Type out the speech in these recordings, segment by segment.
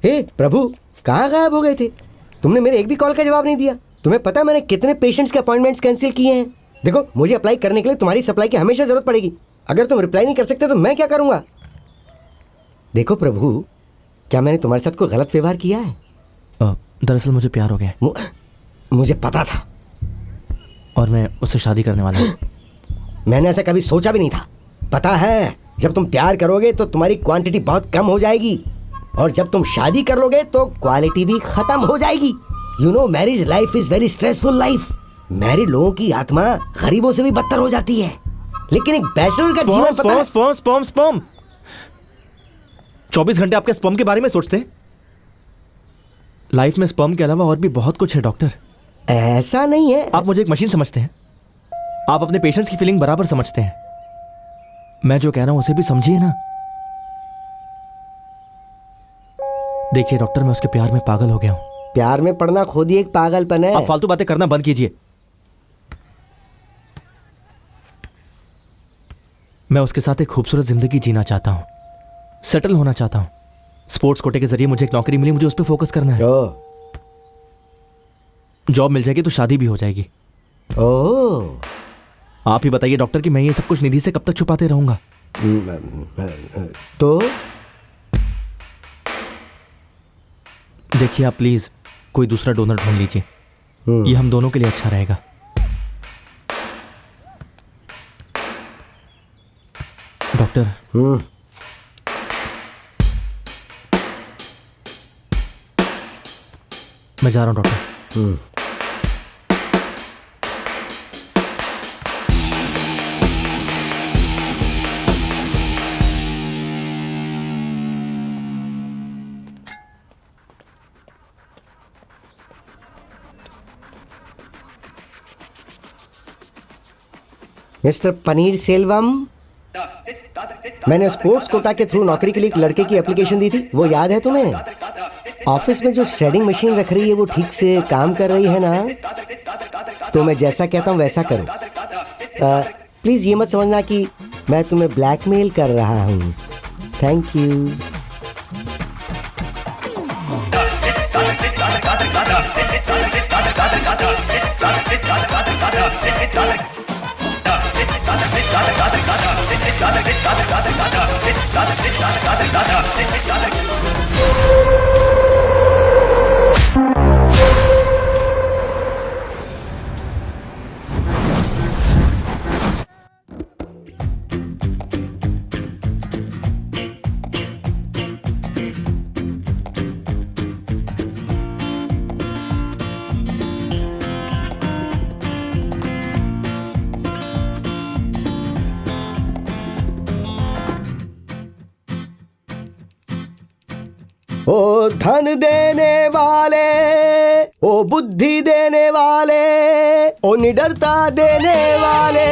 हे प्रभु, कहाँ गायब हो गए थे? तुमने मेरे एक भी कॉल का जवाब नहीं दिया। तुम्हें पता है मैंने कितने पेशेंट्स के अपॉइंटमेंट्स कैंसिल किए हैं? देखो, मुझे अप्लाई करने के लिए तुम्हारी सप्लाई की हमेशा जरूरत पड़ेगी। अगर तुम रिप्लाई नहीं कर सकते तो मैं क्या करूंगा? देखो प्रभु, क्या मैंने तुम्हारे साथ कोई गलत व्यवहार किया है? दरअसल मुझे प्यार हो गया। मुझे पता था और मैं उससे शादी करने वाला हूँ। मैंने ऐसा कभी सोचा भी नहीं था। पता है, जब तुम प्यार करोगे तो तुम्हारी क्वांटिटी बहुत कम हो जाएगी, और जब तुम शादी कर लोगे तो क्वालिटी भी खत्म हो जाएगी। You know, marriage life is very stressful life. Married लोगों की आत्मा गरीबों से भी बदतर हो जाती है, लेकिन एक बैचलर का जीवन पता है? स्पर्म 24 घंटे आपके स्पर्म के बारे में सोचते हैं? लाइफ में स्पर्म के अलावा और भी बहुत कुछ है डॉक्टर। ऐसा नहीं है। आप मुझे एक मशीन समझते हैं। आप अपने पेशेंट्स की फीलिंग बराबर समझते हैं। मैं जो कह रहा हूं उसे भी समझिए ना। देखिए डॉक्टर, मैं उसके प्यार में पागल हो गया हूं। प्यार में पड़ना खुद ही एक पागलपन है। आप फालतू बातें करना बंद कीजिए। मैं उसके साथ एक खूबसूरत जिंदगी जीना चाहता हूं, सेटल होना चाहता हूं। स्पोर्ट्स कोटे के जरिए मुझे एक नौकरी मिली, मुझे उस पर फोकस करना है। जॉब मिल जाएगी तो शादी भी हो जाएगी। आप ही बताइए डॉक्टर कि मैं ये सब कुछ निधि से कब तक छुपाते रहूंगा? तो देखिए आप प्लीज कोई दूसरा डोनर ढूंढ लीजिए। ये हम दोनों के लिए अच्छा रहेगा। डॉक्टर, मैं जा रहा हूं डॉक्टर। मिस्टर पनीर सेल्वम, मैंने स्पोर्ट्स कोटा के थ्रू नौकरी के लिए एक लड़के की एप्लीकेशन दी थी, वो याद है तुम्हें? ऑफिस में जो श्रेडिंग मशीन रख रही है वो ठीक से काम कर रही है ना? तो मैं जैसा कहता हूँ वैसा करो। प्लीज ये मत समझना कि मैं तुम्हें ब्लैकमेल कर रहा हूँ। Thank you. ओ धन देने वाले, ओ बुद्धि देने वाले, ओ निडरता देने वाले।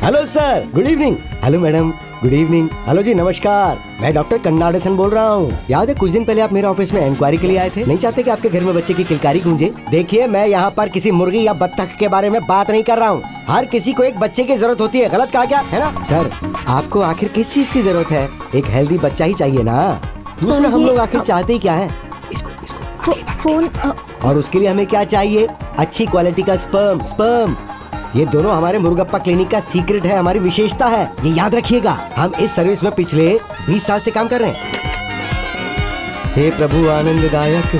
Hello sir, good evening. Hello madam, good evening. Hello ji, नमस्कार। मैं डॉक्टर कन्नाडसन बोल रहा हूँ। याद है कुछ दिन पहले आप मेरे ऑफिस में इंक्वायरी के लिए आए थे? नहीं चाहते कि आपके घर में बच्चे की किलकारी गूंजे? देखिए, मैं यहाँ पर किसी मुर्गी या बत्तख के बारे में बात नहीं कर रहा हूँ। हर किसी को एक बच्चे की जरूरत होती है। गलत कहा क्या है ना सर? आपको आखिर किस चीज की जरूरत है? एक हेल्दी बच्चा ही चाहिए ना। दूसरा, हम लोग आखिर चाहते ही क्या है? इसको फोन। और उसके लिए हमें क्या चाहिए? अच्छी क्वालिटी का स्पर्म। ये दोनों हमारे मुर्गप्पा क्लिनिक का सीक्रेट है, हमारी विशेषता है। ये याद रखिएगा। हम इस सर्विस में पिछले 20 साल से काम कर रहे हैं। हे प्रभु आनंददायक।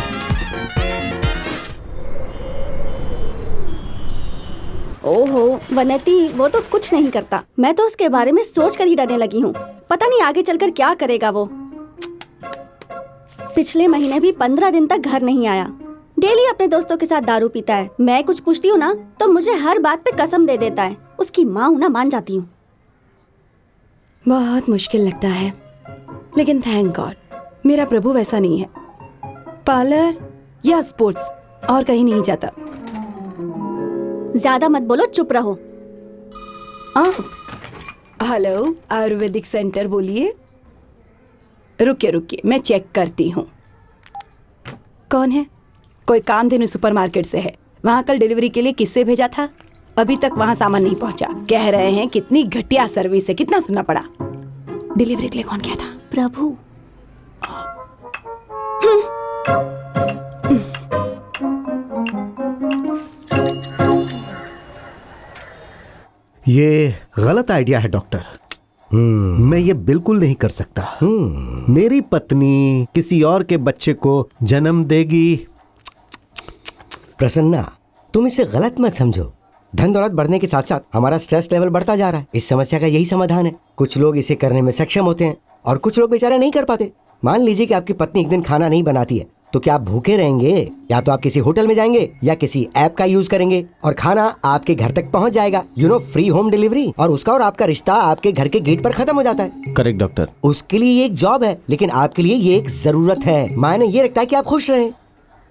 ओहो वनती, वो तो कुछ नहीं करता। मैं तो उसके बारे में सोच कर ही डरने लगी हूँ। पता नहीं आगे चलकर क्या करेगा वो। पिछले महीने भी 15 दिन तक घर नहीं आया। डेली अपने दोस्तों के साथ दारू पीता है। मैं कुछ पूछती हूँ ना तो मुझे हर बात पे कसम दे देता है। उसकी माँ हूँ ना, मान जाती हूँ। बहुत मुश्किल लगता है, लेकिन थैंक गॉड मेरा प्रभु वैसा नहीं है। पार्लर या स्पोर्ट्स, और कहीं नहीं जाता। ज्यादा मत बोलो, चुप रहो। हेलो, आयुर्वेदिक सेंटर बोलिए। रुकिए रुकिए, मैं चेक करती हूँ। कौन है? कोई कामधेनु सुपरमार्केट से है। वहाँ कल डिलीवरी के लिए किससे भेजा था? अभी तक वहाँ सामान नहीं पहुँचा। कह रहे हैं कितनी घटिया सर्विस है। कितना सुनना पड़ा। डिलीवरी के लिए कौन गया था? प्रभु, ये गलत आइडिया है डॉक्टर। मैं ये बिल्कुल नहीं कर सकता। मेरी पत्नी किसी और के बच्चे को जन्म देगी। प्रसन्ना, तुम इसे गलत मत समझो। धन दौलत बढ़ने के साथ साथ हमारा स्ट्रेस लेवल बढ़ता जा रहा है। इस समस्या का यही समाधान है। कुछ लोग इसे करने में सक्षम होते हैं और कुछ लोग बेचारे नहीं कर पाते। मान लीजिए कि आपकी पत्नी एक दिन खाना नहीं बनाती है, तो क्या आप भूखे रहेंगे? या तो आप किसी होटल में जाएंगे या किसी ऐप का यूज करेंगे और खाना आपके घर तक पहुंच जाएगा। फ्री होम डिलीवरी, और उसका और आपका रिश्ता आपके घर के गेट पर खत्म हो जाता है। Correct doctor. उसके लिए ये एक जॉब है, लेकिन आपके लिए ये एक जरूरत है। मायने ये रखता है कि आप खुश रहें।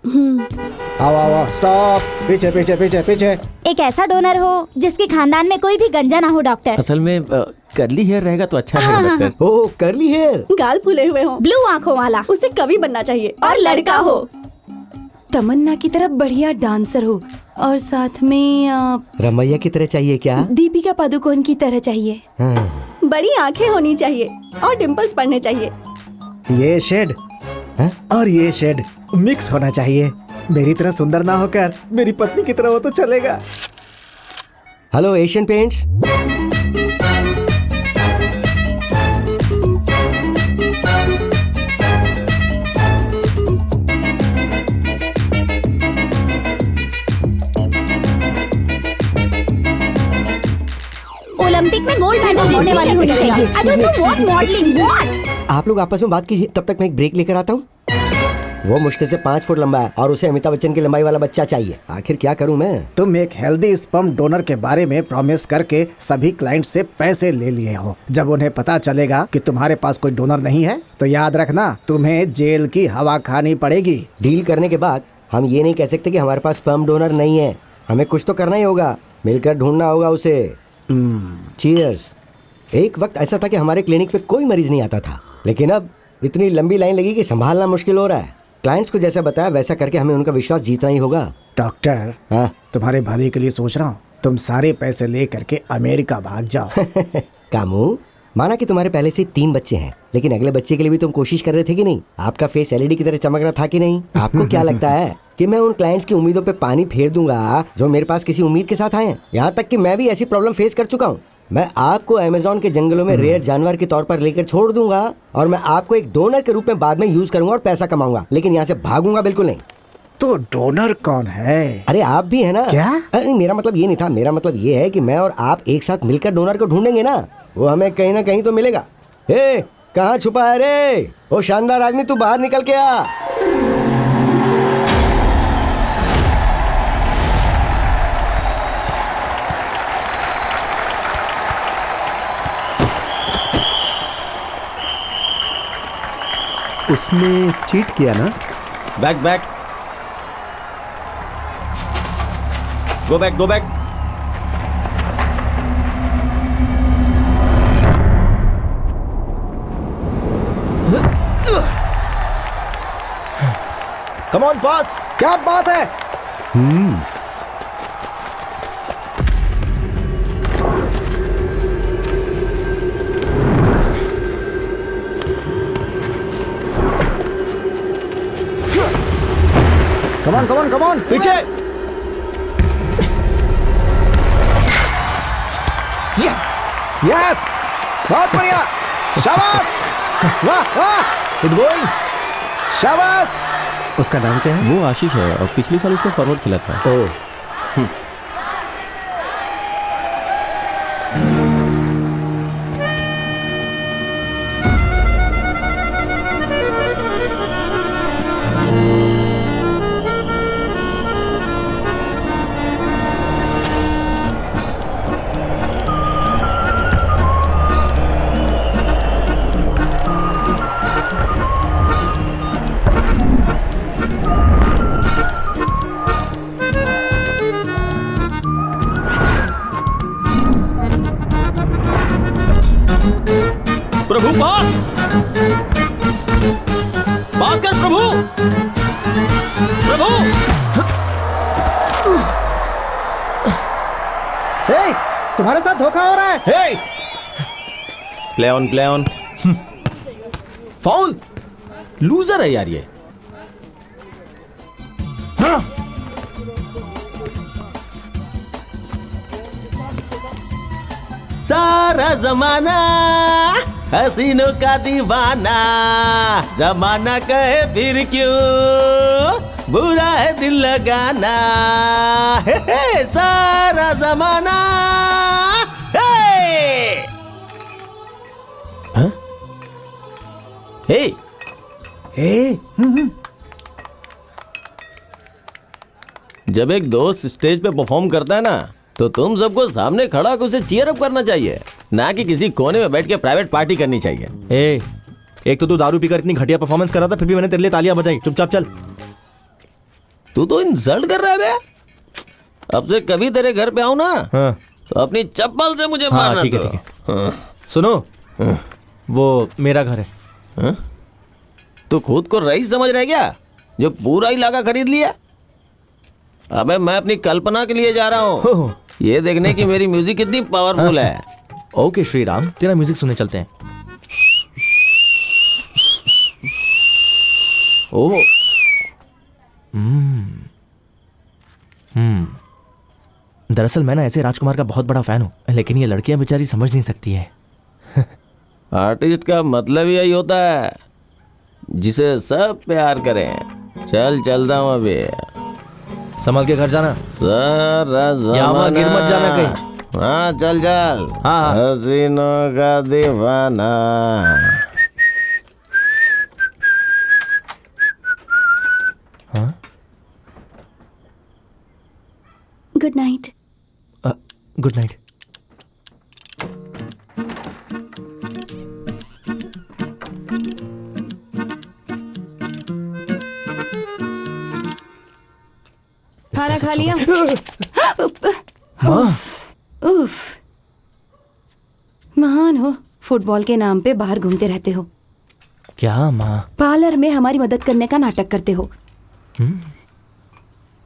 आओ आओ, स्टॉप। पीछे पीछे पीछे पीछे। एक ऐसा डोनर हो जिसके खानदान में कोई भी गंजा ना हो डॉक्टर। असल में कर्ली हेयर रहेगा तो अच्छा रहेगा डॉक्टर। ओह, कर्ली हेयर। गाल फूले हुए हो, ब्लू आंखों वाला। उसे कवि बनना चाहिए और लड़का हो। तमन्ना की तरह बढ़िया डांसर हो और साथ में रमैया की तरह चाहिए क्या? दीपिका पादुकोण की तरह चाहिए। हाँ। बड़ी आंखें होनी चाहिए और डिम्पल्स पड़ने चाहिए। ये शेड और ये शेड मिक्स होना चाहिए। मेरी तरह सुंदर ना होकर मेरी पत्नी की तरह हो तो चलेगा। Hello Asian paints. ओलंपिक में गोल्ड मेडल जीतने वाली होनी चाहिए। I don't know what modelling what. आप लोग आपस में बात कीजिए, तब तक मैं एक ब्रेक लेकर आता हूँ। वो मुश्किल से 5 फुट लंबा है और उसे अमिताभ बच्चन की लंबाई वाला बच्चा चाहिए। आखिर क्या करूं मैं? तुम एक हेल्दी स्पर्म डोनर के बारे में प्रॉमिस करके सभी क्लाइंट से पैसे ले लिए हो। जब उन्हें पता चलेगा कि तुम्हारे पास कोई डोनर नहीं है तो याद रखना, तुम्हें जेल की हवा खानी पड़ेगी। डील करने के बाद हम ये नहीं कह सकते कि हमारे पास स्पर्म डोनर नहीं है। हमें कुछ तो करना ही होगा, मिलकर ढूंढना होगा उसे। चीयर्स। एक वक्त ऐसा था कि हमारे क्लिनिक पे कोई मरीज नहीं आता था, लेकिन अब इतनी लंबी लाइन लगी कि संभालना मुश्किल हो रहा है। क्लाइंट्स को जैसा बताया वैसा करके हमें उनका विश्वास जीतना ही होगा। डॉक्टर, हाँ? तुम्हारे भले के लिए सोच रहा हूँ। तुम सारे पैसे ले करके अमेरिका भाग जाओ। कामू, माना कि तुम्हारे पहले से 3 बच्चे हैं, लेकिन अगले बच्चे के लिए भी तुम कोशिश कर रहे थे कि नहीं? आपका फेस एलईडी की तरह चमक रहा था कि नहीं? आपको क्या लगता है कि मैं उन क्लाइंट्स की उम्मीदों पे पानी फेर दूंगा जो मेरे पास किसी उम्मीद के साथ आए हैं? यहाँ तक कि मैं भी ऐसी प्रॉब्लम फेस कर चुका हूँ। मैं आपको अमेज़न के जंगलों में रेयर जानवर के तौर पर लेकर छोड़ दूंगा और मैं आपको एक डोनर के रूप में बाद में यूज करूंगा और पैसा कमाऊंगा, लेकिन यहाँ से भागूंगा बिल्कुल नहीं। तो डोनर कौन है? अरे आप भी है ना। क्या? अरे मेरा मतलब ये नहीं था। मेरा मतलब ये है कि मैं और आप एक साथ मिलकर डोनर को ढूंढेंगे ना, वो हमें कहीं ना कहीं तो मिलेगा। हे, कहाँ छुपा है रे? ओ शानदार आदमी, तू बाहर निकल के आ। उसने चीट किया ना? Back back, go back go back. Come on boss. क्या बात है? कमॉन कमॉन कमॉन, पीछे। यस यस, बहुत बढ़िया, शाबाश, वाह वाह, गुड गोइंग। शाबाश। उसका नाम क्या है? वो आशीष है और पिछले साल उसको फॉरवर्ड खेला था। ओह, प्रभु, प्रभु! हे, तुम्हारे साथ धोखा हो रहा है। Hey! Play on. Foul! Loser है यार ये। हाँ। सारा जमाना हसीनों का दीवाना, जमाना कहे फिर क्यों बुरा है दिल लगाना। हे, सारा जमाना। हे, हाँ? हे, हे, जब एक दोस्त स्टेज पे परफॉर्म करता है ना, तो तुम सबको सामने खड़ा होकर उसे चीयर अप करना चाहिए, ना कि किसी कोने में बैठ के प्राइवेट पार्टी करनी चाहिए। ए, एक तो तू दारू पीकर इतनी घटिया परफॉर्मेंस कर रहा था, फिर भी मैंने तेरे लिए तालियां बजाई। चुपचाप चल। तू तो इंसल्ट कर रहा है बे। अब से कभी तेरे घर पे आऊं ना, हाँ। तो अपनी चप्पल से मुझे हाँ, मारना। ठीक है, ठीक है। सुनो, वो मेरा घर है। हाँ? तू खुद को रईस समझ रहा है क्या, जो पूरा इलाका खरीद लिया? अबे मैं अपनी कल्पना के लिए जा रहा हूँ, ये देखने की मेरी म्यूजिक कितनी पावरफुल है। ओके श्रीराम, तेरा म्यूजिक सुनने चलते हैं। ओ, दरअसल मैं ना ऐसे राजकुमार का बहुत बड़ा फैन हूँ, लेकिन ये लड़कियां बेचारी समझ नहीं सकती है। आर्टिस्ट का मतलब यही होता है, जिसे सब प्यार करें। चलता हूँ अभी। संभल के घर जाना। सारा यहाँ वहाँ गिर मत जाना जमाना। कहीं। हाँ चल। हाँ। हसीनों का दीवाना। हाँ? Good night. Good night. खाना खा लिया? माँ, उफ, महान हो, फुटबॉल के नाम पे बाहर घूमते रहते हो, क्या माँ? पार्लर में हमारी मदद करने का नाटक करते हो।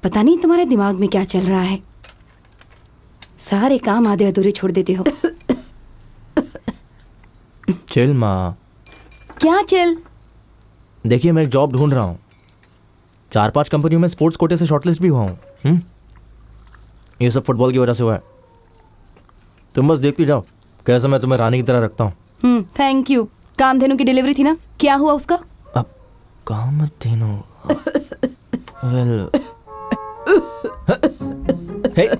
पता नहीं तुम्हारे दिमाग में क्या चल रहा है, सारे काम आधे अधूरे छोड़ देते हो। चिल माँ। क्या चल? देखिए मैं एक जॉब ढूंढ रहा हूँ, 4-5 कंपनियों में स्पोर्ट्स कोटे से शॉर्टलिस्ट भी हुआ हूँ। ये सब फुटबॉल की वजह से हुआ है। तुम बस देखती जाओ कैसे मैं तुम्हें रानी की तरह रखता हूँ। Thank you. कामधेनु की डिलीवरी थी ना, क्या हुआ उसका? अब कामधेनु, वेल,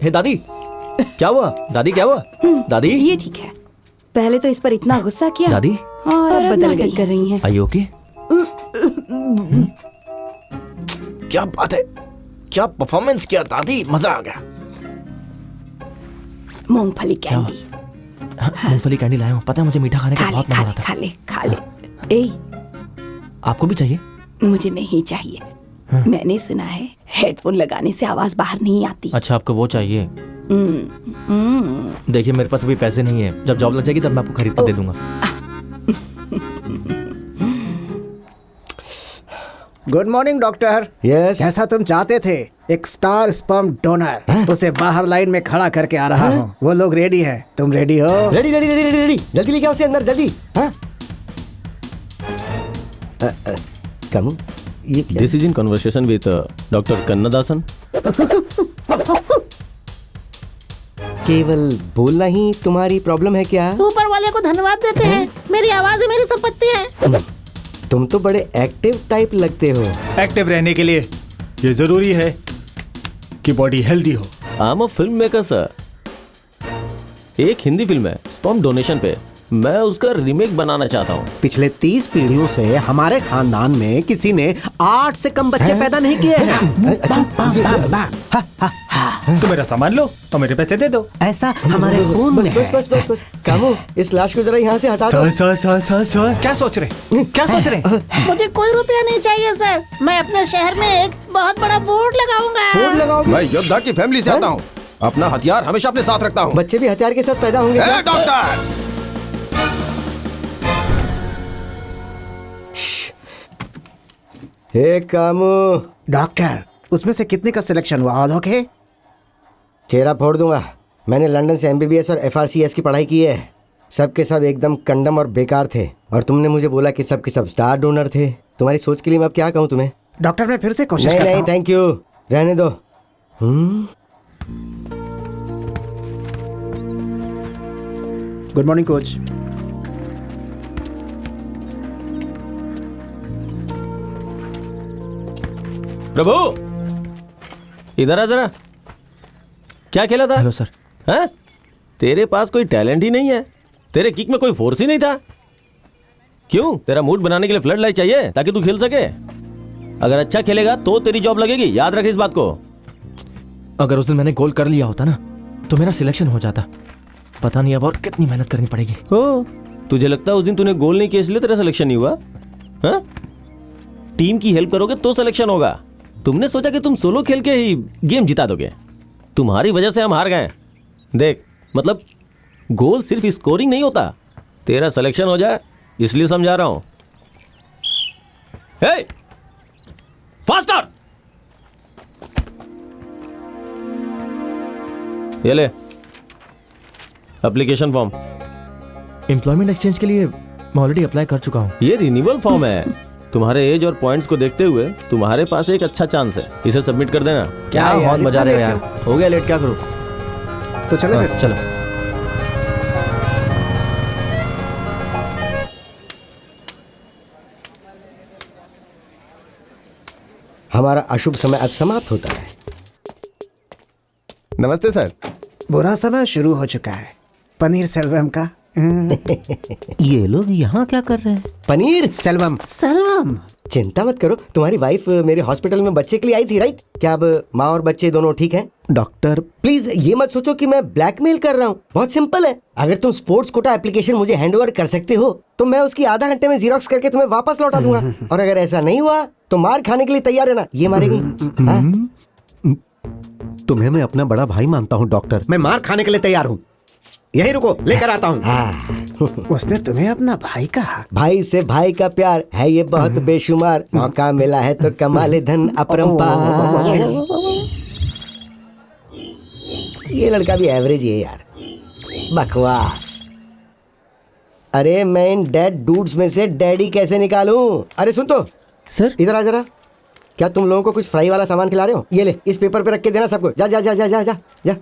हे दादी, क्या हुआ? दादी क्या हुआ? दादी, ये ठीक है, पहले तो इस पर इतना गुस्सा किया दादी, और अब बदल गई कर रही हैं। Are you okay? क्या बात है, क्या परफॉर्मेंस किया दादी, मजा आ गया। मूंगफली कैंडी मूंगफली कैंडी लाया हूँ, पता है मुझे मीठा खाने का बहुत मन हो रहा था। खा ले। ए, आपको भी चाहिए? मुझे नहीं चाहिए। मैंने सुना है हेडफोन लगाने से आवाज बाहर नहीं आती। अच्छा, आपको वो चाहिए? देखिए मेरे पास अभी पैसे नहीं है, जब जॉब लग जाएगी तब मैं आपको खरीद कर दे दूंगा। Good morning doctor. यस। जैसा तुम चाहते थे, एक स्टार स्पर्म डोनर, उसे बाहर लाइन में खड़ा करके आ रहा हूँ। वो लोग रेडी हैं, तुम रेडी हो? Ready ready ready ready ready, जल्दी लेके आओ उसे अंदर, जल्दी। हाँ, कम, ये क्या? This is in conversation with doctor Kannadasan. केवल बोलना ही तुम्हारी प्रॉब्लम है क्या? ऊपर वाले को धन्यवाद देते हैं, मेरी आवाज ही मेरी संपत्ति है। तुम तो बड़े एक्टिव टाइप लगते हो। एक्टिव रहने के लिए ये जरूरी है कि बॉडी हेल्दी हो। आई am a film maker sir. एक हिंदी फिल्म है स्पर्म डोनेशन पे, मैं उसका रीमेक बनाना चाहता हूँ। पिछले 30 पीढ़ियों से हमारे खानदान में किसी ने 8 से कम बच्चे पैदा नहीं किए हैं। तो मेरा सामान लो और मेरे पैसे दे दो। ऐसा हमारे खून बस में बस बस बस बस, कामू, इस लाश को जरा यहाँ से हटा दो। सर क्या सोच रहे, क्या सोच रहे? मुझे कोई रुपया नहीं चाहिए सर, मैं अपने शहर में एक बहुत बड़ा बोर्ड लगाऊंगा। बोर्ड लगाओगे? मैं योद्धा की फैमिली से आता हूँ, अपना हथियार हमेशा अपने साथ रखता हूँ। बच्चे भी हथियार के साथ पैदा होंगे क्या? डॉक्टर, हे कामू, डॉक्टर उसमें से कितने का सिलेक्शन हुआ? All okay? चेहरा फोड़ दूंगा। मैंने लंदन से MBBS और FRCS की पढ़ाई की है। सब के सब एकदम कंडम और बेकार थे, और तुमने मुझे बोला कि सब के सब स्टार डोनर थे। तुम्हारी सोच के लिए मैं अब क्या कहूँ तुम्हें? डॉक्टर मैं फिर से कोशिश नहीं करता नहीं हूँ। थैंक यू, रहने दो। Good morning coach. प्रभु, इधर आ जरा। क्या खेला था? Hello sir. हैं? तेरे पास कोई टैलेंट ही नहीं है। तेरे किक में कोई फोर्स ही नहीं था। क्यों? तेरा मूड बनाने के लिए फ्लड लाइट चाहिए ताकि तू खेल सके। अगर अच्छा खेलेगा तो तेरी जॉब लगेगी, याद रख इस बात को। अगर उस दिन मैंने गोल कर लिया होता ना तो मेरा सिलेक्शन हो जाता। पता नहीं अब और कितनी मेहनत करनी पड़ेगी। ओ, तुझे लगता है उस दिन तूने गोल नहीं किया इसलिए तेरा सिलेक्शन नहीं हुआ? हाँ? टीम की हेल्प करोगे तो सिलेक्शन होगा। तुमने सोचा कि तुम सोलो खेल के ही गेम जिता दोगे। तुम्हारी वजह से हम हार गए। देख, मतलब गोल सिर्फ स्कोरिंग नहीं होता। तेरा सिलेक्शन हो जाए इसलिए समझा रहा हूं। हे, फास्टर! ये ले एप्लीकेशन फॉर्म। एम्प्लॉयमेंट एक्सचेंज के लिए मैं ऑलरेडी अप्लाई कर चुका हूँ। ये रिन्यूअल फॉर्म है। तुम्हारे एज और पॉइंट्स को देखते हुए तुम्हारे पास एक अच्छा चांस है, इसे सबमिट कर देना। क्या बहुत मजा रहे हो यार। हो गया लेट, क्या करूँ? तो चलो हाँ, चलो। हमारा अशुभ समय अब समाप्त होता है। नमस्ते सर। बुरा समय शुरू हो चुका है। पनीर सेल्वम का। ये लोग यहाँ क्या कर रहे हैं? पनीर सेल्वम सेल्वम। चिंता मत करो, तुम्हारी वाइफ मेरे हॉस्पिटल में बच्चे के लिए आई थी, राइट? क्या अब माँ और बच्चे दोनों ठीक हैं? डॉक्टर प्लीज ये मत सोचो कि मैं ब्लैकमेल कर रहा हूँ। बहुत सिंपल है। अगर तुम स्पोर्ट्स कोटा एप्लीकेशन मुझे हैंडओवर कर सकते हो तो मैं उसकी आधा घंटे में जीरोक्स करके तुम्हें वापस लौटा दूंगा। और अगर ऐसा नहीं हुआ तो मार खाने के लिए तैयार रहना। ये मारेगी। हाँ? तुम्हें मैं अपना बड़ा भाई मानता हूँ डॉक्टर। मैं मार खाने के लिए तैयार हूँ। यही रुको, लेकर आता हूँ। उसने तुम्हें अपना भाई कहा? भाई से भाई का प्यार है ये बहुत बेशुमार। मौका मिला है तो कमा ले धन अपरंपार। ये लड़का भी एवरेज ही है यार, बकवास। अरे मैं इन डेड डूड्स में से डैडी कैसे निकालूं? अरे सुन तो सर, इधर आ जरा। क्या तुम लोगों को कुछ फ्राई वाला सामान खिला रहे हो? ये ले, इस पेपर पे रख के देना सबको। जा जा जा जा जा जा जा।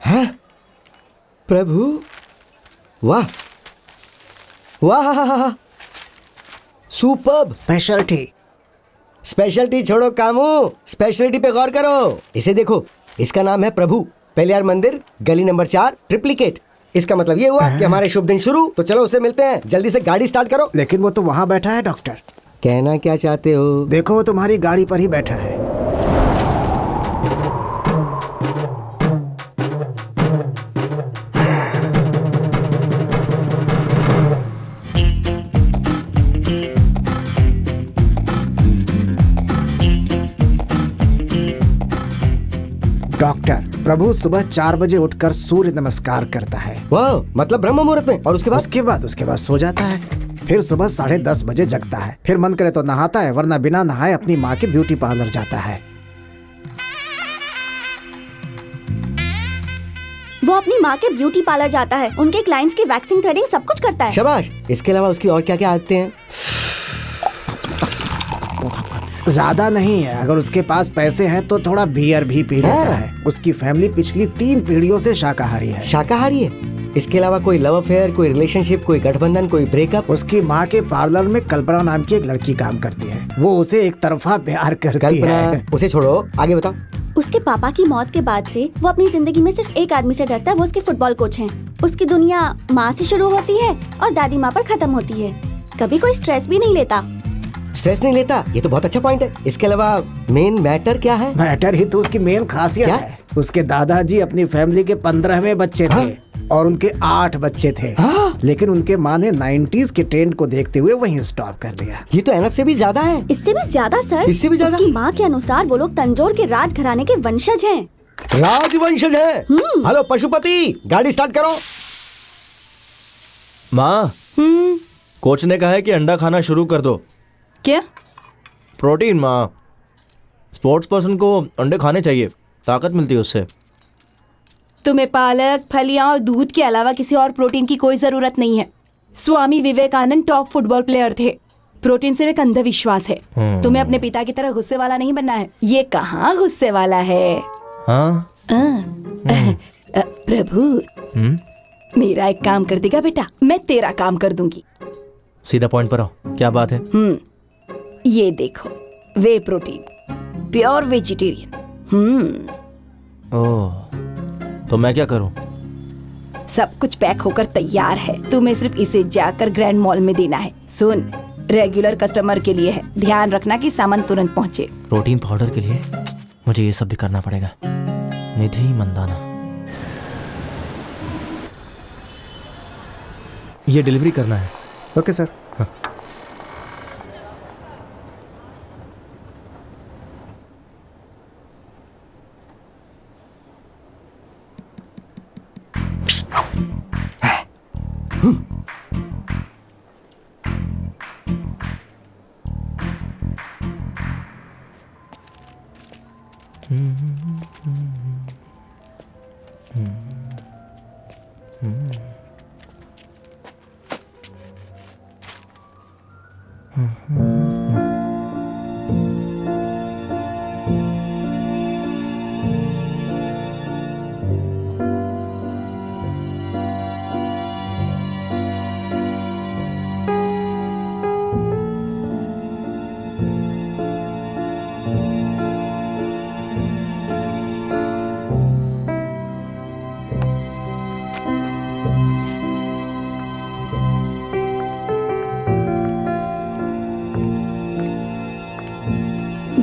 हाँ? प्रभु, वाह वाह, सुपर्ब। स्पेशलिटी। स्पेशलिटी छोड़ो कामू, स्पेशलिटी पे गौर करो। इसे देखो, इसका नाम है प्रभु पेलियार मंदिर, गली नंबर 4, ट्रिप्लिकेट। इसका मतलब ये हुआ कि हमारे शुभ दिन शुरू। तो चलो उससे मिलते हैं। जल्दी से गाड़ी स्टार्ट करो। लेकिन वो तो वहाँ बैठा है डॉक्टर। कहना क्या चाहते हो? देखो वो तुम्हारी गाड़ी पर ही बैठा है। डॉक्टर, प्रभु सुबह 4 बजे उठकर सूर्य नमस्कार करता है। वाह, मतलब ब्रह्म मुहूर्त में। और उसके बाद सो जाता है। फिर सुबह 10:30 बजे जगता है। फिर मन करे तो नहाता है, वरना बिना नहाए अपनी माँ के ब्यूटी पार्लर जाता है। वो अपनी माँ के ब्यूटी पार्लर जाता है, उनके क्लाइंट्स की वैक्सिंग, थ्रेडिंग सब कुछ करता है। शाबाश। इसके अलावा उसकी और क्या क्या आदतें हैं? ज्यादा नहीं है। अगर उसके पास पैसे हैं तो थोड़ा बियर भी पी लेता है। उसकी फैमिली पिछली 3 पीढ़ियों से शाकाहारी है। शाकाहारी है? इसके अलावा कोई लव अफेयर, कोई रिलेशनशिप, कोई गठबंधन, कोई ब्रेकअप? उसकी माँ के पार्लर में कल्पना नाम की एक लड़की काम करती है। वो उसे एक तरफा प्यार करती है। उसे छोड़ो, आगे बताओ। उसके पापा की मौत के बाद से वो अपनी जिंदगी में सिर्फ एक आदमी से डरता है, वो उसके फुटबॉल कोच हैं। उसकी दुनिया माँ से शुरू होती है और दादी माँ पर खत्म होती है। कभी कोई स्ट्रेस भी नहीं लेता। स्ट्रेस नहीं लेता? ये तो बहुत अच्छा पॉइंट है। इसके अलावा मेन मैटर क्या है? मैटर ही तो उसकी मेन खासियत है। उसके दादाजी अपनी फैमिली के 15वें बच्चे थे और उनके 8 बच्चे थे। लेकिन उनके माँ ने 90s के ट्रेंड को देखते हुए वहीं स्टॉप कर दिया। ये तो एनफ से भी ज्यादा है। इससे भी ज्यादा सर। इससे भी ज्यादा? उसकी माँ के अनुसार वो लोग तंजौर के राजघराने के वंशज हैं। राजवंशज है? हेलो पशुपति, गाड़ी स्टार्ट करो। माँ, कोच ने कहा है कि अंडा खाना शुरू कर दो। क्या? प्रोटीन माँ, स्पोर्ट्स पर्सन को अंडे खाने चाहिए, ताकत मिलती है उससे। तुम्हें पालक, फलियां और दूध के अलावा किसी और प्रोटीन की कोई जरूरत नहीं है। Swami Vivekananda top football player थे। प्रोटीन सिर्फ एक अंधविश्वास है। तुम्हें अपने पिता की तरह गुस्से वाला नहीं बनना है। ये कहाँ गुस्से वाला है? हाँ? प्रभु, मेरा एक काम कर देगा बेटा, मैं तेरा काम कर दूंगी। सीधा पॉइंट पर आओ, क्या बात है? ये देखो, वे प्रोटीन, प्योर वेजिटेरियन। ओह, तो मैं क्या करूं? सब कुछ पैक होकर तैयार है, तुम्हें सिर्फ इसे जाकर ग्रैंड मॉल में देना है। सुन, रेगुलर कस्टमर के लिए है, ध्यान रखना कि सामान तुरंत पहुंचे। प्रोटीन पाउडर के लिए मुझे ये सब भी करना पड़ेगा। निधि मंदाना, ये डिलीवरी करना है। Okay sir. हाँ।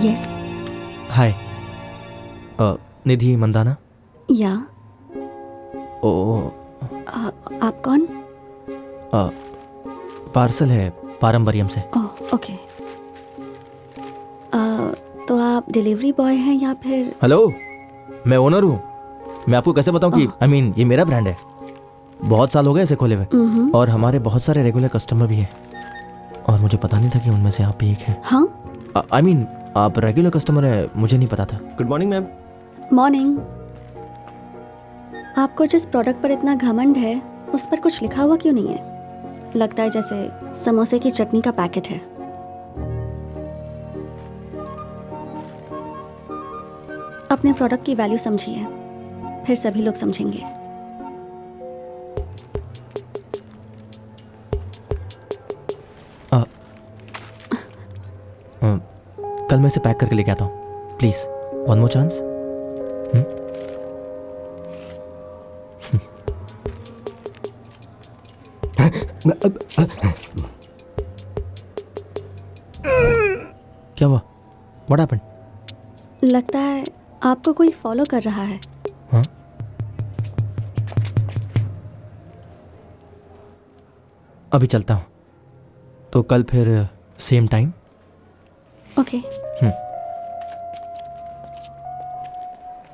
यस। हाय, निधि मंदाना। या। ओ, आप कौन? पार्सल है पारंबरियम से। ओह, ओके। तो आप डिलीवरी बॉय हैं या फिर? हेलो, मैं ओनर हूँ। मैं आपको कैसे बताऊँ कि I mean, ये मेरा ब्रांड है। बहुत साल हो गए इसे खोले हुए, और हमारे बहुत सारे रेगुलर कस्टमर भी हैं। और मुझे पता नहीं था कि उनमें से आप भी एक हैं। हाँ? I mean, आप रेगुलर कस्टमर है, मुझे नहीं पता था। Good morning ma'am. मॉर्निंग। आपको जिस प्रोडक्ट पर इतना घमंड है, उस पर कुछ लिखा हुआ क्यों नहीं है? लगता है जैसे समोसे की चटनी का पैकेट है। अपने प्रोडक्ट की वैल्यू समझिए, फिर सभी लोग समझेंगे। कल मैं इसे पैक करके लेके आता हूँ, प्लीज वन मोर चांस। क्या हुआ? What happened? लगता है आपको कोई फॉलो कर रहा है। हाँ? अभी चलता हूँ, तो कल फिर सेम टाइम। ओके।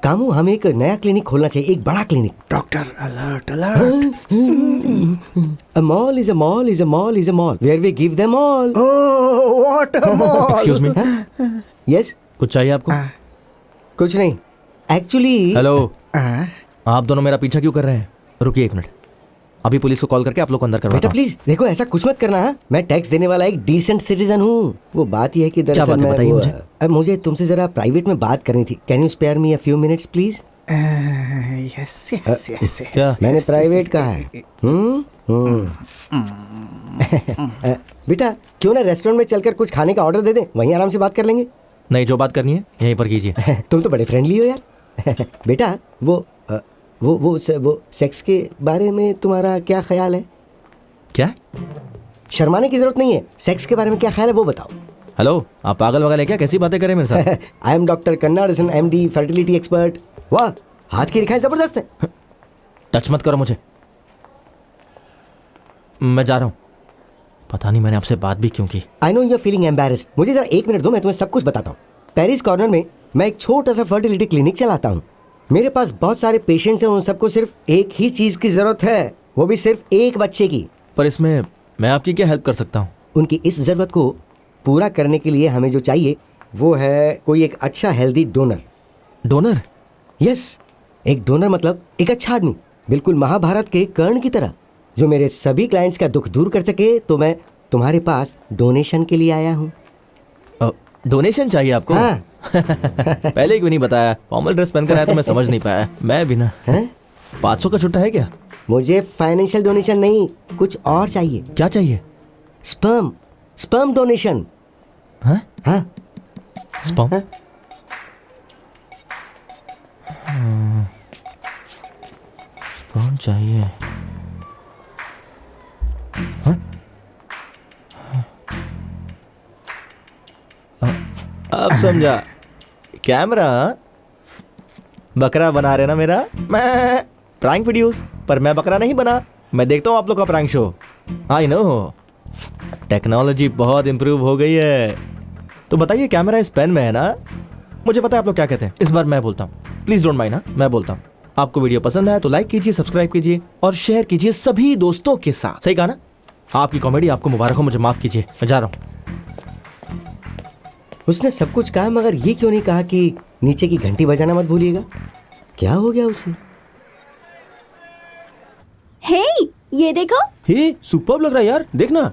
कामू, हमें एक नया क्लिनिक खोलना चाहिए, एक बड़ा clinic. Doctor alert alert. A mall is a mall is a mall is a mall where we give them all. Oh, what a mall! Excuse me, Yes? कुछ चाहिए आपको? कुछ नहीं। Actually. हेलो, आप दोनों मेरा पीछा क्यों कर रहे हैं? रुकिए एक मिनट, अभी पुलिस को कॉल करके आप लोग को अंदर करवाता बेटा हूँ। प्लीज देखो, ऐसा कुछ मत करना। हाँ, मैं टैक्स देने वाला एक डिसेंट सिटीजन हूँ। वो बात यह है कि दरअसल बात है, मैं बताइए मुझे। मुझे तुमसे जरा प्राइवेट में बात करनी थी। Can you spare me a few minutes please? Yes yes yes. क्या? मैंने प्राइवेट कहा है। बेटा क्यों ना रेस्टोरेंट में चलकर कुछ खाने का ऑर्डर दे दें, वहीं आराम से बात कर लेंगे। नहीं, जो बात करनी है यहीं पर कीजिए। तुम तो बड़े फ्रेंडली हो यार। बेटा वो सेक्स के बारे में तुम्हारा क्या ख्याल है? क्या? शर्माने की जरूरत नहीं है, सेक्स के बारे में क्या ख्याल है वो बताओ। हेलो, आप पागल वगैरह क्या? कैसी बातें करें मेरे साथ? I am doctor Kannadasan, MD, fertility expert. वाह, हाथ की रेखाएं जबरदस्त है। टच मत करो मुझे, मैं जा रहा हूँ। पता नहीं मैंने आपसे बात भी क्यों की। I know you are feeling embarrassed. मुझे जरा एक मिनट दो, मैं तुम्हें सब कुछ बताता हूँ। पेरिस कॉर्नर में मैं एक छोटा सा फर्टिलिटी क्लिनिक चलाता हूँ। मेरे पास बहुत सारे पेशेंट्स हैं, उन सबको सिर्फ एक ही चीज की जरूरत है, वो भी सिर्फ एक बच्चे की। पर इसमें मैं आपकी क्या हेल्प कर सकता हूँ? उनकी इस ज़रूरत को पूरा करने के लिए हमें जो चाहिए वो है कोई एक अच्छा हेल्दी डोनर। डोनर? यस, एक डोनर मतलब एक अच्छा आदमी, बिल्कुल महाभारत के कर्ण की तरह, जो मेरे सभी क्लाइंट्स का दुख दूर कर सके। तो मैं तुम्हारे पास डोनेशन के लिए आया हूँ। डोनेशन चाहिए आपको? हाँ। पहले क्यों नहीं बताया? फॉर्मल ड्रेस पहनकर आया तो मैं समझ नहीं पाया। मैं भी ना। 500 का छुट्टा है क्या? मुझे फाइनेंशियल डोनेशन नहीं, कुछ और चाहिए। क्या चाहिए? Sperm donation. हाँ? हाँ। स्पर्म? स्पर्म चाहिए। हाँ? अब समझा। कैमरा बकरा बना रहे ना मेरा? मैं प्रैंक वीडियोस, पर मैं बकरा नहीं बना। मैं देखता हूँ आप लोग का prank show. I know, technology बहुत इंप्रूव हो गई है। तो बताइए, कैमरा इस पेन में है ना? मुझे पता है आप लोग क्या कहते हैं। इस बार मैं बोलता हूँ, प्लीज डोंट माइंड। मैं बोलता हूँ, आपको वीडियो पसंद आया तो लाइक कीजिए, सब्सक्राइब कीजिए और शेयर कीजिए सभी दोस्तों के साथ। सही कहा ना? आपकी कॉमेडी आपको मुबारक हो, मुझे माफ कीजिए, मैं जा रहा हूँ। उसने सब कुछ कहा, मगर ये क्यों नहीं कहा कि नीचे की घंटी बजाना मत भूलिएगा? क्या हो गया उसे? हे, ये देखो। हे, सुपर्ब लग रहा है यार, देखना।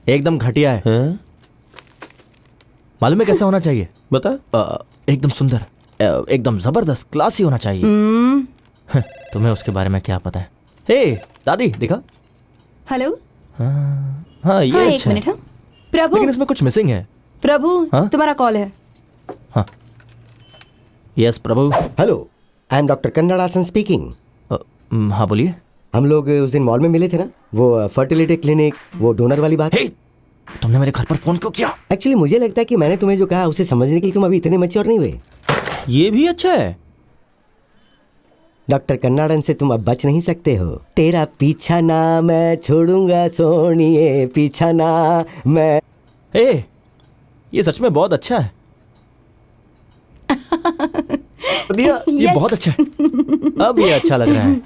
एकदम घटिया है। मालूम है कैसा होना चाहिए? बता। एकदम सुंदर, एकदम जबरदस्त, क्लासी होना चाहिए। तुम्हें उसके बारे में क्या पता है? हे दादी, देखा? हेलो। हाँ, ये हाँ, अच्छा एक मिनट। है। हाँ प्रभु, लेकिन इसमें कुछ मिसिंग है। प्रभु, हाँ? तुम्हारा कॉल है। हाँ, yes Prabhu. Hello, I am doctor Kannadasan speaking. हाँ बोलिए। हम लोग उस दिन मॉल में मिले थे ना, वो फर्टिलिटी क्लिनिक, वो डोनर वाली बात। हे, तुमने मेरे घर पर फोन क्यों किया? एक्चुअली मुझे लगता है कि मैंने तुम्हें जो कहा उसे समझने के लिए तुम अभी इतने मैच्योर नहीं हुए। ये भी अच्छा है। डॉक्टर कन्नाडन से तुम अब बच नहीं सकते हो। तेरा पीछा ना मैं छोड़ूंगा सोनिए, पीछा ना मैं। हे, ये सच में बहुत अच्छा है। दिया, ये बहुत अच्छा है। अब ये अच्छा लग रहा है।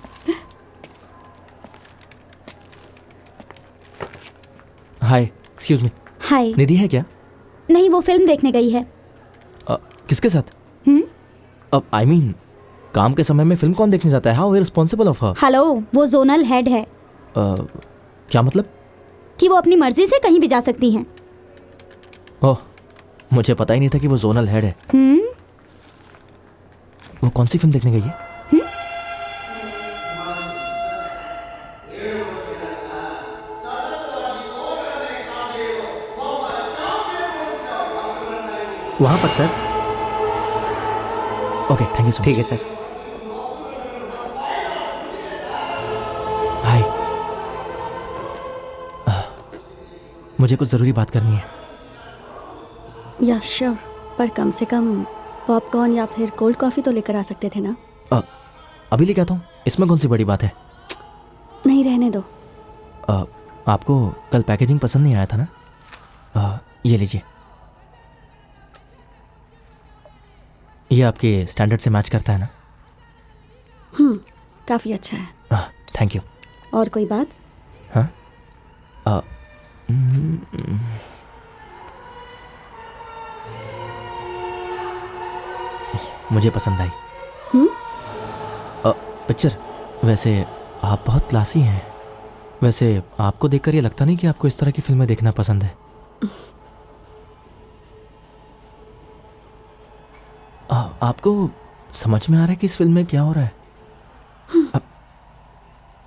हाय, एक्सक्यूज मी। हाय। निधि है क्या? नहीं, वो फिल्म देखने गई है। किसके साथ? अब आई मीन, काम के समय में फिल्म कौन देखने जाता है? How irresponsible of her. Hello, वो जोनल हेड है। क्या मतलब? कि वो अपनी मर्जी से कहीं भी जा सकती हैं। ओह, मुझे पता ही नहीं था कि वो जोनल हेड है। वो कौन सी फिल्म देखने गई है? वहाँ पर sir. Okay, thank you so much. ठीक है सर। हाय, मुझे कुछ ज़रूरी बात करनी है। या श्योर, पर कम से कम पॉपकॉर्न या फिर कोल्ड कॉफ़ी तो लेकर आ सकते थे ना। अभी लेके आता हूँ, इसमें कौन सी बड़ी बात है? नहीं, रहने दो। आपको कल पैकेजिंग पसंद नहीं आया था ना? ये लीजिए, ये आपके स्टैंडर्ड से मैच करता है ना? काफ़ी अच्छा है। Thank you. और कोई बात? हाँ, मुझे पसंद आई पिक्चर। वैसे आप बहुत क्लासी हैं। वैसे आपको देखकर ये लगता नहीं कि आपको इस तरह की फिल्में देखना पसंद है? आपको समझ में आ रहा है कि इस फिल्म में क्या हो रहा है?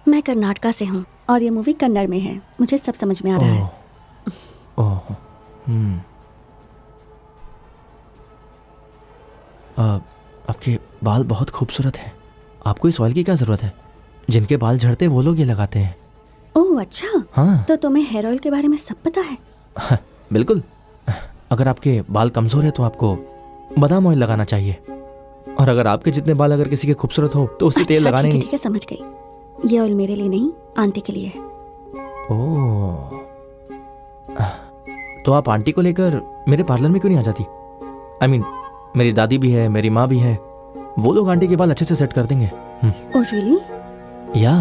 मैं कर्नाटका से हूँ और ये मूवी कन्नड़ में है। मुझे सब समझ में आ रहा है। ओह, आपके बाल बहुत खूबसूरत हैं। आपको इस ऑयल की क्या ज़रूरत है? जिनके बाल झड़ते वो लोग ये लगाते हैं। ओह अच्छा। हाँ। तो तुम्हें हेयर ऑयल के बारे में सब पता है? बिल्कुल। अगर आपके बाल कमज़ोर है तो आपको बादाम ऑयल लगाना चाहिए, और अगर आपके जितने बाल अगर किसी के खूबसूरत हो तो उसी तेल लगाने। ठीक है, समझ गई। ये ऑयल मेरे लिए नहीं, आंटी के लिए है। ओह, तो आप आंटी को लेकर मेरे पार्लर में क्यों नहीं आ जाती? आई मीन, मेरी दादी भी है, मेरी माँ भी है, वो लोग आंटी के बाल अच्छे से सेट कर देंगे। Oh really? या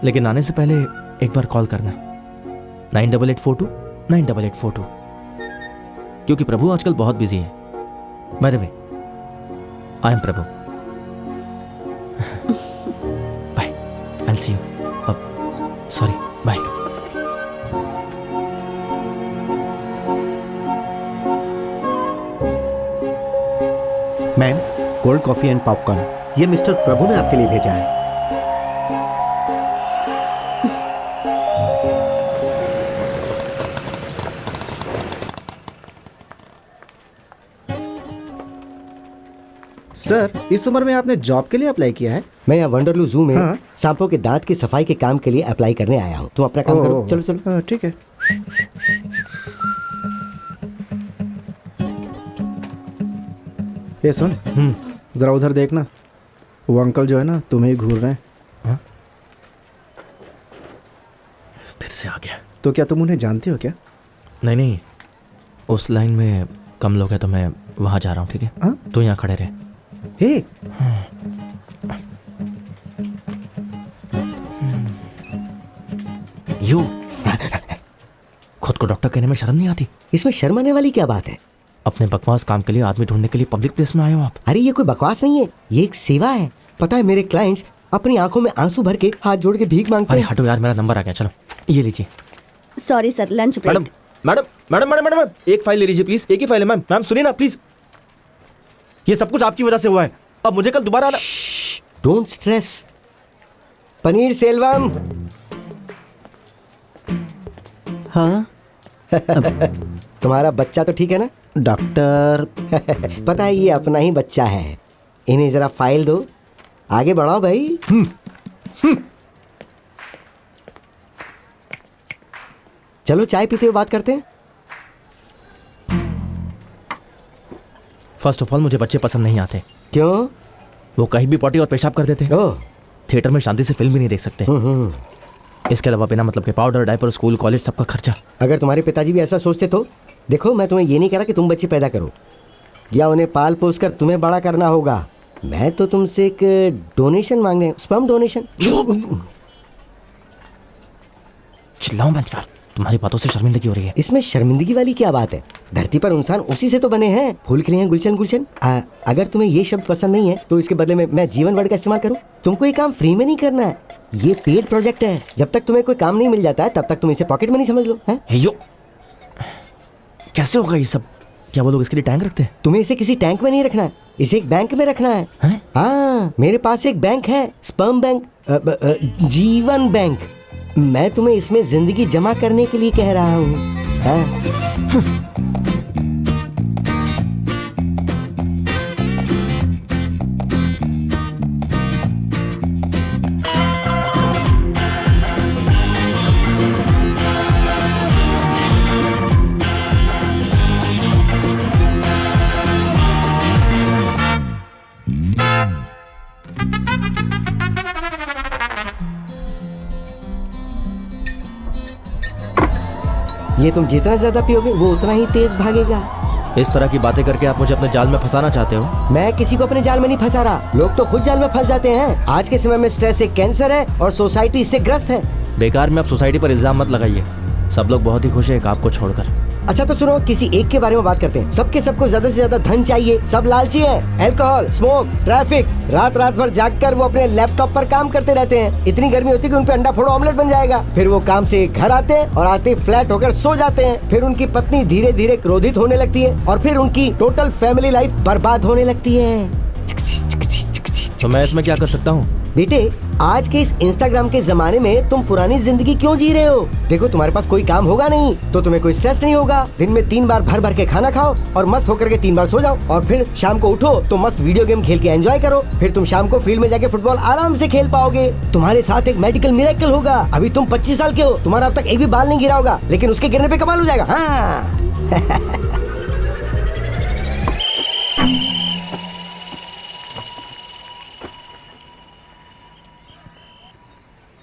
लेकिन आने से पहले एक बार कॉल करना 9884298842 क्योंकि प्रभु आजकल बहुत बिजी है। By the way, I am Prabhu. Bye, I will see you. Sorry, bye. Ma'am, cold coffee and popcorn, ये मिस्टर प्रभु ने आपके लिए भेजा है। सर, इस उम्र में आपने जॉब के लिए अप्लाई किया है? मैं यहाँ वंडरलू जू में हाँ। सांपों के दांत की सफाई के काम के लिए अप्लाई करने आया हूँ। तुम अपना काम करो, चलो चलो। हाँ, ठीक है। ये सुन, जरा उधर देखना, वो अंकल जो है ना तुम्हें ही घूर रहे हैं। हाँ? फिर से आ गया। तो क्या तुम उन्हें जानते हो क्या? नहीं, उस लाइन में कम लोग हैं तो मैं वहां जा रहा हूँ, ठीक है? हाँ? तो यहाँ खड़े रहे। हे, यू खुद को डॉक्टर कहने में शर्म नहीं आती? इसमें शर्माने वाली क्या बात है? अपने बकवास काम के लिए आदमी ढूंढने के लिए पब्लिक प्लेस में आए हो आप? अरे ये कोई बकवास नहीं है, ये एक सेवा है। पता है मेरे क्लाइंट्स अपनी आंखों में आंसू भर के हाथ जोड़ के भीख मांगते अरे हैं। हटो यार, मेरा नंबर आ गया, चलो ये लीजिए। Sorry sir, lunch break. Madam, एक फाइल ले लीजिए प्लीज। एक ही फाइल है मैम। मैम सुनिए ना प्लीज, ये सब कुछ आपकी वजह से हुआ है। अब मुझे कल दोबारा आना। Don't stress. पनीर सेल्वम। हाँ तुम्हारा बच्चा तो ठीक है ना? डॉक्टर, पता है ये अपना ही बच्चा है। इन्हें जरा फाइल दो, आगे बढ़ाओ भाई। चलो चाय पीते हुए बात करते हैं। फर्स्ट ऑफ ऑल मुझे बच्चे पसंद नहीं आते। क्यों? वो कहीं भी पॉटी और पेशाब कर देते हैं। ओह, थिएटर में शांति से फिल्म भी नहीं देख सकते। इसके अलावा बिना मतलब के पाउडर, डायपर, स्कूल, कॉलेज, सबका खर्चा। अगर तुम्हारे पिताजी भी ऐसा सोचते तो देखो, मैं तुम्हें ये नहीं कह रहा कि तुम बच्चे पैदा करो या उन्हें पाल पोस कर तुम्हें बड़ा करना होगा। मैं तो तुमसे एक डोनेशन मांगने, स्पर्म डोनेशन। चिल्लाओ मत यार, तुम्हारी बातों से शर्मिंदगी हो रही है। इसमें शर्मिंदगी वाली क्या बात है? धरती पर इंसान उसी से तो बने हैं। फूल खिले हैं गुलशन गुलशन। अगर तुम्हें ये शब्द पसंद नहीं है तो इसके बदले में मैं जीवन वर्ड का इस्तेमाल करूं? तुमको ये काम फ्री में नहीं करना है, ये पेड प्रोजेक्ट है। जब तक तुम्हें कोई काम नहीं मिल जाता है तब तक तुम इसे पॉकेट में नहीं समझ लो। यो, कैसे होगा ये सब? क्या वो लोग इसके लिए टैंक रखते हैं? तुम्हें इसे किसी टैंक में नहीं रखना है, इसे एक बैंक में रखना है। हाँ, मेरे पास एक बैंक है, स्पर्म बैंक, जीवन बैंक। मैं तुम्हें इसमें जिंदगी जमा करने के लिए कह रहा हूँ। ये तुम जितना ज्यादा पियोगे वो उतना ही तेज भागेगा। इस तरह की बातें करके आप मुझे अपने जाल में फंसाना चाहते हो? मैं किसी को अपने जाल में नहीं फंसा रहा, लोग तो खुद जाल में फंस जाते हैं। आज के समय में स्ट्रेस एक कैंसर है और सोसाइटी इससे ग्रस्त है। बेकार में आप सोसाइटी पर इल्जाम मत लगाइए। सब लोग बहुत ही खुश है एक आपको छोड़कर। अच्छा तो सुनो, किसी एक के बारे में बात करते हैं। सबको ज्यादा से ज्यादा धन चाहिए, सब लालची हैं। अल्कोहल, स्मोक, ट्रैफिक, रात भर जागकर वो अपने लैपटॉप पर काम करते रहते हैं। इतनी गर्मी होती है कि उन पे अंडा फोड़ो ऑमलेट बन जाएगा। फिर वो काम से घर आते हैं और आते फ्लैट होकर सो जाते हैं। फिर उनकी पत्नी धीरे धीरे क्रोधित होने लगती है और फिर उनकी टोटल फैमिली लाइफ बर्बाद होने लगती है। तो मैं इसमें क्या कर सकता हूँ? बेटे, आज के इस इंस्टाग्राम के जमाने में तुम पुरानी जिंदगी क्यों जी रहे हो? देखो, तुम्हारे पास कोई काम होगा नहीं तो तुम्हें कोई स्ट्रेस नहीं होगा। दिन में 3 बार भर भर के खाना खाओ और मस्त होकर के 3 बार सो जाओ और फिर शाम को उठो तो मस्त वीडियो गेम खेल के एंजॉय करो। फिर तुम शाम को फील्ड में जाके फुटबॉल आराम से खेल पाओगे। तुम्हारे साथ एक मेडिकल मिरेकल होगा। अभी तुम 25 साल के हो, तुम्हारा अब तक एक भी बाल नहीं गिरा होगा, लेकिन उसके गिरने पे कमाल हो जाएगा। हाँ।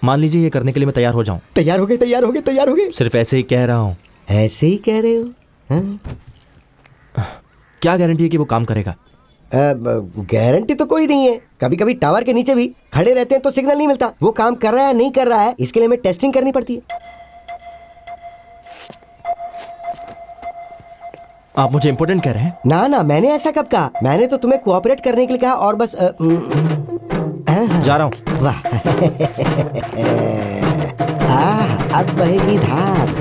मान लीजिए ये करने के लिए मैं तैयार हो जाऊं। तैयार हो गए। सिर्फ ऐसे ही कह रहा हूँ। ऐसे ही कह रहे हो? हाँ? क्या गारंटी है कि वो काम करेगा? गारंटी तो कोई नहीं है, कभी कभी टावर के नीचे भी खड़े रहते हैं तो सिग्नल नहीं मिलता। वो काम कर रहा है नहीं कर रहा है, इसके लिए हमें टेस्टिंग करनी पड़ती है। आप मुझे इंपॉर्टेंट कह रहे हैं? ना ना, मैंने ऐसा कब कहा? मैंने तो तुम्हें कोऑपरेट करने के लिए कहा और बस जा रहा हूँ। वाह अब बहेगी धार।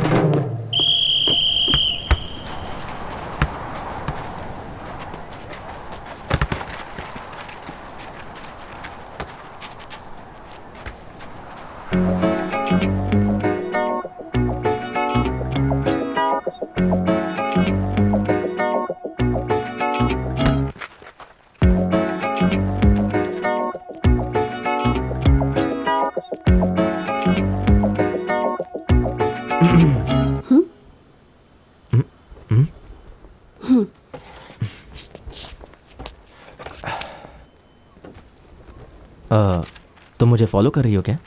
तुम मुझे फॉलो कर रही हो क्या?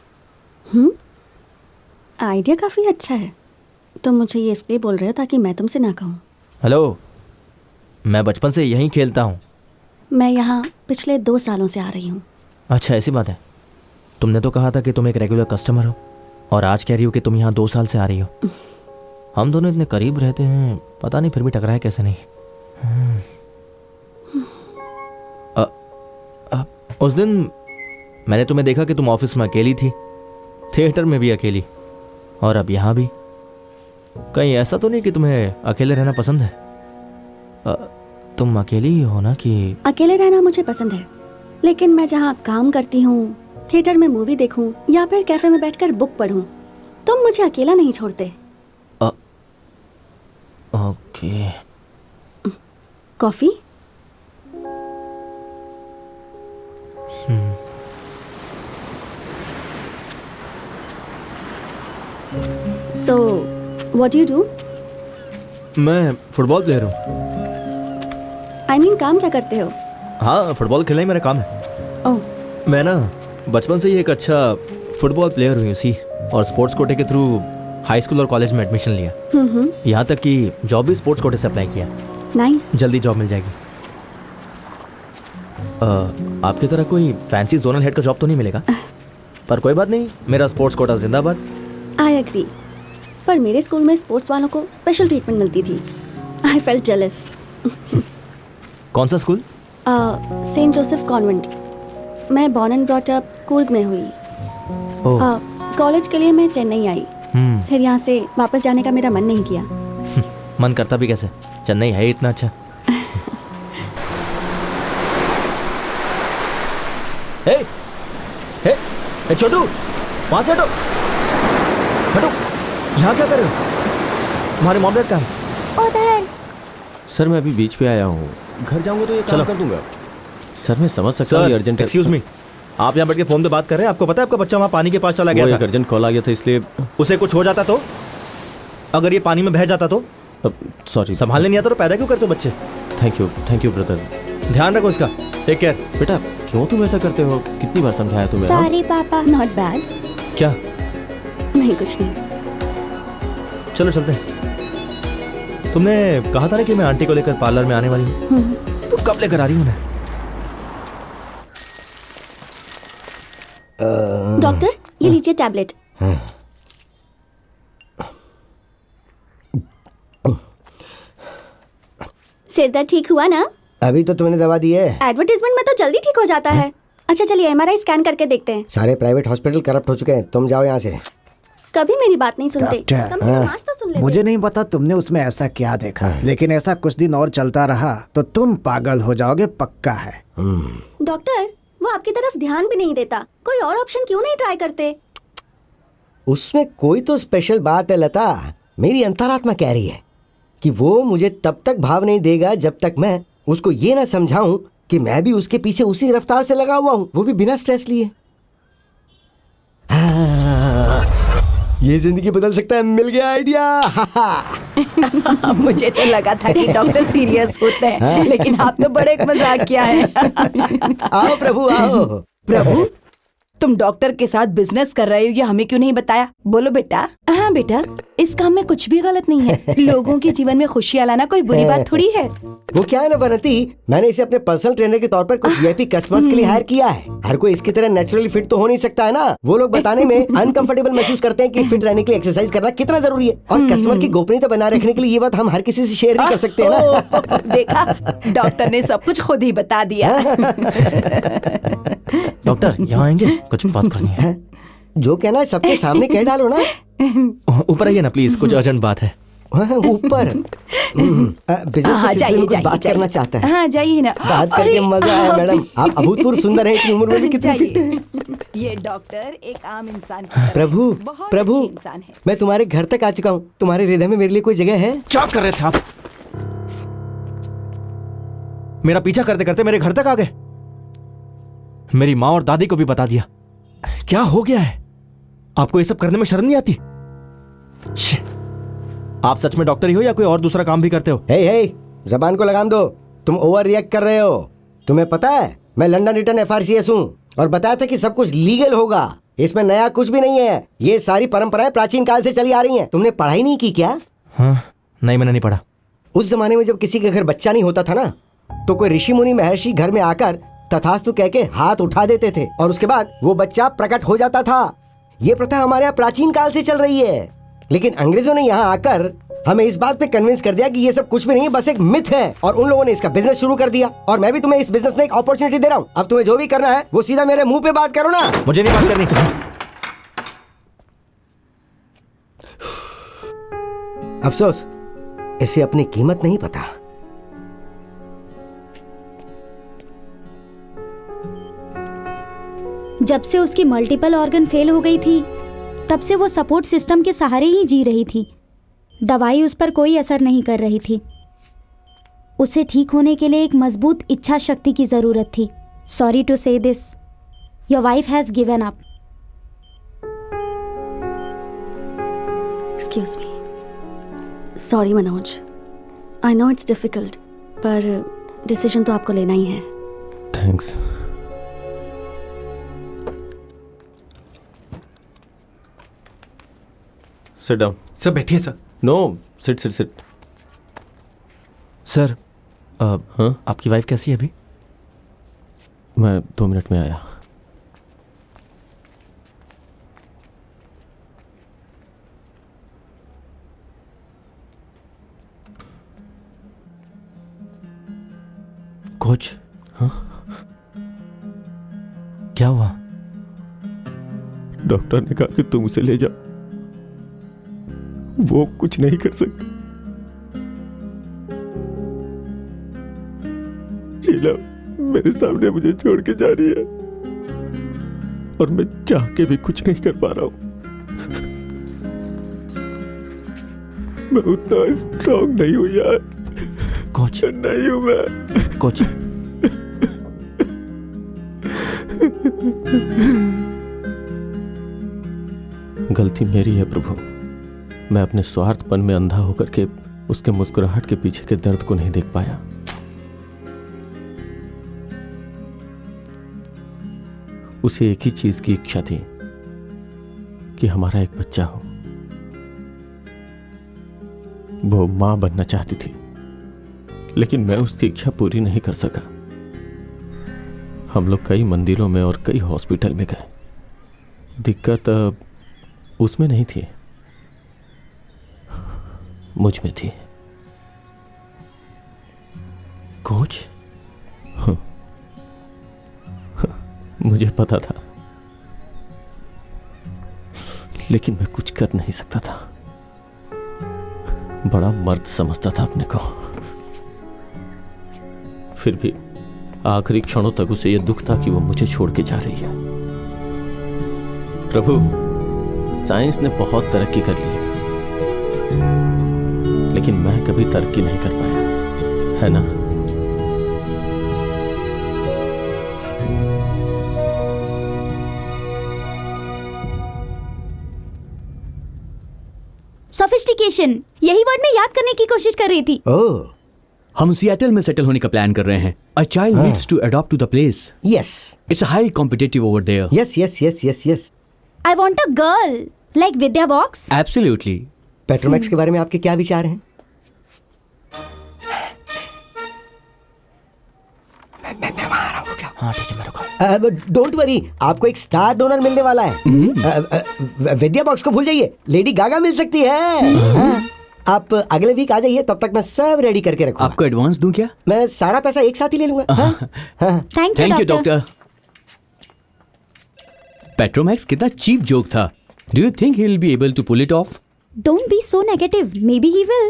आइडिया काफी अच्छा है। तुम मुझे ये इसलिए बोल रहे हो ताकि मैं तुमसे ना कहूँ। हेलो, मैं बचपन से यहीं खेलता हूँ। मैं यहाँ पिछले 2 सालों से आ रही हूँ। अच्छा, ऐसी बात है। तुमने तो कहा था कि तुम एक रेगुलर कस्टमर हो और आज कह रही हो कि तुम यहाँ 2 साल से आ रही हो। हम दोनों इतने करीब रहते हैं, पता नहीं फिर भी टकराए कैसे नहीं। उस दिन मैंने तुम्हें देखा कि तुम ऑफिस में अकेली थी, थिएटर में भी अकेली, और अब यहाँ भी। कहीं ऐसा तो नहीं कि तुम्हें अकेले रहना पसंद है? तुम अकेली ही हो ना? कि अकेले रहना मुझे पसंद है, लेकिन मैं जहाँ काम करती हूँ, थिएटर में मूवी देखूँ या फिर कैफे में बैठकर बुक पढूं, तुम मुझे अकेला नहीं छोड़ते। Okay. Coffee? So, what do you do? मैं फुटबॉल प्लेयर हूँ। I mean, काम क्या करते हो? हाँ, फुटबॉल खेलना ही मेरा काम है। ओह, मैं ना बचपन से ही एक अच्छा फुटबॉल प्लेयर हुई सी, और स्पोर्ट्स कोटे के थ्रू हाई स्कूल और कॉलेज में एडमिशन लिया। यहाँ तक कि जॉब भी स्पोर्ट्स कोटे से अप्लाई किया। नाइस। जल्दी जॉब मिल जाएगी। आपकी तरह कोई फैंसी जोनल हेड का जॉब तो नहीं मिलेगा, पर कोई बात नहीं, मेरा स्पोर्ट्स कोटा जिंदाबाद। आई एग्री, पर मेरे स्कूल में स्पोर्ट्स वालों को स्पेशल ट्रीटमेंट मिलती थी। I felt jealous. कौन सा स्कूल? Saint Joseph convent. मैं born and brought up Coorg में हुई। कॉलेज के लिए मैं चेन्नई आई, फिर यहाँ से वापस जाने का मेरा मन नहीं किया। मन करता भी कैसे, चेन्नई है इतना अच्छा। हे, हे, हे छोटू, वहां से हटो, हटो। यहाँ क्या कर रहे हो? तुम्हारे मॉम डैड कहाँ है? उधर। सर मैं अभी बीच पे आया हूँ, घर जाऊंगा तो ये काम कर दूंगा। सर मैं समझ सकता हूँ, अर्जेंट। एक्सक्यूज मी, आप यहाँ बैठ के फोन पे बात कर रहे हैं? आपको पता है आपका बच्चा वहाँ पानी के पास चला गया था? अर्जेंट कॉल आ गया था, इसलिए। उसे कुछ हो जाता तो? अगर ये पानी में बह जाता तो? सॉरी, संभालने नहीं आता तो पैदा क्यों करते हो बच्चे? Thank you brother. ध्यान रखो इसका, टेक केयर। बेटा क्यों तुम ऐसा करते हो? कितनी बार समझाया तुम्हें? सॉरी पापा। Not bad. क्या? नहीं, कुछ नहीं। चलो चलते हैं। तुमने कहा था ना कि मैं आंटी को लेकर पार्लर में आने वाली हूँ, तो कब लेकर आ रही हूँ उन्हें? डॉक्टर, ये लीजिए टैबलेट। सिर दर्द ठीक हुआ ना? अभी तो तुमने दवा दी है। एडवर्टाइजमेंट में तो जल्दी ठीक हो जाता है। अच्छा चलिए एमआरआई स्कैन करके देखते हैं। सारे प्राइवेट हॉस्पिटल करप्ट हो चुके हैं, तुम जाओ यहाँ से। कभी मेरी बात नहीं सुनते। डॉक्टर, कम से कम आज तो सुन लेते। मुझे नहीं पता तुमने उसमें ऐसा क्या देखा, लेकिन ऐसा कुछ दिन और चलता रहा तो तुम पागल हो जाओगे, पक्का है। डॉक्टर, वो आपकी तरफ ध्यान भी नहीं देता। कोई और ऑप्शन क्यों नहीं ट्राई करते? उसमें कोई तो स्पेशल बात है लता। मेरी अंतरात्मा कह रही है कि वो मुझे तब तक भाव नहीं देगा जब तक मैं उसको ये ना समझाऊं कि मैं भी उसके पीछे उसी रफ्तार से लगा हुआ हूं, वो भी बिना स्ट्रेस लिए। ये जिंदगी बदल सकता है। मिल गया आइडिया। मुझे तो लगा था कि डॉक्टर सीरियस होते हैं, लेकिन आप तो बड़े मजाक किया है। आओ प्रभु आओ। प्रभु, तुम डॉक्टर के साथ बिजनेस कर रहे हो, ये हमें क्यों नहीं बताया? बोलो बेटा। हाँ बेटा, इस काम में कुछ भी गलत नहीं है। लोगों के जीवन में खुशियाँ लाना कोई बुरी बात थोड़ी है। वो क्या है ना बनती, मैंने इसे अपने पर्सनल ट्रेनर के तौर पर कुछ वीआईपी कस्टमर्स के लिए हायर किया है। हर कोई इसकी तरह नेचुरली फिट तो हो नहीं सकता है ना। वो लोग बताने में अनकंफर्टेबल महसूस करते हैं कि फिट रहने के लिए एक्सरसाइज करना कितना जरूरी है, और कस्टमर की गोपनीयता बनाए रखने के लिए ये बात हम हर किसी से शेयर नहीं कर सकते है ना। देखा, डॉक्टर ने सब कुछ खुद ही बता दिया। डॉक्टर यहाँ आएंगे, कुछ बात करनी है। जो कहना है सबके सामने कह डालो ना। ऊपर आइए ना प्लीज, कुछ अर्जेंट बात है। ऊपर बिजनेस के सिलसिले में कुछ बात करना चाहता है। हाँ जाइए ना। बात करके मजा आया मैडम, आप अभूतपूर्व सुंदर हैं, इतनी उम्र में भी कितनी फिट हैं। ये डॉक्टर एक आम इंसान की तरह प्रभु बहुत प्रभु, अच्छे इंसान है। मैं तुम्हारे घर तक आ चुका हूँ। तुम्हारे हृदय में मेरे लिए कोई जगह है? क्या कर रहे थे आप? मेरा पीछा करते करते मेरे घर तक आ गए। मेरी माँ और दादी को भी बता दिया। क्या हो गया है? आपको ये सब करने में शर्म नहीं आती? आप सच में डॉक्टर ही हो या कोई और दूसरा काम भी करते हो? हे जबान को लगाम दो, तुम ओवर रिएक्ट कर रहे हो। तुम्हें पता है मैं लंदन रिटर्न FRCS हूँ और बताया था कि सब कुछ लीगल होगा। इसमें नया कुछ भी नहीं है। ये सारी परंपराएं प्राचीन काल से चली आ रही हैं। तुमने पढ़ाई नहीं की क्या? हाँ, नहीं मैंने नहीं पढ़ा। उस जमाने में जब किसी के घर बच्चा नहीं होता था ना, तो कोई ऋषि मुनि महर्षि घर में आकर तथास्तु कह के हाथ उठा देते थे और उसके बाद वो बच्चा प्रकट हो जाता था। ये प्रथा हमारे यहाँ प्राचीन काल से चल रही है, लेकिन अंग्रेजों ने यहाँ आकर हमें इस बात पे कन्विंस कर दिया कि ये सब कुछ भी नहीं है, बस एक मिथ है, और उन लोगों ने इसका बिजनेस शुरू कर दिया। और मैं भी तुम्हें इस बिजनेस में एक अपॉर्चुनिटी दे रहा हूँ। अब तुम्हें जो भी करना है वो सीधा मेरे मुंह पे बात करो ना। मुझे नहीं बात करनी। अफसोस, इसे अपनी कीमत नहीं पता। जब से उसकी मल्टीपल ऑर्गन फेल हो गई थी, तब से वो सपोर्ट सिस्टम के सहारे ही जी रही थी। दवाई उस पर कोई असर नहीं कर रही थी। उसे ठीक होने के लिए एक मजबूत इच्छा शक्ति की ज़रूरत थी। Sorry to say this, your wife has given up. Excuse me. Sorry Manoj, I know it's difficult, पर डिसीजन तो आपको लेना ही है। थैंक्स। Sit down. सर बैठिए sir. No, sit sit sit. Sir, हाँ, आपकी वाइफ कैसी है अभी? मैं 2 मिनट में आया। कोच, हाँ? क्या हुआ? डॉक्टर ने कहा कि तुम उसे ले जाओ, वो कुछ नहीं कर सकता। शीला मेरे सामने मुझे छोड़ के जा रही है और मैं चाह के भी कुछ नहीं कर पा रहा हूं। मैं उतना स्ट्रांग नहीं हूं यार। कोच, नहीं हूं मैं। कोच, गलती मेरी है प्रभु। मैं अपने स्वार्थपन में अंधा होकर के उसके मुस्कुराहट के पीछे के दर्द को नहीं देख पाया। उसे एक ही चीज की इच्छा थी कि हमारा एक बच्चा हो। वो मां बनना चाहती थी, लेकिन मैं उसकी इच्छा पूरी नहीं कर सका। हम लोग कई मंदिरों में और कई हॉस्पिटल में गए। दिक्कत उसमें नहीं थी, मुझ में थी। कोच, मुझे पता था, लेकिन मैं कुछ कर नहीं सकता था। बड़ा मर्द समझता था अपने को। फिर भी आखिरी क्षणों तक उसे यह दुख था कि वो मुझे छोड़ के जा रही है। प्रभु, साइंस ने बहुत तरक्की कर ली है, लेकिन मैं कभी तरक्की नहीं कर पाया, है ना? सोफिस्टिकेशन, यही वर्ड मैं याद करने की कोशिश कर रही थी। ओह, हम सिएटल में सेटल होने का प्लान कर रहे हैं. A child needs to adopt to the place. Yes It's highly competitive over there. Yes yes yes yes yes. I want a girl like Vidya Vox. Absolutely. Petromax के बारे में आपके क्या विचार हैं? मैं वहाँ आ रहा हूँ क्या? हाँ ठीक है, मैं रुका. डोंट वरी, आपको एक स्टार डोनर मिलने वाला है. विद्या बॉक्स को भूल जाइए, लेडी गागा मिल सकती है. हाँ, आप अगले वीक आ जाइए, तब तक मैं सब रेडी करके रखूंगा. आपको एडवांस दूं क्या? मैं सारा पैसा एक साथ ही ले लूंगा. हाँ? हाँ. Thank you, thank you doctor. Doctor. Petromax कितना चीप जोक था. Do you think he will be able to pull it off? Don't be so negative. Maybe he will.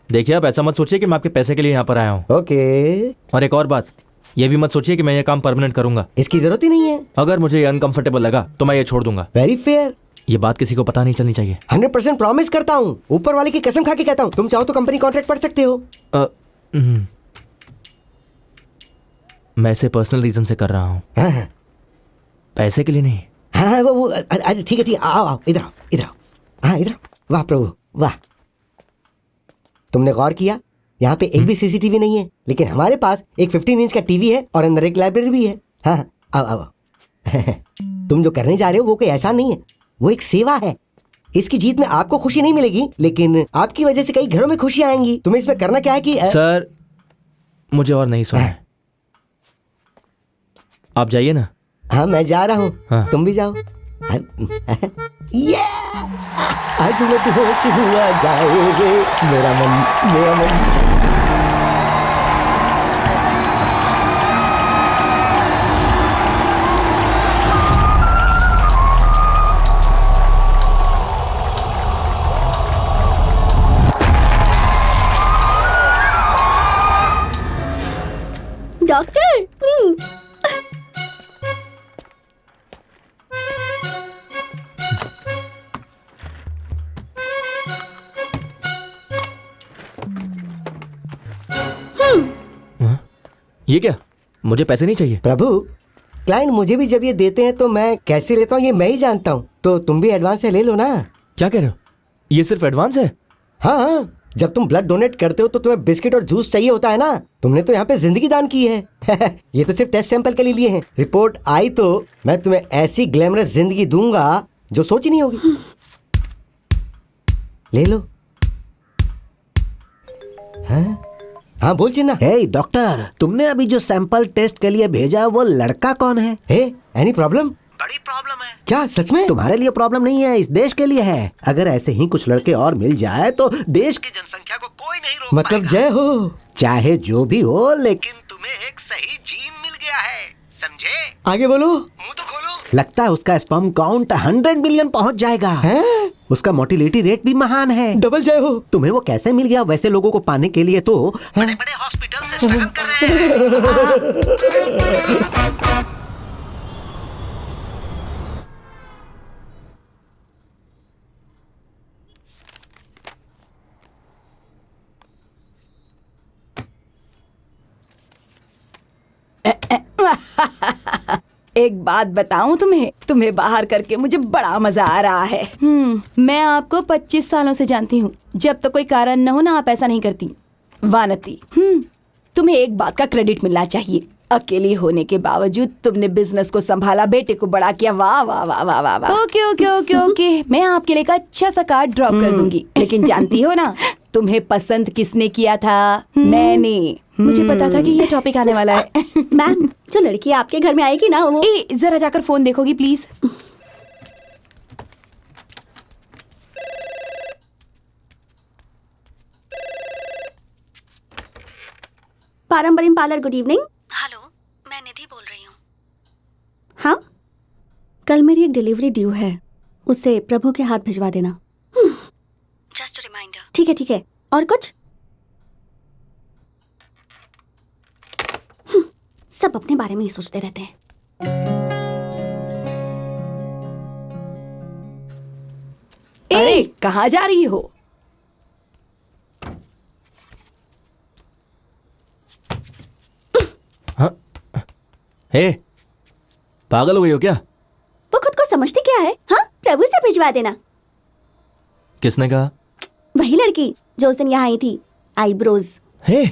देखिए, आप ऐसा मत सोचिए कि मैं आपके पैसे के लिए यहाँ पर आया हूँ. ओके. और एक और बात, ये भी मत सोचिए कि मैं ये काम परमानेंट करूंगा. इसकी जरूरत ही नहीं है. अगर मुझे ये अनकंफर्टेबल लगा तो मैं ये छोड़ दूंगा. Very fair. ये बात किसी को पता नहीं चलनी चाहिए. 100% प्रॉमिस करता हूँ, ऊपर वाले की कसम खा के कहता हूँ. तुम चाहो तो कंपनी कॉन्ट्रैक्ट पढ़ सकते हो. मैं इसे पर्सनल रीजन से कर रहा हूँ, हाँ पैसे के लिए नहीं. हाँ वो अरे ठीक है ठीक है. आओ आओ इधर आओ इधर आओ. हाँ इधर आओ. वाह प्रभु वाह. तुमने गौर किया, यहाँ पे एक भी सीसीटीवी नहीं है, लेकिन हमारे पास एक 15 इंच का टीवी है और अंदर एक लाइब्रेरी भी है. हाँ आओ आओ. तुम जो करने जा रहे हो वो कोई ऐसा नहीं है, वो एक सेवा है. इसकी जीत में आपको खुशी नहीं मिलेगी, लेकिन आपकी वजह से कई घरों में खुशी आएंगी. तुम्हें इसमें करना क्या है कि सर, मुझे और नहीं सुना है. आप जाइए ना. हाँ मैं जा रहा हूँ. हाँ. तुम भी जाओ. यस, आज मैं बेहोश हुआ जाए रे मेरा मन मेरा मन. डॉक्टर. ये क्या? मुझे पैसे नहीं चाहिए. प्रभु, क्लाइंट मुझे भी जब ये देते हैं तो मैं कैसे लेता हूँ ये मैं ही जानता हूँ. तो तुम भी एडवांस से ले लो ना. क्या कह रहे हो? ये सिर्फ एडवांस है? हाँ हाँ, जब तुम ब्लड डोनेट करते हो तो तुम्हें बिस्किट और जूस चाहिए होता है ना. तुमने तो यहाँ पे जिंदगी दान की है. ये तो सिर्फ टेस्ट सैंपल के लिए लिए हैं. रिपोर्ट आई तो मैं तुम्हें ऐसी ग्लैमरस जिंदगी दूंगा जो सोची नहीं होगी. ले लो. हाँ हाँ बोल चिन्ना. हे डॉक्टर, तुमने अभी जो सैंपल टेस्ट के लिए भेजा वो लड़का कौन है? हे एनी प्रॉब्लम? बड़ी प्रॉब्लम है. क्या सच में? तुम्हारे लिए प्रॉब्लम नहीं है, इस देश के लिए है. अगर ऐसे ही कुछ लड़के और मिल जाए तो देश की जनसंख्या को कोई नहीं रोक मतलब जय हो. चाहे जो भी हो, लेकिन तुम्हें एक सही जीन मिल गया है, समझे? आगे बोलो. मुंह तो खोलो. लगता है उसका स्पर्म काउंट 100 मिलियन पहुंच जाएगा. है? उसका मोटिलिटी रेट भी महान है. डबल जय हो. तुम्हें वो कैसे मिल गया? वैसे लोगों को पाने के लिए तो बड़े बड़े हॉस्पिटल से स्ट्रगल कर रहे हैं. एक बात बताऊं तुम्हें बाहर करके मुझे बड़ा मजा आ रहा है. मैं आपको 25 सालों से जानती हूँ. जब तक कोई कारण न हो ना आप ऐसा नहीं करती. वानती. तुम्हें एक बात का क्रेडिट मिलना चाहिए. अकेली होने के बावजूद तुमने बिजनेस को संभाला, बेटे को बड़ा किया. वाह वाह वाह वाह वाह वाह. ओके ओके ओके ओके, मैं आपके लिए एक अच्छा सा कार्ड ड्रॉप कर दूंगी. लेकिन जानती हो ना, तुम्हें पसंद किसने किया था? मैंने. मुझे पता था कि ये टॉपिक आने वाला है. मैम, जो लड़की आपके घर में आएगी ना वो. जरा जाकर फोन देखोगी प्लीज? पारंपरिक पार्लर, गुड इवनिंग. हेलो, मैं निधि बोल रही हूँ. हाँ, कल मेरी एक डिलीवरी ड्यू है, उसे प्रभु के हाथ भिजवा देना. Just a reminder. ठीक है. और कुछ? सब अपने बारे में ही सोचते रहते हैं. अरे कहाँ जा रही हो? हे, पागल हो गई हो क्या? वो खुद को समझती क्या है? हाँ, प्रभु से भिजवा देना। किसने कहा? वही लड़की जो उस दिन यहाँ आई थी, आईब्रोज। हे,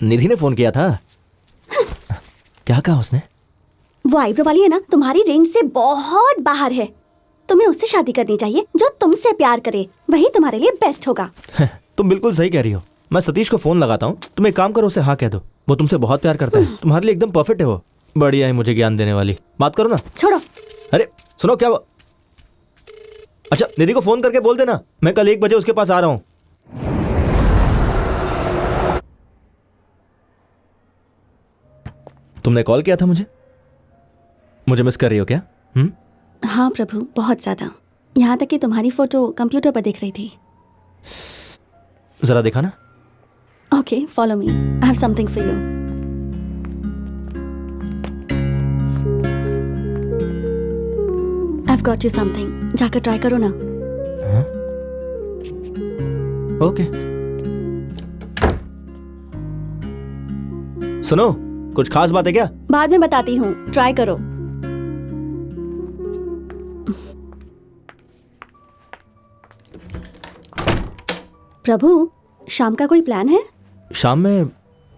निधि ने फोन किया था। क्या कहा उसने? वो आईब्रो वाली है ना, तुम्हारी रेंज से बहुत बाहर है। तुम्हें उससे शादी करनी चाहिए जो तुमसे प्यार करे, वही तुम्हारे लिए बेस्ट होगा। तुम बिल्कुल सही कह रही हो। मैं सतीश को फोन लगाता हूँ, तुम एक काम करो, उसे हाँ कह दो। वो तुमसे बहुत प्यार करता है, तुम्हारे लिए एकदम परफेक्ट है वो। बढ़िया है मुझे ज्ञान देने वाली। बात करो ना। छोड़ो। अरे सुनो, क्या वो? अच्छा, निधि को फोन करके बोल देना मैं कल 1 बजे उसके पास आ रहा हूँ। तुमने कॉल किया था मुझे मिस कर रही हो क्या? हाँ प्रभु, बहुत ज्यादा। यहाँ तक कि तुम्हारी फोटो कंप्यूटर पर दिख रही थी। जरा देखा ना। Okay, follow me, I have something for you. I have got you something, जाकर ट्राई करो ना। ओके। सुनो, कुछ खास बात है क्या? बाद में बताती हूँ, ट्राई करो। प्रभु, शाम का कोई प्लान है? शाम में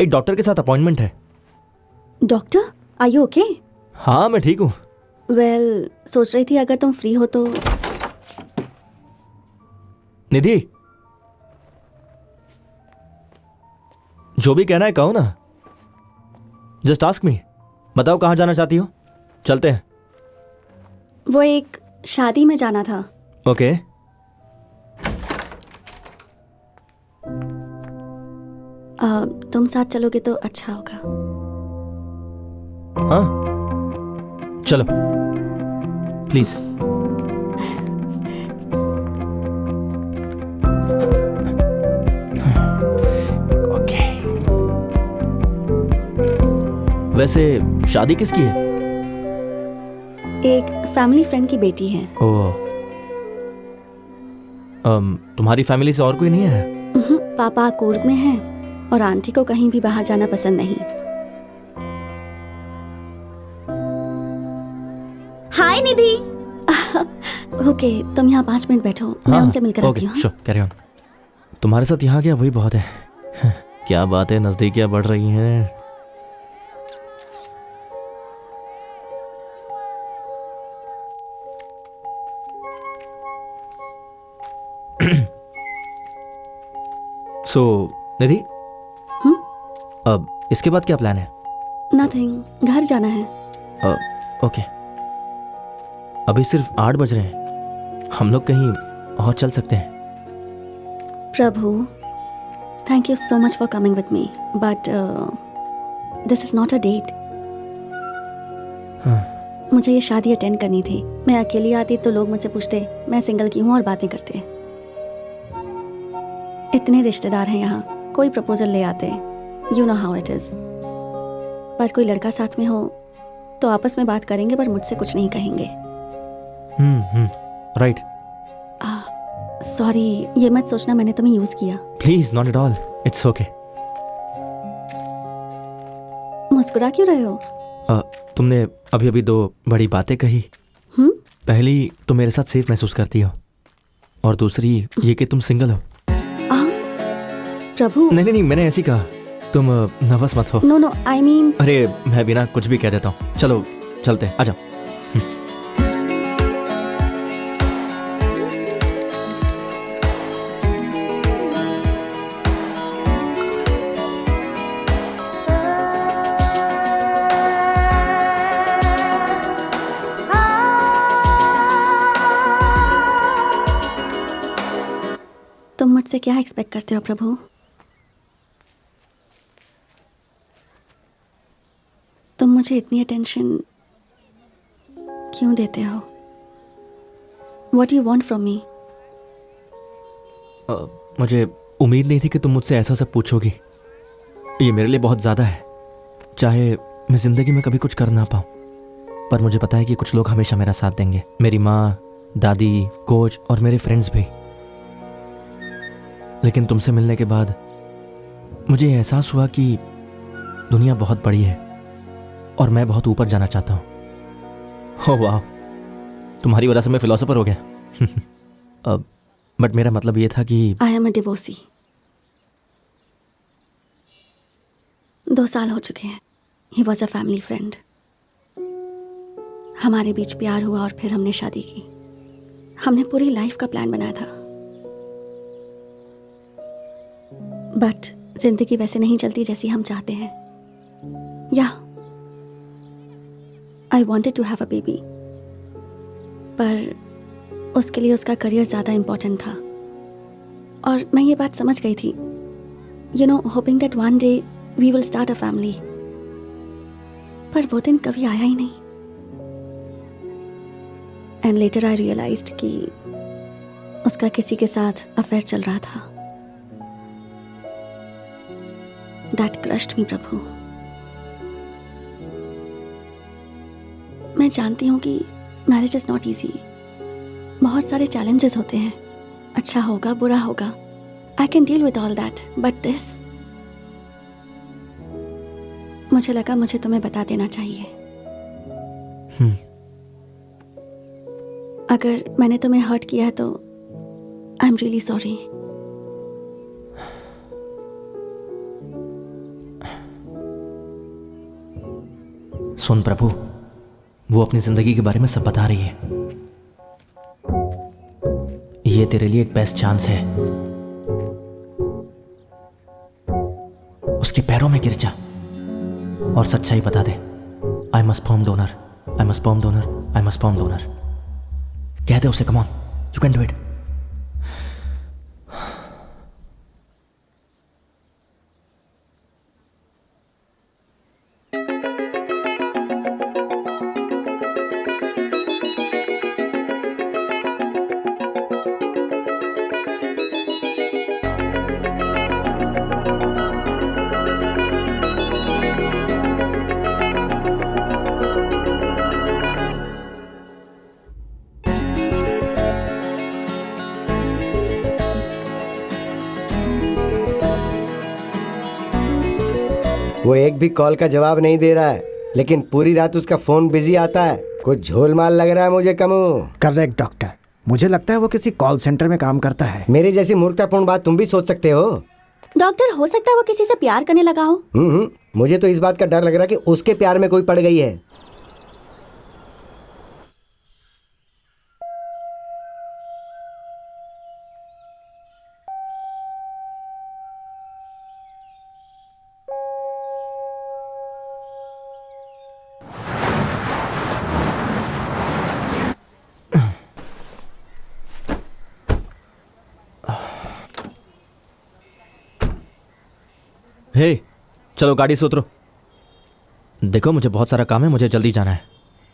एक डॉक्टर के साथ अपॉइंटमेंट है। Doctor, are you okay? हाँ, मैं ठीक हूँ। वेल, सोच रही थी अगर तुम फ्री हो तो। निधि, जो भी कहना है कहो ना। Just ask me. बताओ कहाँ जाना चाहती हो, चलते हैं। वो एक शादी में जाना था। ओके। तुम साथ चलोगे तो अच्छा होगा। हाँ, चलो प्लीज। ओके। वैसे शादी किसकी है? एक फैमिली फ्रेंड की बेटी है। ओह, तुम्हारी फैमिली से और कोई नहीं है? पापा कूर्ग में हैं और आंटी को कहीं भी बाहर जाना पसंद नहीं। हाय निधि। ओके, तुम यहाँ 5 मिनट बैठो, मैं उनसे मिलकर आती हूँ। Sure, carry on. तुम्हारे साथ यहाँ गया वही बहुत है। क्या बात है, नजदीकियां बढ़ रही हैं। सो निधि, अब इसके बाद क्या प्लान है? नथिंग, घर जाना है। ओके। अभी सिर्फ 8 बज रहे हैं, हम लोग कहीं और चल सकते हैं। Prabhu, thank you so much for coming with me, but this is not a date. मुझे ये शादी अटेंड करनी थी। मैं अकेली आती तो लोग मुझसे पूछते मैं सिंगल की हूँ और बातें करते। इतने रिश्तेदार हैं यहाँ, कोई प्रपोजल ले आते, you know how it is. पर कोई लड़का साथ में हो तो आपस में बात करेंगे पर मुझसे कुछ नहीं कहेंगे। राइट। सॉरी, ये मत सोचना मैंने तुम्हें यूज किया। Please, not at all, it's okay. मुस्कुरा क्यों रहे हो? तुमने अभी अभी 2 बड़ी बातें कही। पहली, तुम मेरे साथ सेफ महसूस करती हो, और दूसरी ये कि तुम सिंगल हो। प्रभु, नहीं, मैंने ऐसी कहा, तुम नर्वस मत हो। No, I mean. अरे मैं बिना कुछ भी कह देता हूँ। चलो चलते हैं, आ जाओ। तुम मुझसे क्या एक्सपेक्ट करते हो प्रभु? तुम मुझे इतनी अटेंशन क्यों देते हो? What do you want from me? मुझे उम्मीद नहीं थी कि तुम मुझसे ऐसा सब पूछोगी। ये मेरे लिए बहुत ज़्यादा है। चाहे मैं ज़िंदगी में कभी कुछ कर ना पाऊँ, पर मुझे पता है कि कुछ लोग हमेशा मेरा साथ देंगे। मेरी माँ, दादी, कोच और मेरे फ्रेंड्स भी। लेकिन तुमसे मिलने के बाद मुझे एहसास हुआ कि दुनिया बहुत बड़ी है और मैं बहुत ऊपर जाना चाहता हूँ। ओह वाह, तुम्हारी वजह से मैं फिलोसोफर हो गया। बट मेरा मतलब ये था कि आई एम अ डिवोर्सी। 2 साल हो चुके हैं। He was a family friend. हमारे बीच प्यार हुआ और फिर हमने शादी की। हमने पूरी लाइफ का प्लान बनाया था, बट जिंदगी वैसे नहीं चलती जैसी हम चाहते हैं। या I wanted to have a baby, पर उसके लिए उसका करियर ज़्यादा इम्पोर्टेंट था और मैं ये बात समझ गई थी। You know, hoping that one day we will start a family. पर वो दिन कभी आया ही नहीं। एंड लेटर आई रियलाइज्ड कि उसका किसी के साथ अफेयर चल रहा था। दैट क्रश्ड मी प्रभु। मैं जानती हूँ कि मैरिज इज नॉट ईजी। बहुत सारे चैलेंजेस होते हैं। अच्छा होगा, बुरा होगा, I can deal with all that, but this, मुझे लगा मुझे तुम्हें बता देना चाहिए। अगर मैंने तुम्हें हर्ट किया है तो आई एम रियली सॉरी। सुन प्रभु, वो अपनी जिंदगी के बारे में सब बता रही है। ये तेरे लिए एक बेस्ट चांस है। उसके पैरों में गिर जा और सच्चाई बता दे। I am a sperm donor, I am a sperm donor, I am a sperm donor. कह दे उसे, come on, you can do it. वो एक भी कॉल का जवाब नहीं दे रहा है, लेकिन पूरी रात उसका फोन बिजी आता है। कुछ झोलमाल लग रहा है मुझे कमू। करेक्ट डॉक्टर, मुझे लगता है वो किसी कॉल सेंटर में काम करता है। मेरे जैसी मूर्खतापूर्ण बात तुम भी सोच सकते हो। डॉक्टर, हो सकता है वो किसी से प्यार करने लगा हो। मुझे तो इस बात का डर लग रहा है कि उसके प्यार में कोई पड़ गई है। हे, चलो गाड़ी से उतरो। देखो मुझे बहुत सारा काम है, मुझे जल्दी जाना है।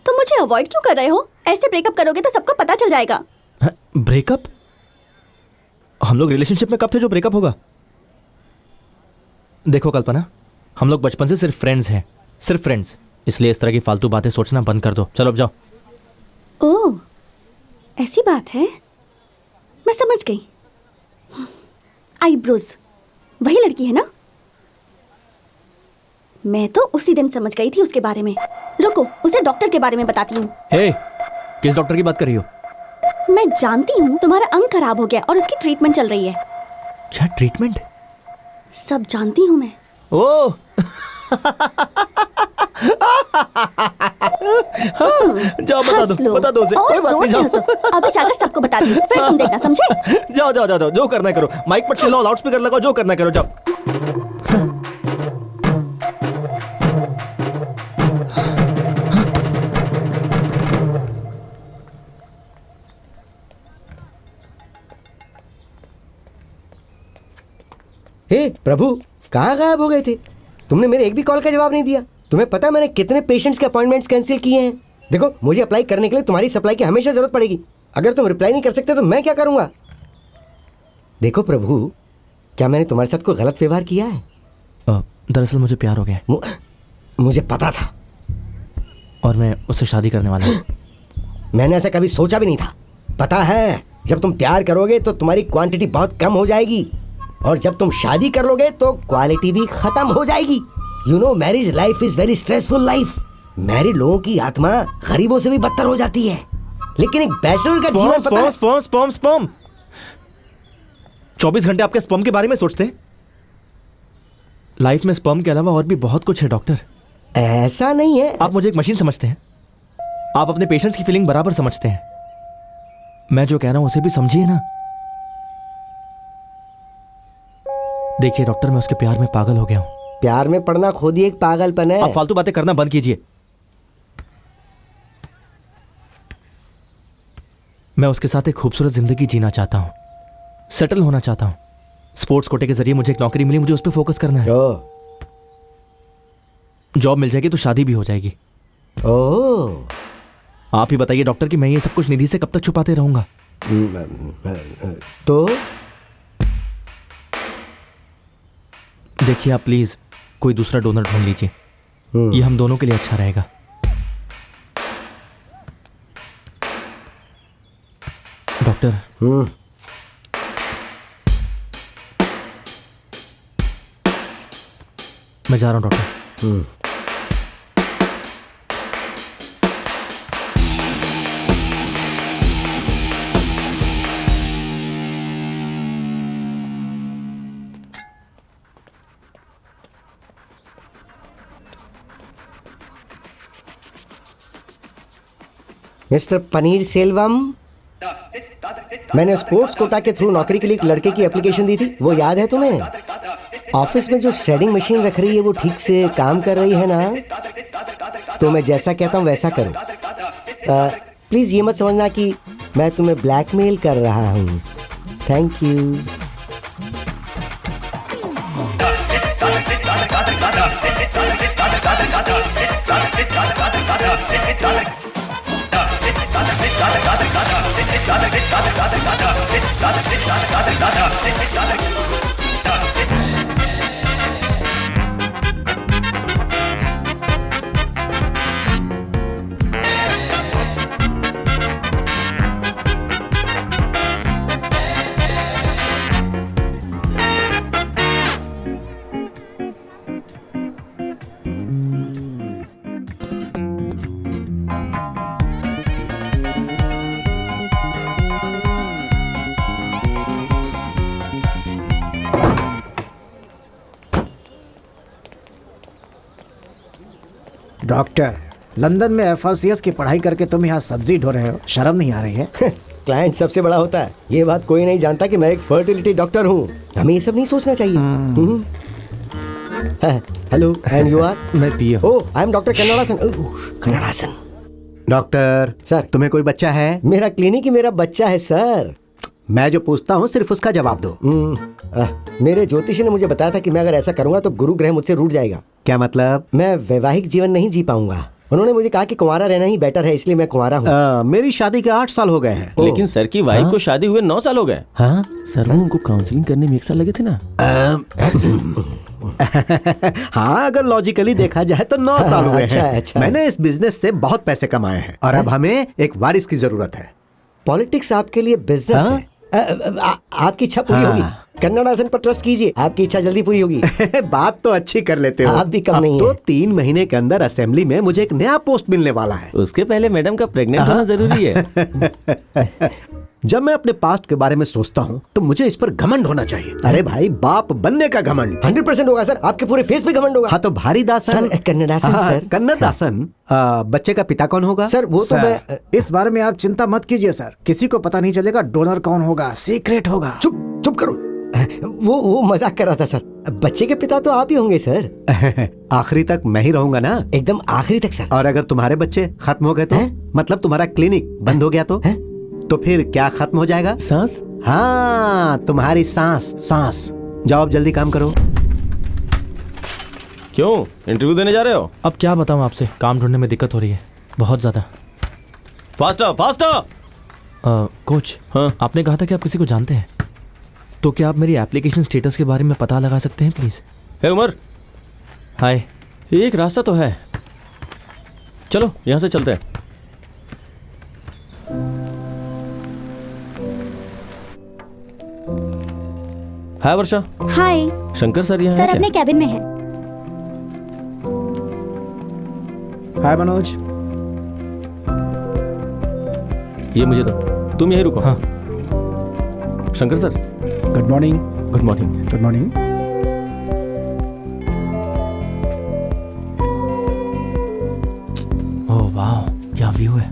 तुम मुझे अवॉइड क्यों कर रहे हो? ऐसे ब्रेकअप करोगे तो सबको पता चल जाएगा। ब्रेकअप? हम लोग रिलेशनशिप में कब थे जो ब्रेकअप होगा? देखो कल्पना, हम लोग बचपन से सिर्फ फ्रेंड्स हैं, सिर्फ फ्रेंड्स। इसलिए इस तरह की फालतू बातें सोचना बंद कर दो। चलो अब जाओ। ओह, ऐसी बात है, मैं समझ गई। आईब्रोज, वही लड़की है ना? मैं तो उसी दिन समझ गई थी उसके बारे में। रुको, उसे डॉक्टर के बारे में बताती हूँ। हे, किस डॉक्टर की बात कर रही हो? मैं जानती हूँ तुम्हारा अंग खराब हो गया और उसकी ट्रीटमेंट चल रही है। क्या ट्रीटमेंट? सब जानती हूँ मैं। ओह जाओ बता दो उसे। कोई बात नहीं, जाओ। अभी जाकर सबको बता दी, फिर तुम देखना, समझे? जाओ जाओ जाओ, जो करना करो। माइक पर चिल्लाओ, लाउड स्पीकर लगाओ, जो करना करो, जाओ। हे प्रभु, कहाँ गायब हो गए थे? तुमने मेरे एक भी कॉल का जवाब नहीं दिया। तुम्हें पता है मैंने कितने पेशेंट्स के अपॉइंटमेंट्स कैंसिल किए हैं? देखो, मुझे अप्लाई करने के लिए तुम्हारी सप्लाई की हमेशा जरूरत पड़ेगी। अगर तुम रिप्लाई नहीं कर सकते तो मैं क्या करूंगा? देखो प्रभु, क्या मैंने तुम्हारे साथ कोई गलत व्यवहार किया है? दरअसल मुझे प्यार हो गया। मुझे पता था और मैं उससे शादी करने वाला हूँ। मैंने ऐसा कभी सोचा भी नहीं था। पता है, जब तुम प्यार करोगे तो तुम्हारी क्वांटिटी बहुत कम हो जाएगी और जब तुम शादी कर लोगे तो क्वालिटी भी खत्म हो जाएगी। You know, marriage life is very stressful life. Married लोगों की आत्मा गरीबों से भी बदतर हो जाती है। लेकिन एक बैचलर का जीवन पता है? स्पर्म 24 घंटे आपके स्पर्म के बारे में सोचते हैं? लाइफ में स्पर्म के अलावा और भी बहुत कुछ है डॉक्टर। ऐसा नहीं है। आप मुझे एक मशीन समझते हैं। आप अपने पेशेंट्स की फीलिंग बराबर समझते हैं। मैं जो कह रहा हूं उसे भी समझिए ना। देखिए डॉक्टर, मैं उसके प्यार में पागल हो गया हूं। प्यार में पड़ना खुद ही एक पागलपन है। आप फालतू बातें करना बंद कीजिए। मैं उसके साथ एक खूबसूरत जिंदगी जीना चाहता हूं, सेटल होना चाहता हूं। स्पोर्ट्स कोटे के जरिए मुझे एक नौकरी मिली, मुझे उस पर फोकस करना है। जॉब मिल जाएगी तो शादी भी हो जाएगी। ओह, आप ही बताइए डॉक्टर कि मैं ये सब कुछ निधि से कब तक छुपाते रहूंगा? तो देखिए आप प्लीज कोई दूसरा डोनर ढूंढ लीजिए। ये हम दोनों के लिए अच्छा रहेगा। डॉक्टर, मैं जा रहा हूं डॉक्टर। मिस्टर पनीर सेल्वम, मैंने स्पोर्ट्स कोटा के थ्रू नौकरी के लिए एक लड़के की एप्लीकेशन दी थी, वो याद है तुम्हें? ऑफिस में जो शेडिंग मशीन रख रही है वो ठीक से काम कर रही है ना? तो मैं जैसा कहता हूँ वैसा करो। प्लीज ये मत समझना कि मैं तुम्हें ब्लैकमेल कर रहा हूँ। Thank you. डॉक्टर, लंदन में FRCS की पढ़ाई करके तुम यहाँ सब्जी ढो रहे हो, शर्म नहीं आ रही है? क्लाइंट सबसे बड़ा होता है। ये बात कोई नहीं जानता कि मैं एक फर्टिलिटी डॉक्टर हूँ। हमें ये सब नहीं सोचना चाहिए। Hello, and you are? मैं Piya. Oh, I am doctor Kannadasan. Kannadasan. Doctor sir, तुम्हें कोई बच्चा है? मेरा क्लिनिक ही मेरा बच्चा है सर। मैं जो पूछता हूँ सिर्फ उसका जवाब दो। मेरे ज्योतिषी ने मुझे बताया था कि मैं अगर ऐसा करूंगा तो गुरु ग्रह मुझसे रूठ जाएगा। क्या मतलब? मैं वैवाहिक जीवन नहीं जी पाऊंगा। उन्होंने मुझे कहा कि कुंवारा रहना ही बेटर है, इसलिए मैं कुंवारा हूँ। मेरी शादी के 8 साल हो गए हैं। लेकिन सर की वाइफ को शादी हुए 9 साल हो गए। हाँ सर, वो उनको काउंसलिंग करने में 1 साल लगे थे ना। हाँ, अगर लॉजिकली देखा जाए तो 9 साल हुए हैं। अच्छा। मैंने इस बिजनेस से बहुत पैसे कमाए हैं और अब हमें एक वारिस की जरूरत है। पॉलिटिक्स आपके लिए बिजनेस है। आपकी इच्छा पूरी होगी। कन्नाडासन पर ट्रस्ट कीजिए, आपकी इच्छा जल्दी पूरी होगी। बात तो अच्छी कर लेते हो। आप भी कम नहीं तो है। 3 महीने के अंदर असेंबली में मुझे एक नया पोस्ट मिलने वाला है। उसके पहले मैडम का प्रेग्नेंट होना जरूरी है। जब मैं अपने पास्ट के बारे में सोचता हूँ तो मुझे इस पर घमंड होना चाहिए। अरे भाई, बाप बनने का घमंड 100% होगा सर। आपके पूरे फेस पे घमंड होगा। हाँ तो भारी दासन सर, कन्नाडासन सर। कन्नाडासन। बच्चे का पिता कौन होगा? सर, वो तो मैं इस बारे में आप चिंता मत कीजिए सर, किसी को पता नहीं चलेगा डोनर कौन होगा, सीक्रेट होगा। चुप करो। वो मजाक कर रहा था सर। बच्चे के पिता तो आप ही होंगे सर। आखिरी तक मैं ही रहूंगा ना? एकदम आखिरी तक सर। और अगर तुम्हारे बच्चे खत्म हो गए तो? मतलब तुम्हारा क्लिनिक बंद हो गया तो फिर क्या खत्म हो जाएगा? सांस। हाँ, तुम्हारी सांस। जाओ अब जल्दी काम करो। क्यों इंटरव्यू देने जा रहे हो? अब क्या बताऊं आपसे, काम ढूंढने में दिक्कत हो रही है बहुत ज्यादा। फास्टर। कोच, हाँ? आपने कहा था कि आप किसी को जानते हैं, तो क्या आप मेरी एप्लीकेशन स्टेटस के बारे में पता लगा सकते हैं प्लीज? हे उमर। हाय। एक रास्ता तो है, चलो यहाँ से चलते हैं। हाय वर्षा। हाय शंकर सर यहाँ सर, हैं अपने क्या? कैबिन में है। हाय मनोज। ये मुझे दो, तुम यहीं रुको। हाँ। Shankar sir, good morning. Good morning. Good morning. Oh वाह, क्या व्यू है।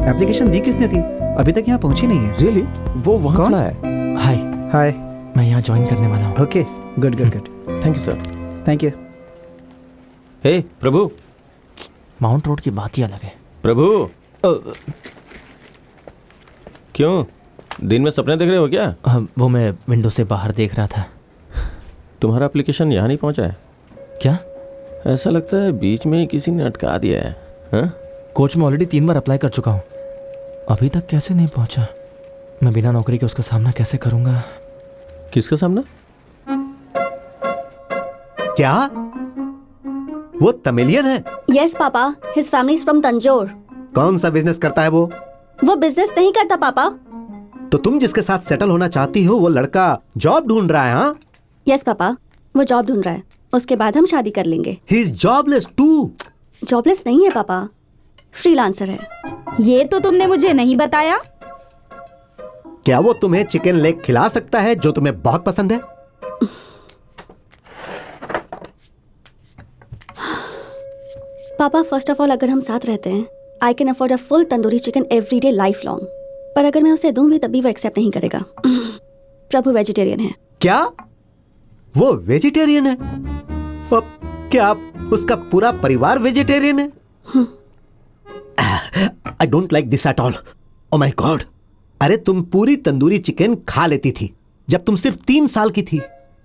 एप्लीकेशन दी किसने थी? अभी तक यहाँ पहुंची नहीं है। रियली? वो वहाँ कौन? खड़ा है। हाय, हाय। मैं यहाँ ज्वाइन करने वाला हूँ। Okay, good good good. Thank you sir. Thank you. हे प्रभु। माउंट रोड की बात ही अलग है। प्रभु, क्यों दिन में सपने देख रहे हो क्या? वो मैं विंडो से बाहर देख रहा था। तुम्हारा एप्लीकेशन यहाँ नहीं पहुँचा है क्या? ऐसा लगता है बीच में ही किसी ने अटका दिया है। हाँ? कोच में ऑलरेडी 3 बार अप्लाई कर चुका हूँ, अभी तक कैसे नहीं पहुँचा? मैं बिना नौकरी के उसका सामना कैसे करूँगा? किसका सामना? क्या वो तमिलियन है? Yes papa, his family is from Tanjore. कौन सा बिजनेस करता है वो? वो बिजनेस नहीं करता पापा। तो तुम जिसके साथ सेटल होना चाहती हो वो लड़का जॉब ढूंढ रहा है? हाँ, यस पापा, वो जॉब ढूंढ रहा है, उसके बाद हम शादी कर लेंगे। He is jobless too. Jobless नहीं है पापा, फ्रीलांसर है। ये तो तुमने मुझे नहीं बताया। क्या वो तुम्हें चिकन लेग खिला सकता है जो तुम्हें बहुत पसंद है? पापा फर्स्ट ऑफ ऑल, अगर हम साथ रहते हैं, I can afford a full tandoori chicken every day life long. पर अगर मैं उसे दूं भी तब भी वो एक्सेप्ट नहीं करेगा। प्रभु वेजिटेरियन है। क्या वो वेजिटेरियन है? अब क्या उसका पूरा परिवार वेजिटेरियन है? I don't like this at all. Oh my God, अरे तुम पूरी तंदूरी चिकन खा लेती थी जब तुम सिर्फ 3 साल की थी।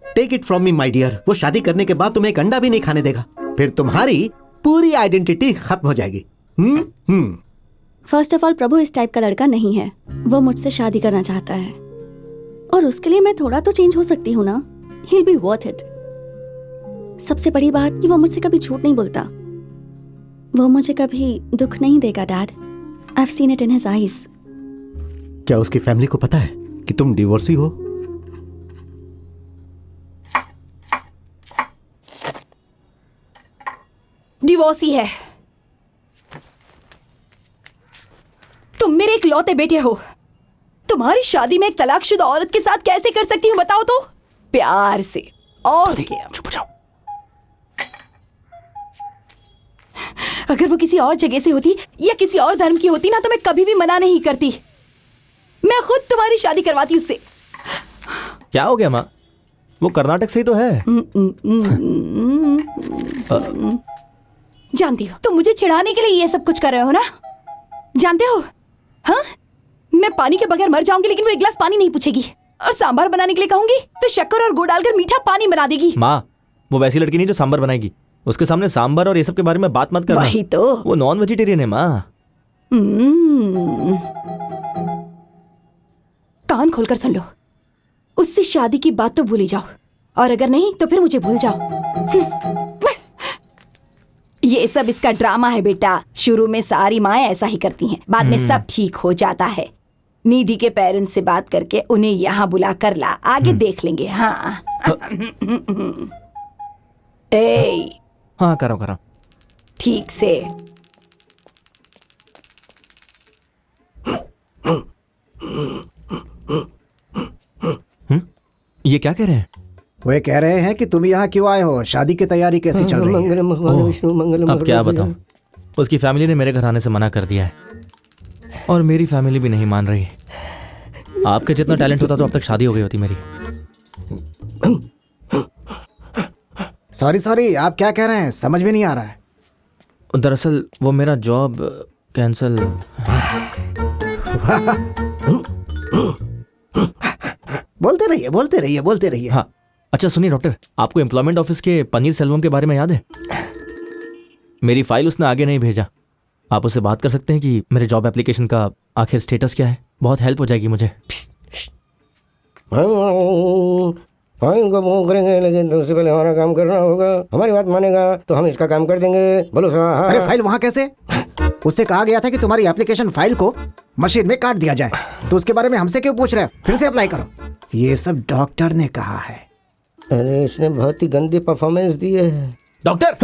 Take it from me my dear, वो शादी करने के बाद तुम्हें एक अंडा भी नहीं खाने देगा। फिर तुम्हारी पूरी आइडेंटिटी खत्म हो जाएगी। फर्स्ट ऑफ ऑल, प्रभु इस टाइप का लड़का नहीं है। वो मुझसे शादी करना चाहता है और उसके लिए मैं थोड़ा तो चेंज हो सकती हूँ ना। He'll be worth it। सबसे बड़ी बात कि वो मुझसे कभी झूठ नहीं बोलता। वो मुझे कभी दुख नहीं देगा dad. I've seen it in his eyes। क्या उसकी फैमिली को पता है कि तुम डिवोर्सी हो? डिवोर्सी है। तुम मेरे इकलौते बेटे हो। तुम्हारी शादी में एक तलाकशुदा औरत के साथ कैसे कर सकती हूँ बताओ तो? प्यार से। और क्या? चुप जाओ। अगर वो किसी और जगह से होती या किसी और धर्म की होती ना तो मैं कभी भी मना नहीं करती। मैं खुद तुम्हारी शादी करवाती उससे। क्या हो गया माँ? वो कर्नाटक से ही तो है। जानती हो तुम मुझे चिढ़ाने के लिए ये सब कुछ कर रहे हो ना? जानते हो, हाँ, मैं पानी के बगैर मर जाऊंगी लेकिन वो एक गिलास पानी नहीं पूछेगी। और सांभर बनाने के लिए कहूंगी तो शक्कर और गुड़ डालकर मीठा पानी बना देगी। माँ, वो वैसी लड़की नहीं जो सांभर बनाएगी। उसके सामने सांभर और ये सब के बारे में बात मत करना। वही तो। वो नॉन वेजिटेरियन है माँ। कान खोलकर सुन लो। उससे शादी की बात तो भूल ही जाओ, और अगर नहीं तो फिर मुझे भूल जाओ। ये सब इसका ड्रामा है बेटा। शुरू में सारी माएं ऐसा ही करती हैं, बाद में सब ठीक हो जाता है। निधि के पेरेंट्स से बात करके उन्हें यहाँ बुला कर ला, आगे देख लेंगे। हाँ ए, हाँ करो करो ठीक से। ये क्या कह रहे हैं? वे कह रहे हैं कि तुम यहाँ क्यों आए हो, शादी की तैयारी कैसी चल रही है? अब क्या बताऊं, उसकी फैमिली ने मेरे घर आने से मना कर दिया है और मेरी फैमिली भी नहीं मान रही। आपके जितना टैलेंट होता तो अब तक शादी हो गई होती मेरी। सॉरी, आप क्या कह रहे हैं? समझ में नहीं आ रहा है। दरअसल वो मेरा जॉब कैंसिल। बोलते रहिए। हाँ, अच्छा सुनिए डॉक्टर, आपको एम्प्लॉयमेंट ऑफिस के पनीर सेल्वम के बारे में याद है? मेरी फाइल उसने आगे नहीं भेजा। आप उससे बात कर सकते हैं कि मेरे जॉब एप्लीकेशन का आखिर स्टेटस क्या है? बहुत हेल्प हो जाएगी मुझे। फाइन को वो करेंगे लेकिन उससे पहले हमारा काम करना होगा। हमारी बात मानेगा तो हम इसका काम कर देंगे। बोलो साहब। अरे फाइल वहाँ कैसे? उससे कहा गया था कि तुम्हारी एप्लीकेशन फाइल को मशीन में काट दिया जाए, तो उसके बारे में हमसे क्यों पूछ रहे हो? फिर से अप्लाई करो। ये सब डॉक्टर ने कहा है। अरे इसने बहुत ही गंदी परफॉर्मेंस दी है। डॉक्टर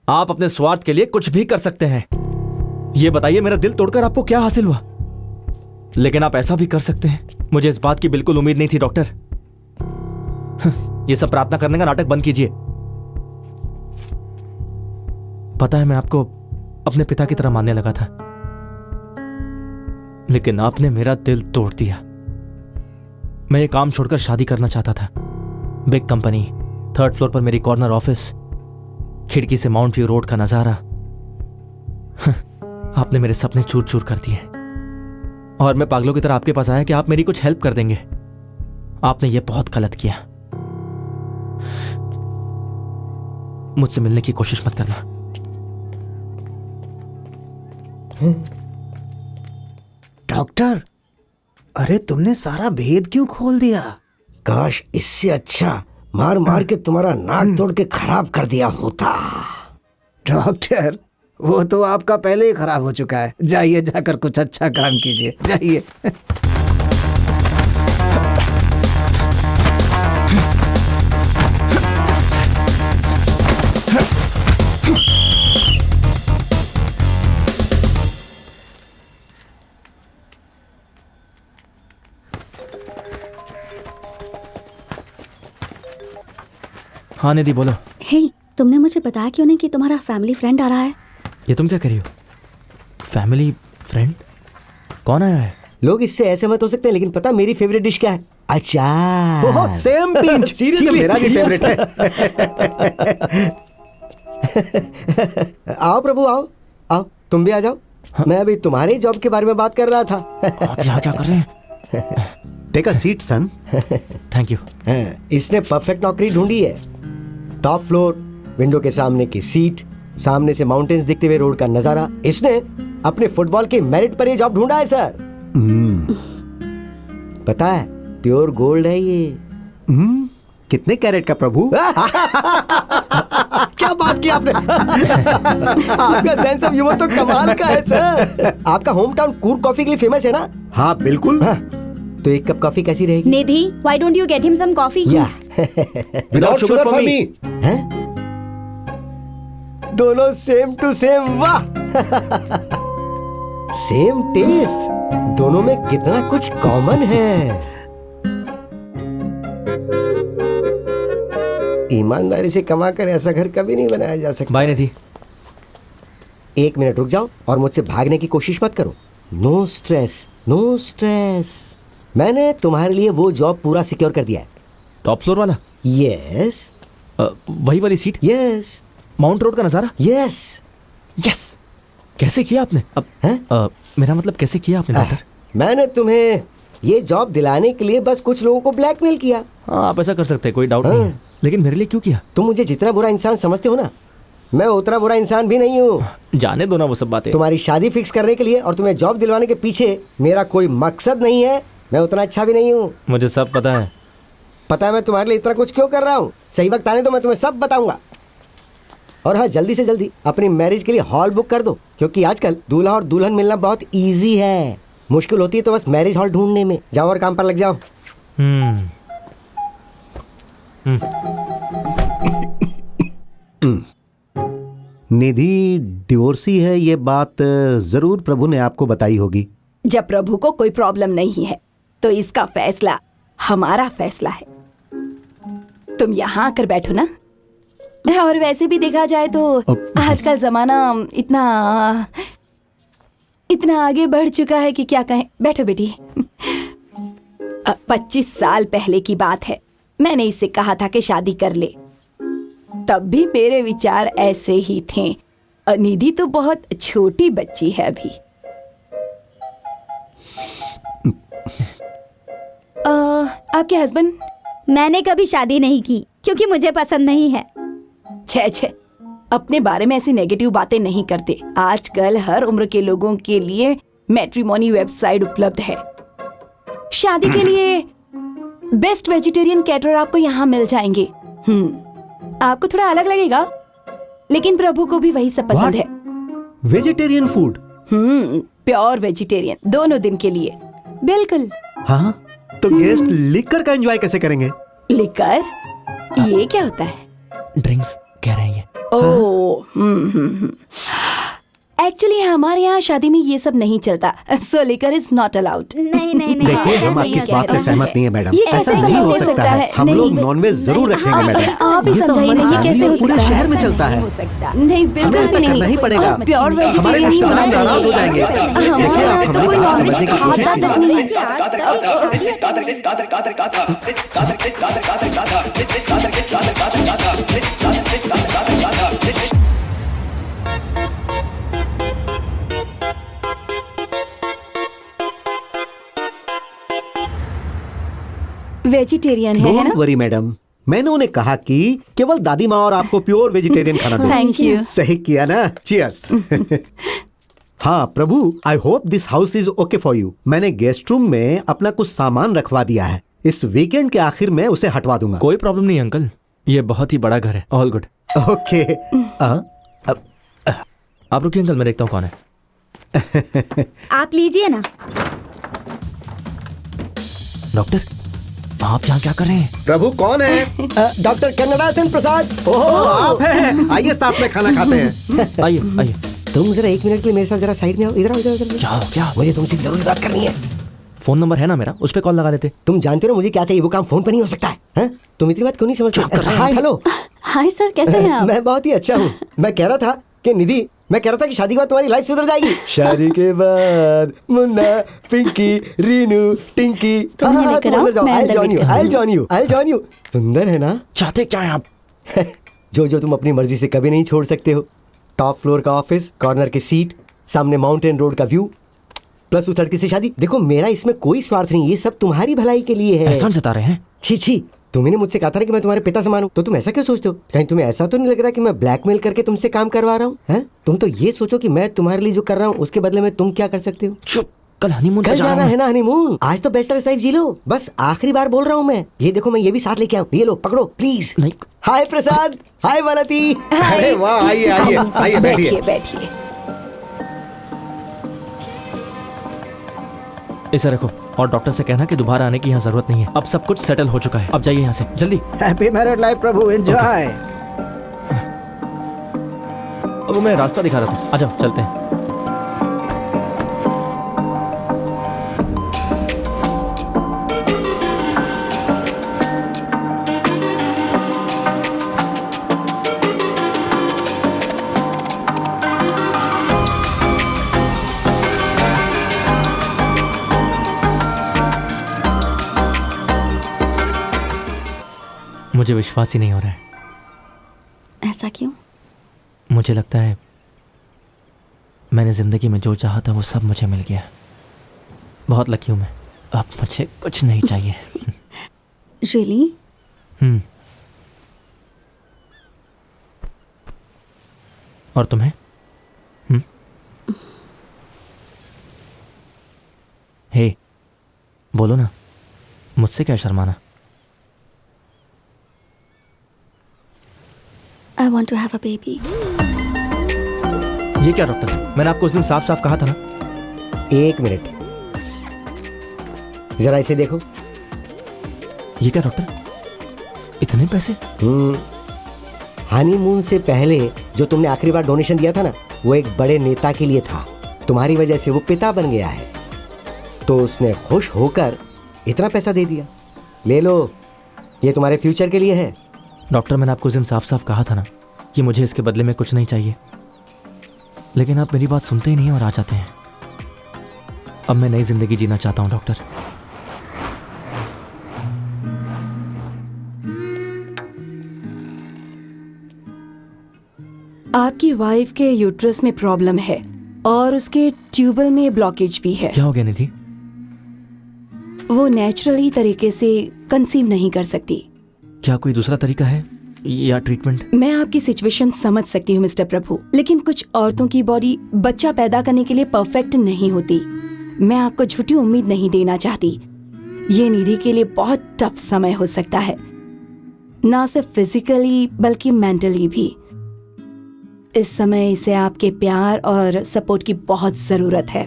आप अपने स्वार्थ के लिए कुछ भी कर सकते हैं। ये बताइए मेरा दिल तोड़कर आपको क्या हासिल हुआ? लेकिन आप ऐसा भी कर सकते हैं। मुझे इस बात की बिल्कुल उम्मीद नहीं थी डॉक्टर। ये सब प्रार्थना करने का नाटक बंद कीजिए। पता है मैं आपको अपने पिता की तरह मानने लगा था, लेकिन आपने मेरा दिल तोड़ दिया। मैं ये काम छोड़कर शादी करना चाहता था। बिग कंपनी, 3rd फ्लोर पर मेरी कॉर्नर ऑफिस, खिड़की से माउंट व्यू रोड का नजारा। आपने मेरे सपने चूर चूर कर दिए और मैं पागलों की तरह आपके पास आया कि आप मेरी कुछ हेल्प कर देंगे। आपने ये बहुत गलत किया। मुझसे मिलने की कोशिश मत करना। डॉक्टर, अरे तुमने सारा भेद क्यों खोल दिया? काश इससे अच्छा मार मार के तुम्हारा नाक तोड़ के खराब कर दिया होता। डॉक्टर, वो तो आपका पहले ही खराब हो चुका है। जाइए, जाकर कुछ अच्छा काम कीजिए, जाइए। हाँ निधि बोलो। हे, तुमने मुझे बताया क्यों नहीं कि तुम्हारा फैमिली फ्रेंड आ रहा है? ये तुम क्या कर रही हो? Family friend? कौन आया है? लोग इससे ऐसे मत हो सकते हैं, लेकिन पता मेरी फेवरेट डिश क्या है? अचार। ओह, सेम पिंच। Seriously? ये मेरा भी फेवरेट है। आओ प्रभु, आओ आओ, तुम भी आ जाओ। मैं अभी तुम्हारे जॉब के बारे में बात कर रहा था। आप यहाँ क्या कर रहे हैं? Take a seat son. Thank you. इसने परफेक्ट नौकरी ढूंढी है। टॉप फ्लोर, विंडो के सामने की सीट, सामने से माउंटेन्स दिखते हुए रोड का नजारा। इसने अपने फुटबॉल के मेरिट पर ये जॉब ढूंढा है सर। पता है, प्योर गोल्ड है ये। कितने कैरेट का प्रभु? क्या बात की आपने। आपका सेंस ऑफ ह्यूमर तो कमाल का है सर। आपका होम टाउन कूर्ग कॉफी के लिए फेमस है ना? हाँ बिल्कुल। तो एक कप कॉफी कैसी रहेगी? Nidhi, why don't you get him some coffee? या विदाउट शुगर फॉर मी। हैं? दोनों सेम टू सेम। वाह। सेम टेस्ट, दोनों में कितना कुछ कॉमन है। ईमानदारी से कमा कर ऐसा घर कभी नहीं बनाया जा सकता। बाय निधि। 1 मिनट रुक जाओ और मुझसे भागने की कोशिश मत करो। No stress, no stress. मैंने तुम्हारे लिए वो जॉब पूरा सिक्योर कर दिया है। टॉप फ्लोर वाला? यस। वही वाली सीट? यस। माउंट रोड का नजारा? यस। यस। कैसे किया आपने? अब मेरा मतलब कैसे किया आपने डॉक्टर? मैंने तुम्हें ये जॉब दिलाने के लिए बस कुछ लोगों को ब्लैकमेल किया। हाँ, आप ऐसा कर सकते हैं, कोई डाउट नहीं है। लेकिन मेरे लिए क्यों किया? तुम मुझे जितना बुरा इंसान समझते हो ना, मैं उतना बुरा इंसान भी नहीं हूँ। जाने दो ना वो सब बातें। तुम्हारी शादी फिक्स करने के लिए और तुम्हें जॉब दिलवाने के पीछे मेरा कोई मकसद नहीं है। मैं उतना अच्छा भी नहीं हूँ। मुझे सब पता है। पता है मैं तुम्हारे लिए इतना कुछ क्यों कर रहा हूँ। सही वक्त आने तो मैं तुम्हें सब बताऊंगा। और हाँ, जल्दी से जल्दी अपनी मैरिज के लिए हॉल बुक कर दो, क्योंकि आजकल दूल्हा और दुल्हन मिलना बहुत इजी है। मुश्किल होती है तो बस मैरिज हॉल ढूंढने में। जाओ और काम पर लग जाओ। निधि डिवोर्सी है, ये बात जरूर प्रभु ने आपको बताई होगी। जब प्रभु को कोई प्रॉब्लम नहीं है तो इसका फैसला हमारा फैसला है। तुम यहाँ आकर बैठो ना। और वैसे भी देखा जाए तो आजकल जमाना इतना आगे बढ़ चुका है कि क्या कहें। बैठो बेटी। 25 साल पहले की बात है, मैंने इससे कहा था कि शादी कर ले। तब भी मेरे विचार ऐसे ही थे। निधि तो बहुत छोटी बच्ची है अभी। आपके हस्बैंड? मैंने कभी शादी नहीं की क्योंकि मुझे पसंद नहीं है। छे, अपने बारे में ऐसी नेगेटिव बातें नहीं करते। आजकल हर उम्र के लोगों के लिए मैट्रिमोनी वेबसाइट उपलब्ध है। शादी के लिए बेस्ट वेजिटेरियन कैटरर आपको यहाँ मिल जाएंगे। आपको थोड़ा अलग लगेगा, लेकिन प्रभु को भी वही सब पसंद है। Vegetarian food? प्योर वेजिटेरियन, दोनों दिन के लिए। बिल्कुल। हाँ, तो गेस्ट लिकर का एंजॉय कैसे करेंगे? लिकर? ये क्या होता है? ड्रिंक्स कह रहे हैं ये। ओह, एक्चुअली हमारे यहाँ शादी में ये सब नहीं चलता, सो लिकर इज नॉट अलाउड। नहीं नहीं नहीं, देखिए ऐसा हम नहीं आपकी इस कह बात से रहे। सहमत नहीं है मैडम। ये ऐसा ऐसे नहीं हो कैसे सकता सकता है। है? हम नहीं, लोग नॉनवेज जरूर रखेंगे मैडम। आप ही ये सब समझाइए हमारी नहीं, कैसे फैमिली हो और पूरे सकता है? शहर में ऐसा चलता नहीं है। हो सकता। नहीं, बिल्कुल हमें ऐसा नहीं। करना ही पड़ेगा। आप प्योर हमारे वेजिटेरियन रिश्तेदार नाराज हो जाएंगे। देखिए आप हमारी कोई बात नॉनवेज समझने की कोशिश खाता तक नहीं। कि आज तक एक शादी वेजिटेरियन है डोंट ना? वरी मैडम, मैंने उन्हें कहा कि केवल दादी माँ और आपको प्योर वेजिटेरियन खाना दो। Thank you. सही किया ना? चीयर्स। हाँ Prabhu, I hope this house is okay for you. मैंने गेस्ट रूम में अपना कुछ सामान रखवा दिया है। इस वीकेंड के आखिर में उसे हटवा दूंगा। कोई प्रॉब्लम नहीं अंकल, ये बहुत ही बड़ा घर है। All good. ओके। आप रुकिए अंकल, मैं देखता हूँ कौन है। आप लीजिए ना। डॉक्टर, आप यहाँ क्या कर रहे हैं? प्रभु कौन है? डॉक्टर कन्नड़ासन प्रसाद। ओह आप हैं। आइए साथ में खाना खाते हैं। आइए आइए। तुम जरा 1 मिनट के लिए मेरे साथ जरा साइड में आओ। इधर आओ, इधर इधर। क्या हो क्या? मुझे तुमसे एक जरूरी बात करनी है। फोन नंबर है ना मेरा, उस पर कॉल लगा लेते। तुम जानते हो मुझे क्या चाहिए, वो काम फोन पर नहीं हो सकता है, हैं? तुम इतनी बात क्यों नहीं समझते? क्या कर रहे हैं? Hi hello. हाय सर, कैसे हैं आप? मैं बहुत ही अच्छा हूँ। मैं कह रहा था कि निधि, मैं कह रहा था कि शादी के बाद तुम्हारी लाइफ सुधर जाएगी। शादी के बाद मुन्ना, पिंकी, रीनू, टिंकी। तुम मुझे लेकर आओ, मैं अंदर जॉइन यू, बैठती हूँ। I join you, I join you. सुंदर है ना? चाहते क्या है आप? जो जो तुम अपनी मर्जी से कभी नहीं छोड़ सकते हो। टॉप फ्लोर का ऑफिस, कॉर्नर की सीट, सामने माउंटेन रोड का व्यू, प्लस उस लड़की से शादी। देखो मेरा इसमें कोई स्वार्थ नहीं, ये सब तुम्हारी भलाई के लिए है। एहसान जता रहे हैं? छी छी, तुम्ही ने मुझसे कहा था ना कि मैं तुम्हारे पिता समान हूँ, तो तुम ऐसा क्यों सोचते हो? कहीं तुम्हें ऐसा तो नहीं लग रहा कि मैं ब्लैकमेल करके तुमसे काम करवा रहा हूँ, हैं? तुम तो ये सोचो कि मैं तुम्हारे लिए जो कर रहा हूँ उसके बदले में तुम क्या कर सकते हो। चुप, कल हनीमून कल जाना है ना हनीमून, आज तो बैचलर लाइफ जी लो। बस आखिरी बार बोल रहा हूँ मैं। ये देखो मैं ये भी साथ लेके आऊँ, ये लो पकड़ो प्लीज। नहीं। हाय प्रसाद, हाय मालती। अरे वाह, आइए आइए आइए बैठिए। बैठिए बैठिए। इसे रखो और डॉक्टर से कहना कि दोबारा आने की यहाँ जरूरत नहीं है। अब सब कुछ सेटल हो चुका है, अब जाइए यहाँ से जल्दी। हैप्पी मैरिड लाइफ प्रभु, एंजॉय। अब मैं रास्ता दिखा रहा था, आ जाओ चलते हैं। मुझे विश्वास ही नहीं हो रहा है। ऐसा क्यों? मुझे लगता है मैंने जिंदगी में जो चाहा था वो सब मुझे मिल गया। बहुत लकी हूं मैं, अब मुझे कुछ नहीं चाहिए। रियली? और तुम्हें? हे, बोलो ना, मुझसे क्या शर्माना? I want to have a baby. ये क्या डॉक्टर, मैंने आपको उस दिन साफ साफ कहा था ना। 1 मिनट, जरा इसे देखो। ये क्या डॉक्टर, इतने पैसे? हनीमून से पहले जो तुमने आखिरी बार डोनेशन दिया था ना, वो एक बड़े नेता के लिए था। तुम्हारी वजह से वो पिता बन गया है, तो उसने खुश होकर इतना पैसा दे दिया। ले लो, ये तुम्हारे फ्यूचर के लिए है। डॉक्टर, मैंने आपको उस दिन साफ साफ कहा था ना कि मुझे इसके बदले में कुछ नहीं चाहिए, लेकिन आप मेरी बात सुनते ही नहीं और आ जाते हैं। अब मैं नई जिंदगी जीना चाहता हूं डॉक्टर। आपकी वाइफ के यूट्रस में प्रॉब्लम है और उसके ट्यूबल में ब्लॉकेज भी है। क्या हो गया निधि? वो नेचुरली तरीके से कंसीव नहीं कर सकती। क्या कोई दूसरा तरीका है या ट्रीटमेंट? मैं आपकी सिचुएशन समझ सकती हूँ मिस्टर प्रभु, लेकिन कुछ औरतों की बॉडी बच्चा पैदा करने के लिए परफेक्ट नहीं होती। मैं आपको झूठी उम्मीद नहीं देना चाहती। ये निधि के लिए बहुत टफ समय हो सकता है, ना सिर्फ फिजिकली बल्कि मेंटली भी। इस समय इसे आपके प्यार और सपोर्ट की बहुत जरूरत है।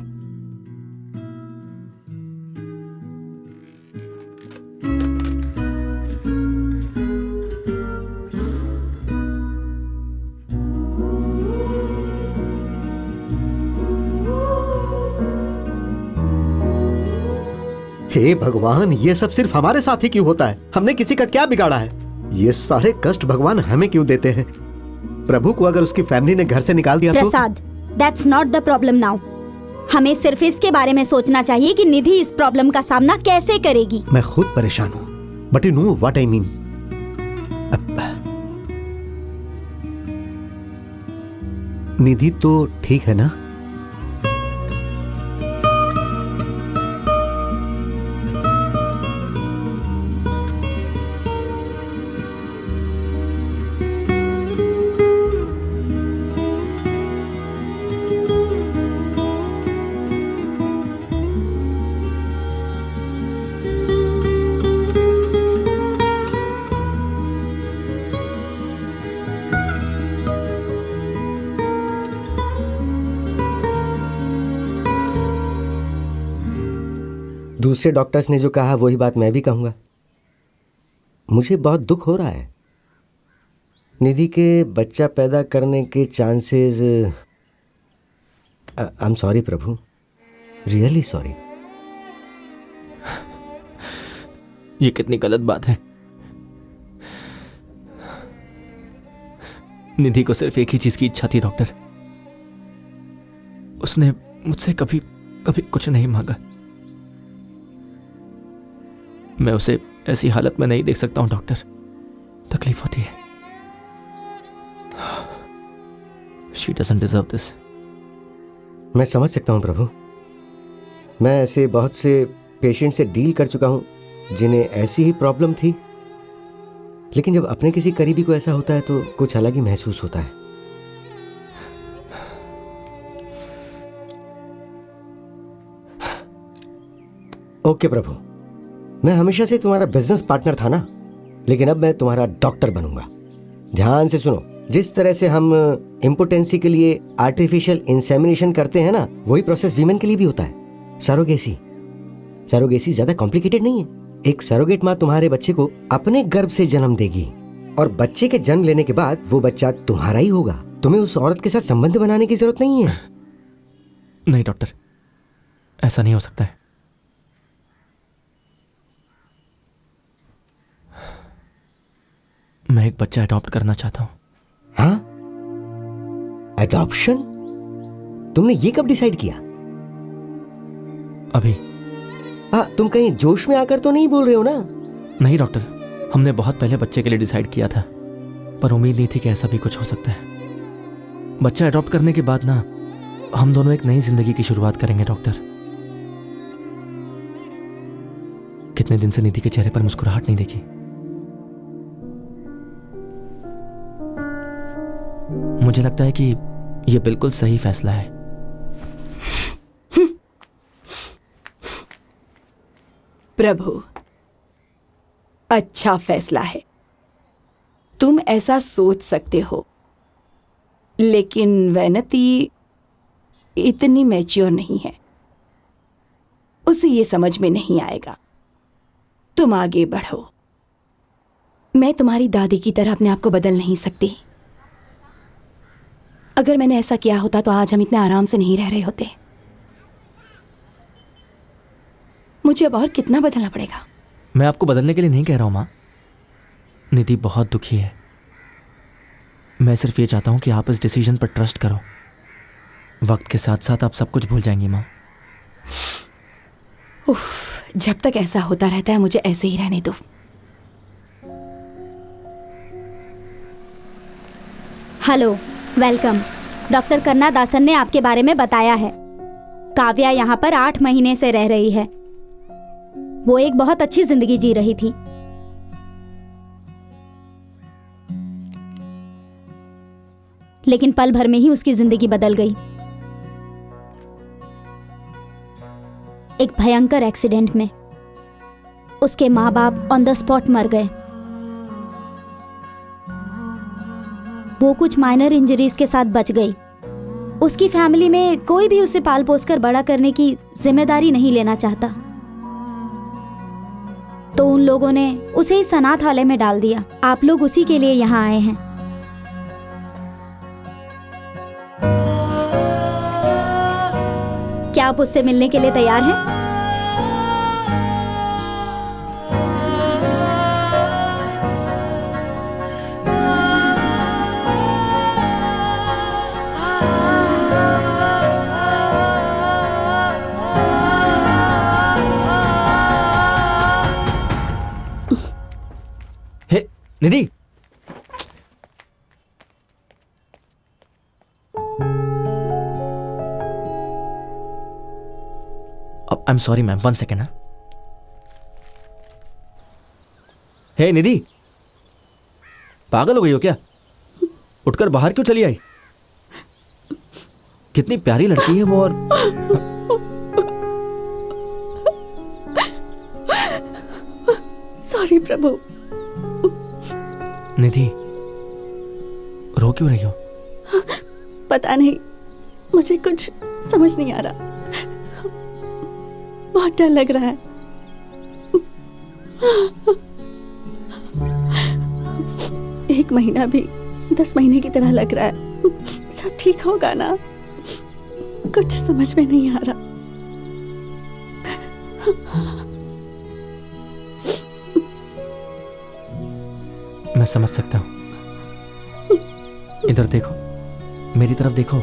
हे भगवान, ये सब सिर्फ हमारे साथ ही क्यों होता है? हमने किसी का क्या बिगाड़ा है? ये सारे कष्ट भगवान हमें क्यों देते हैं? प्रभु को अगर उसकी फैमिली ने घर से निकाल दिया Prasad, that's not the problem now. हमें सिर्फ इसके बारे में सोचना चाहिए कि निधि इस प्रॉब्लम का सामना कैसे करेगी। मैं खुद परेशान हूँ, but you know what I mean. Nidhi तो ठीक है ना? दूसरे डॉक्टर्स ने जो कहा वही बात मैं भी कहूँगा। मुझे बहुत दुख हो रहा है। निधि के बच्चा पैदा करने के chances, I am sorry Prabhu, really sorry. ये कितनी गलत बात है। निधि को सिर्फ एक ही चीज की इच्छा थी डॉक्टर। उसने मुझसे कभी कभी कुछ नहीं मांगा। मैं उसे ऐसी हालत में नहीं देख सकता हूं डॉक्टर, तकलीफ होती है। She doesn't deserve this. मैं समझ सकता हूं प्रभु। मैं ऐसे बहुत से पेशेंट से डील कर चुका हूं जिन्हें ऐसी ही प्रॉब्लम थी, लेकिन जब अपने किसी करीबी को ऐसा होता है तो कुछ अलग ही महसूस होता है। ओके प्रभु, मैं हमेशा से तुम्हारा बिजनेस पार्टनर था ना, लेकिन अब मैं तुम्हारा डॉक्टर बनूंगा। ध्यान से सुनो, जिस तरह से हम इम्पोटेंसी के लिए आर्टिफिशियल इंसेमिनेशन करते हैं ना, वही प्रोसेस वीमेन के लिए भी होता है। सरोगेसी ज्यादा कॉम्प्लिकेटेड नहीं है। एक सरोगेट माँ तुम्हारे बच्चे को अपने गर्भ से जन्म देगी और बच्चे के जन्म लेने के बाद वो बच्चा तुम्हारा ही होगा। तुम्हें उस औरत के साथ संबंध बनाने की जरूरत नहीं है। नहीं डॉक्टर, ऐसा नहीं हो सकता है। मैं एक बच्चा अडॉप्ट करना चाहता हूं। हाँ, अडॉप्शन? तुमने ये कब डिसाइड किया? अभी। तुम कहीं जोश में आकर तो नहीं बोल रहे हो ना? नहीं डॉक्टर, हमने बहुत पहले बच्चे के लिए डिसाइड किया था, पर उम्मीद नहीं थी कि ऐसा भी कुछ हो सकता है। बच्चा अडॉप्ट करने के बाद ना, हम दोनों एक नई जिंदगी की शुरुआत करेंगे डॉक्टर। कितने दिन से निधि के चेहरे पर मुस्कुराहट नहीं देखी। मुझे लगता है कि यह बिल्कुल सही फैसला है। प्रभु, अच्छा फैसला है। तुम ऐसा सोच सकते हो, लेकिन वैनती इतनी मैच्योर नहीं है। उसे ये समझ में नहीं आएगा। तुम आगे बढ़ो। मैं तुम्हारी दादी की तरह अपने आप को बदल नहीं सकती। अगर मैंने ऐसा किया होता तो आज हम इतने आराम से नहीं रह रहे होते। मुझे अब और कितना बदलना पड़ेगा? मैं आपको बदलने के लिए नहीं कह रहा हूं माँ। निधि बहुत दुखी है। मैं सिर्फ ये चाहता हूं कि आप इस डिसीजन पर ट्रस्ट करो। वक्त के साथ साथ आप सब कुछ भूल जाएंगी माँ। उफ, जब तक ऐसा होता रहता है मुझे ऐसे ही रहने दो। Hello, welcome. डॉक्टर कन्ना दासन ने आपके बारे में बताया है। काव्या यहाँ पर 8 महीने से रह रही है। वो एक बहुत अच्छी जिंदगी जी रही थी। लेकिन पल भर में ही उसकी जिंदगी बदल गई। एक भयंकर एक्सीडेंट में उसके माँ बाप ऑन द स्पॉट मर गए। वो कुछ माइनर इंजरीज के साथ बच गई। उसकी फैमिली में कोई भी उसे पाल पोस कर बड़ा करने की जिम्मेदारी नहीं लेना चाहता, तो उन लोगों ने उसे इस अनाथालय में डाल दिया। आप लोग उसी के लिए यहाँ आए हैं। क्या आप उससे मिलने के लिए तैयार हैं? Nidhi, I am sorry ma'am, 1 second. Hey Nidhi, पागल हो गई हो क्या? उठकर बाहर क्यों चली आई? कितनी प्यारी लड़की है वो। और सॉरी प्रभु। निधि, रो क्यों रही हो? पता नहीं, मुझे कुछ समझ नहीं आ रहा। बहुत डर लग रहा है। एक महीना भी 10 महीने की तरह लग रहा है। सब ठीक होगा ना? कुछ समझ में नहीं आ रहा। मैं समझ सकता हूं। इधर देखो, मेरी तरफ देखो,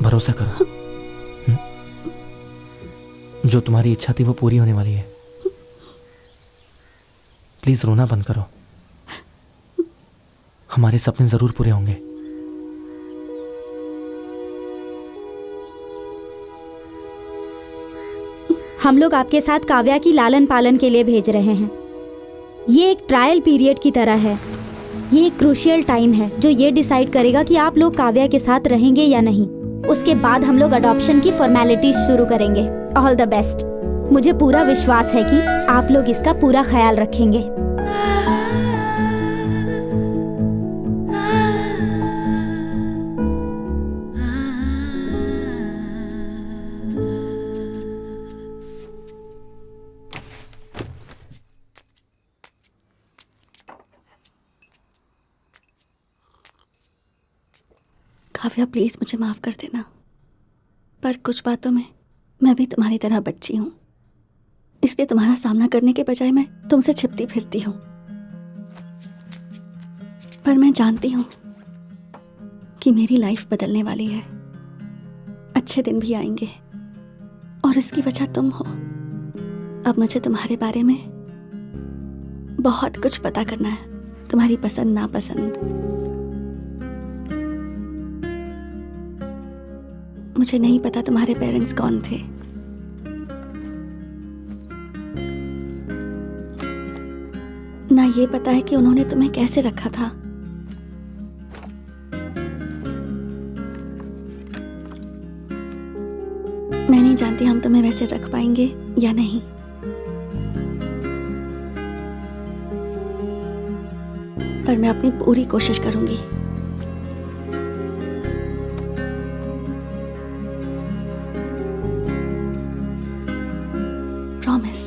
भरोसा करो। जो तुम्हारी इच्छा थी वो पूरी होने वाली है। प्लीज रोना बंद करो। हमारे सपने जरूर पूरे होंगे। हम लोग आपके साथ काव्या की लालन पालन के लिए भेज रहे हैं। ये एक ट्रायल पीरियड की तरह है। ये एक क्रूशियल टाइम है जो ये डिसाइड करेगा कि आप लोग काव्या के साथ रहेंगे या नहीं। उसके बाद हम लोग अडॉप्शन की फॉर्मेलिटीज शुरू करेंगे। All the best. मुझे पूरा विश्वास है कि आप लोग इसका पूरा ख्याल रखेंगे। काव्या, प्लीज मुझे माफ कर देना, पर कुछ बातों में मैं भी तुम्हारी तरह बच्ची हूं, इसलिए तुम्हारा सामना करने के बजाय मैं तुमसे छिपती फिरती हूं। पर मैं जानती हूं कि मेरी लाइफ बदलने वाली है। अच्छे दिन भी आएंगे और इसकी वजह तुम हो। अब मुझे तुम्हारे बारे में बहुत कुछ पता करना है, तुम्हारी पसंद नापसंद। मुझे नहीं पता तुम्हारे पेरेंट्स कौन थे, ना ये पता है कि उन्होंने तुम्हें कैसे रखा था। मैं नहीं जानती हम तुम्हें वैसे रख पाएंगे या नहीं, पर मैं अपनी पूरी कोशिश करूंगी। Promise.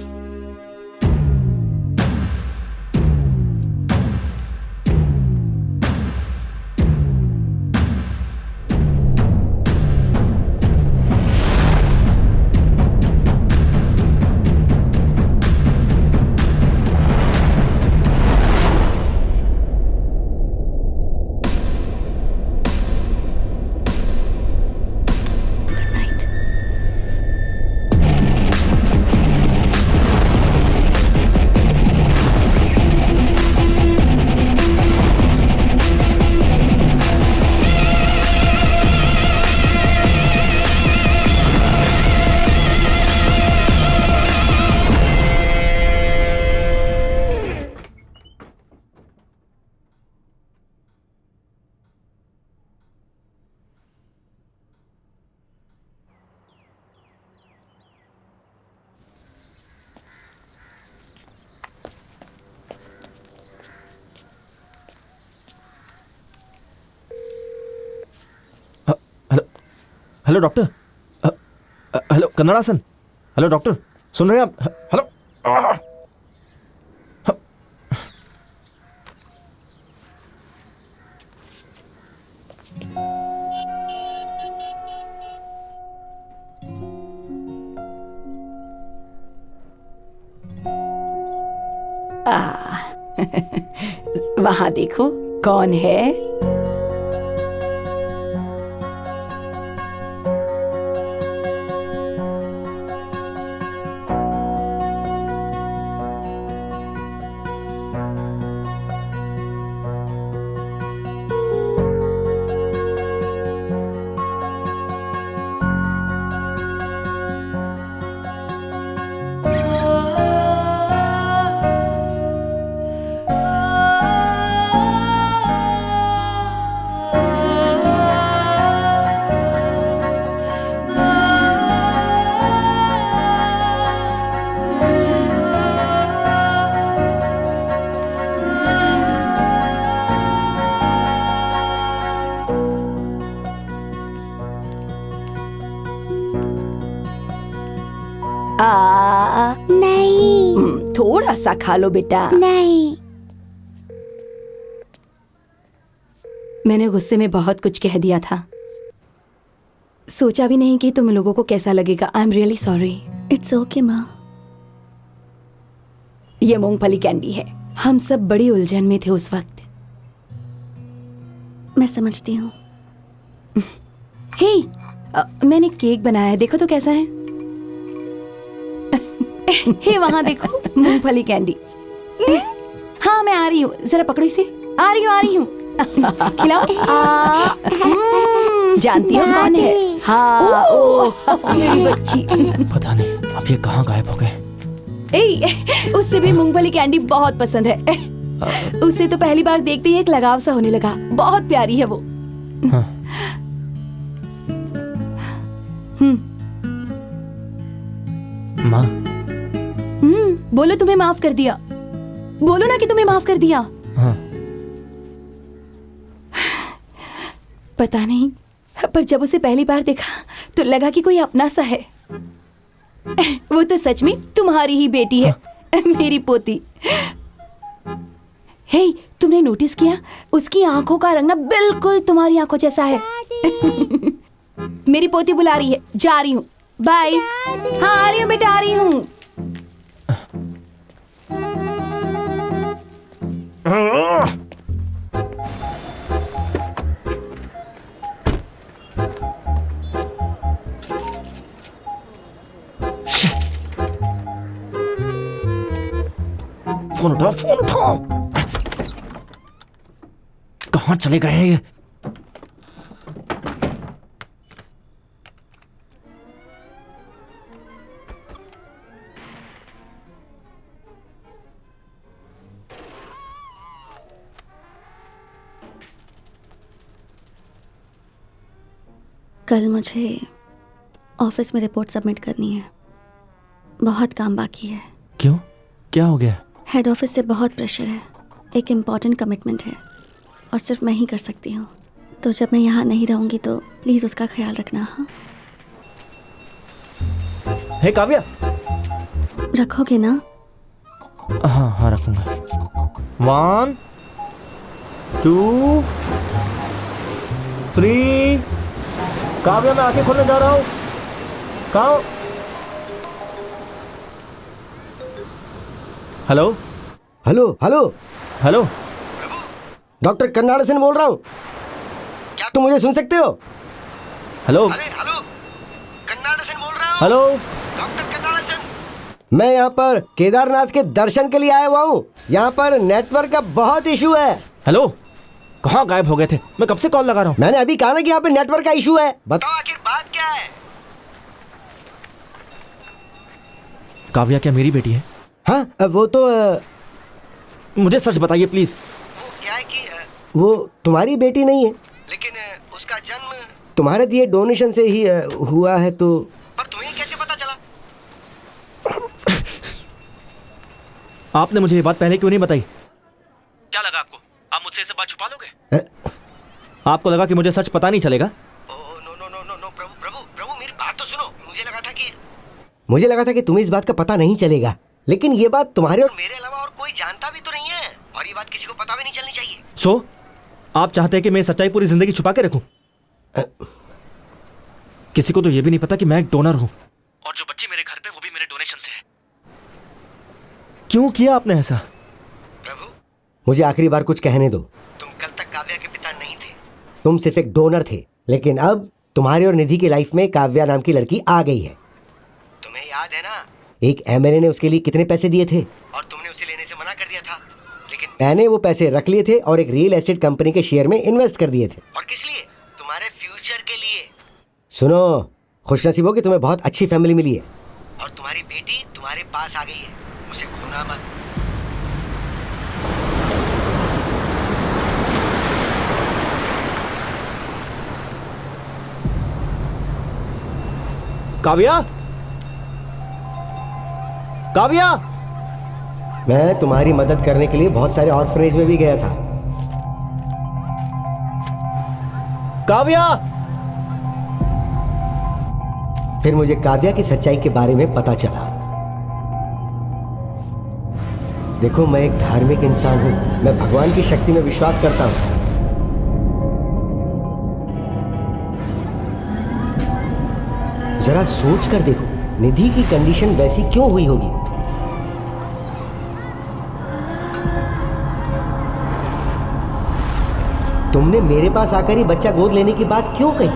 Hello doctor. Hello Kannadasan. Hello doctor, सुन रहे हैं आप? हेलो। वहां देखो कौन है। थोड़ा सा खा लो बेटा। नहीं। मैंने गुस्से में बहुत कुछ कह दिया था, सोचा भी नहीं कि तुम लोगों को कैसा लगेगा। I am really sorry. It's okay माँ। ये मूंगफली कैंडी है। हम सब बड़ी उलझन में थे उस वक्त। मैं समझती हूँ। हे, मैंने केक बनाया है, देखो तो कैसा है। हे वहां देखो, मूंगफली कैंडी। हाँ मैं आ रही हूँ, जरा पकड़ो इसे। आ रही हूँ खिलाओ। जानती हो कौन है? हाँ, ओ मेरी बच्ची। पता नहीं अब ये कहाँ गायब हो गए। उससे भी मूंगफली कैंडी बहुत पसंद है। उसे तो पहली बार देखते ही एक लगाव सा होने लगा। बहुत प्यारी है वो। हाँ। माँ, बोलो तुम्हें माफ कर दिया। बोलो ना कि तुम्हें माफ कर दिया। हाँ। पता नहीं, पर जब उसे पहली बार देखा तो लगा कि कोई अपना सा है। वो तो सच में तुम्हारी ही बेटी है। मेरी पोती। हे, तुमने नोटिस किया उसकी आंखों का रंग ना बिल्कुल तुम्हारी आंखों जैसा है। मेरी पोती बुला रही है, जा रही हूँ। बाय। हाँ आ रही हूँ बेटा, आ रही हूँ। फोन उठाओ, फोन उठाओ। कहाँ चले गए हैं ये? कल मुझे ऑफिस में रिपोर्ट सबमिट करनी है। बहुत काम बाकी है। क्यों, क्या हो गया? हेड ऑफिस से बहुत प्रेशर है। एक इम्पॉर्टेंट कमिटमेंट है और सिर्फ मैं ही कर सकती हूँ। तो जब मैं यहाँ नहीं रहूँगी तो प्लीज़ उसका ख्याल रखना। हाँ हे काव्या, रखोगे ना? हाँ हाँ रखूंगा। 1 2 3। काव्या मैं आंखें खोलने जा रहा हूँ। कहाँ? Hello hello hello hello, doctor Kannadasan बोल रहा हूँ। क्या तुम मुझे सुन सकते हो? हेलो अरे हेलो, कन्नाडसन बोल रहा हूँ। Hello doctor Kannadasan. मैं यहाँ पर केदारनाथ के दर्शन के लिए आया हुआ हूँ। यहाँ पर नेटवर्क का बहुत इशू है। हेलो, कहाँ गायब हो गए थे? मैं कब से कॉल लगा रहा हूँ। मैंने अभी कहा ना कि यहाँ पे नेटवर्क का इशू है। बताओ आखिर बात क्या है? काव्या क्या मेरी बेटी है? हाँ वो तो मुझे सच बताइए प्लीज। वो क्या है कि वो तुम्हारी बेटी नहीं है, लेकिन उसका जन्म तुम्हारे दिए डोनेशन से ही हुआ है। तो पर तुम्हें कैसे पता चला? आपने मुझे ये बात पहले क्यों नहीं बताई? क्या लगा आपको आप मुझसे ये सब बात छुपा लोगे? आपको लगा कि मुझे सच पता नहीं चलेगा? No no no no no Prabhu मेरी बात तो सुनो। मुझे लगा था कि तुम्हें इस बात का पता नहीं चलेगा, लेकिन ये बात तुम्हारे और मेरे अलावा और कोई जानता भी तो नहीं है, और ये बात किसी को पता भी नहीं चलनी चाहिए। सो आप चाहते हैं कि मैं सच्चाई पूरी जिंदगी छुपा के रखूं? किसी को तो ये भी नहीं पता कि मैं एक डोनर हूं, और जो बच्ची मेरे घर पे वो भी मेरे डोनेशन से है। क्यों किया आपने ऐसा? प्रभु मुझे आखिरी बार कुछ कहने दो। तुम कल तक काव्या के पिता नहीं थे, तुम सिर्फ एक डोनर थे, लेकिन अब तुम्हारे और निधि की लाइफ में काव्या नाम की लड़की आ गई है। तुम्हें याद है ना, एक एमएलए ने उसके लिए कितने पैसे दिए थे और तुमने उसे लेने से मना कर दिया था, लेकिन मैंने वो पैसे रख लिए थे और एक रियल एस्टेट कंपनी के शेयर में इन्वेस्ट कर दिए थे। और किस लिए? तुम्हारे फ्यूचर के लिए। सुनो, खुशनसीब हो कि तुम्हें बहुत अच्छी फैमिली मिली है और तुम्हारी बेटी तुम्हारे पास आ गई है। उसे खोना मत। काव्या, काव्या, मैं तुम्हारी मदद करने के लिए बहुत सारे ऑर्फनेज में भी गया था। काव्या, फिर मुझे काव्या की सच्चाई के बारे में पता चला। देखो, मैं एक धार्मिक इंसान हूँ, मैं भगवान की शक्ति में विश्वास करता हूँ। जरा सोच कर देखो, निधि की कंडीशन वैसी क्यों हुई होगी? तुमने मेरे पास आकर ही बच्चा गोद लेने की बात क्यों कही?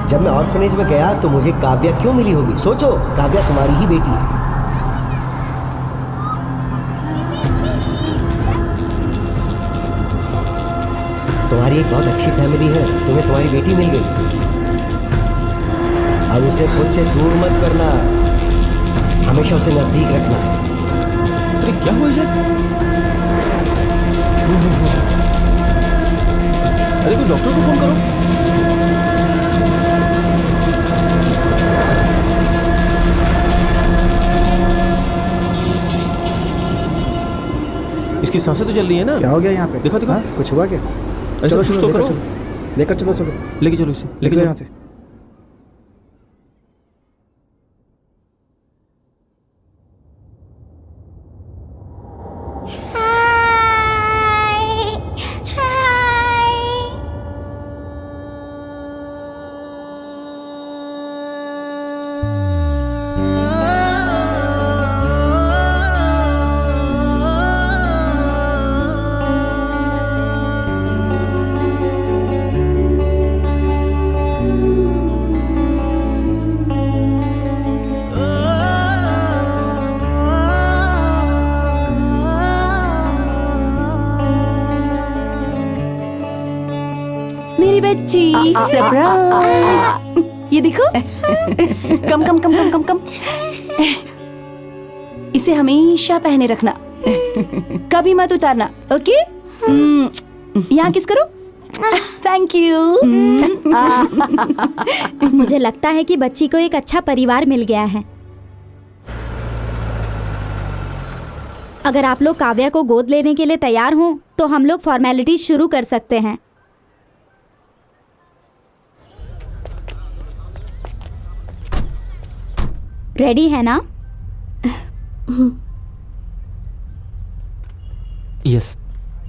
जब मैं ऑर्फनेज में गया तो मुझे काव्या क्यों मिली होगी? सोचो, काव्या तुम्हारी ही बेटी है। तुम्हारी एक बहुत अच्छी फैमिली है, तुम्हें तुम्हारी बेटी मिल गई। अब उसे खुद से दूर मत करना, हमेशा उसे नजदीक रखना। अरे क्या हुआ इसे? अरे कोई डॉक्टर को फोन करो। इसकी सांसें तो चल रही है ना? क्या हो गया यहाँ पे? देखो देखो। कुछ हुआ क्या? चलो कुछ तो करो। लेकर चलो चलो, लेके चलो इसे, लेके लेकर चलो यहाँ से। मेरी बच्ची सरप्राइज। ये देखो। कम कम कम कम कम कम। इसे हमेशा पहने रखना, कभी मत उतारना, ओके? यहाँ किस करो। Thank you. मुझे लगता है कि बच्ची को एक अच्छा परिवार मिल गया है। अगर आप लोग काव्या को गोद लेने के लिए तैयार हों तो हम लोग फॉर्मेलिटीज शुरू कर सकते हैं। रेडी है ना? Yes,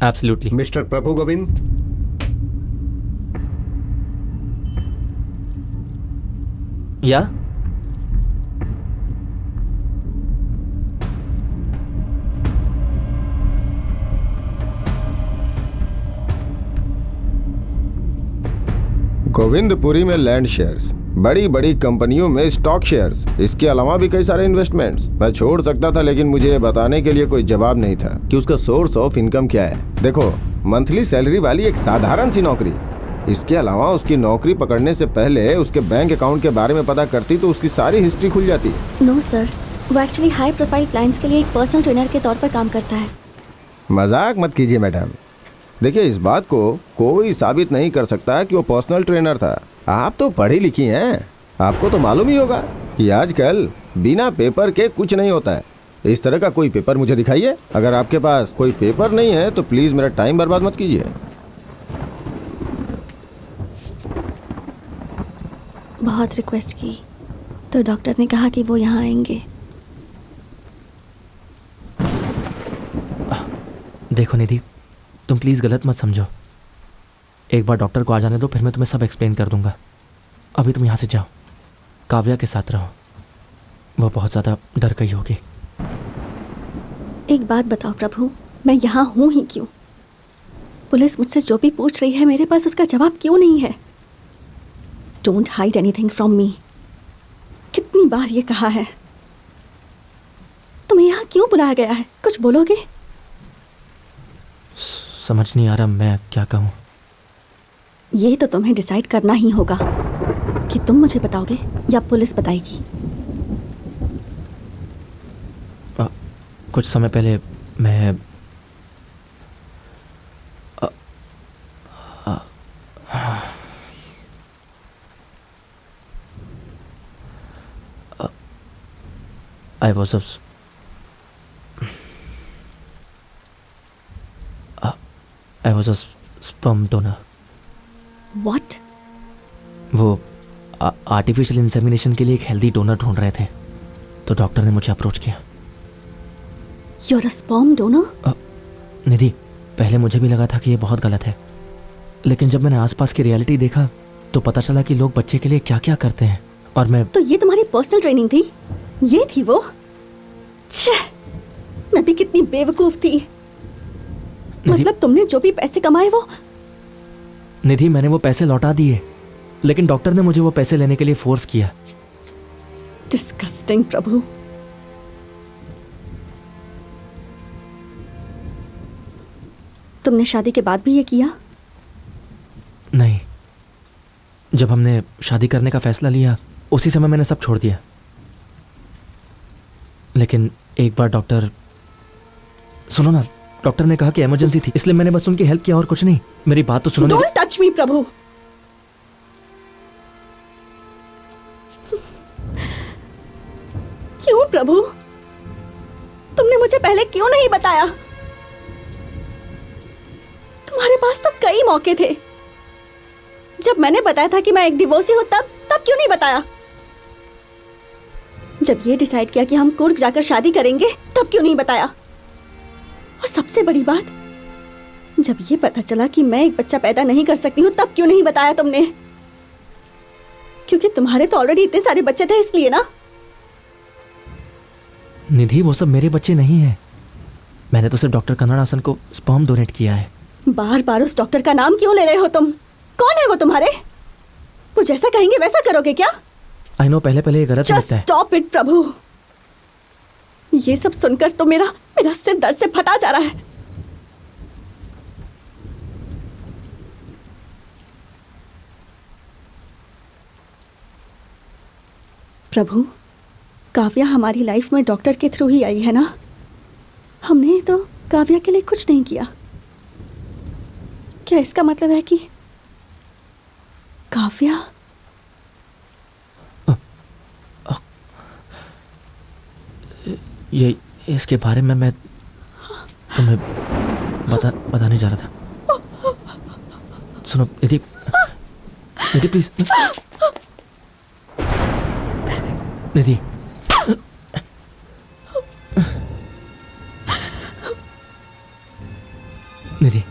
absolutely. मिस्टर प्रभु गोविंद, या गोविंदपुरी में लैंड शेयर्स, बड़ी बड़ी कंपनियों में स्टॉक शेयर्स, इसके अलावा भी कई सारे इन्वेस्टमेंट्स। मैं छोड़ सकता था, लेकिन मुझे ये बताने के लिए कोई जवाब नहीं था कि उसका सोर्स ऑफ इनकम क्या है। देखो, मंथली सैलरी वाली एक साधारण सी नौकरी। इसके अलावा उसकी नौकरी पकड़ने से पहले उसके बैंक अकाउंट के बारे में पता करती तो उसकी सारी हिस्ट्री खुल जाती। नो सर, वो एक्चुअली हाई प्रोफाइल क्लाइंट्स के लिए एक पर्सनल ट्रेनर के तौर पर काम करता है। मजाक मत कीजिए मैडम। देखिए, इस बात को कोई साबित नहीं कर सकता कि वो पर्सनल ट्रेनर था। आप तो पढ़ी लिखी हैं, आपको तो मालूम ही होगा कि आजकल बिना पेपर के कुछ नहीं होता है। इस तरह का कोई पेपर मुझे दिखाइए। अगर आपके पास कोई पेपर नहीं है तो प्लीज़ मेरा टाइम बर्बाद मत कीजिए। बहुत रिक्वेस्ट की तो डॉक्टर ने कहा कि वो यहाँ आएंगे। देखो निधि, तुम प्लीज़ गलत मत समझो। एक बार डॉक्टर को आ जाने दो, फिर मैं तुम्हें सब एक्सप्लेन कर दूंगा। अभी तुम यहाँ से जाओ, काव्या के साथ रहो, वो बहुत ज़्यादा डर गई होगी। एक बात बताओ प्रभु, मैं यहाँ हूँ ही क्यों? पुलिस मुझसे जो भी पूछ रही है, मेरे पास उसका जवाब क्यों नहीं है? Don't hide anything from me. कितनी बार ये कहा है। तुम्हें यहाँ क्यों बुलाया गया है? कुछ बोलोगे? समझ नहीं आ रहा मैं क्या कहूँ। ये तो तुम्हें डिसाइड करना ही होगा कि तुम मुझे बताओगे या पुलिस बताएगी। कुछ समय पहले मैं I was a sperm donor. What? वो आर्टिफिशियल इंसेमिनेशन के लिए एक हेल्दी डोनर ढूंढ रहे थे, तो डॉक्टर ने मुझे अप्रोच किया। You're a sperm donor? निधि, पहले मुझे भी लगा था कि ये बहुत गलत है, लेकिन जब मैंने आसपास की रियलिटी देखा तो पता चला कि लोग बच्चे के लिए क्या क्या करते हैं। और मैं तो ये तुम्हारी पर्सनल ट्रेनिंग थी? ये थी वो? छे, मैं भी कितनी बेवकूफ थी। मतलब तुमने जो भी पैसे कमाए वो? निधि, मैंने वो पैसे लौटा दिए, लेकिन डॉक्टर ने मुझे वो पैसे लेने के लिए फोर्स किया। डिस्गस्टिंग प्रभु। तुमने शादी के बाद भी ये किया? नहीं, जब हमने शादी करने का फैसला लिया उसी समय मैंने सब छोड़ दिया। लेकिन एक बार डॉक्टर, सुनो ना, डॉक्टर ने कहा कि इमरजेंसी थी, इसलिए मैंने बस उनकी हेल्प किया और कुछ नहीं। मेरी बात तो सुनो। डोंट टच मी प्रभु। क्यों प्रभु? तुमने मुझे पहले क्यों नहीं बताया? तुम्हारे पास तो कई मौके थे। जब मैंने बताया था कि मैं एक डिवोर्सी हूं तब क्यों नहीं बताया? जब ये डिसाइड किया कि हम कुर्ग जाकर शादी करेंगे तब क्यों नहीं बताया? और सबसे बड़ी बात, जब ये पता चला कि मैं एक बच्चा पैदा नहीं कर सकती हूँ तब क्यों नहीं बताया तुमने? क्योंकि तुम्हारे तो ऑलरेडी इतने सारे बच्चे थे इसलिए ना? निधि, वो सब मेरे बच्चे नहीं हैं। मैंने तो सिर्फ डॉक्टर कन्नाडासन को स्पर्म डोनेट किया है। बार बार उस डॉक्टर का नाम क्यों ले रहे हो तुम? कौन है वो तुम्हारे? वो जैसा कहेंगे वैसा करोगे क्या? आई नो, पहले ये गलत लगता है। स्टॉप इट प्रभु। ये सब सुनकर तो मेरा सिर दर्द से फटा जा रहा है। प्रभु, काव्या हमारी लाइफ में डॉक्टर के थ्रू ही आई है ना? हमने तो काव्या के लिए कुछ नहीं किया। क्या इसका मतलब है कि काव्या? ये इसके बारे में मैं तुम्हें बताने जा रहा था। सुनो निधि, please. Nidhi, Nidhi,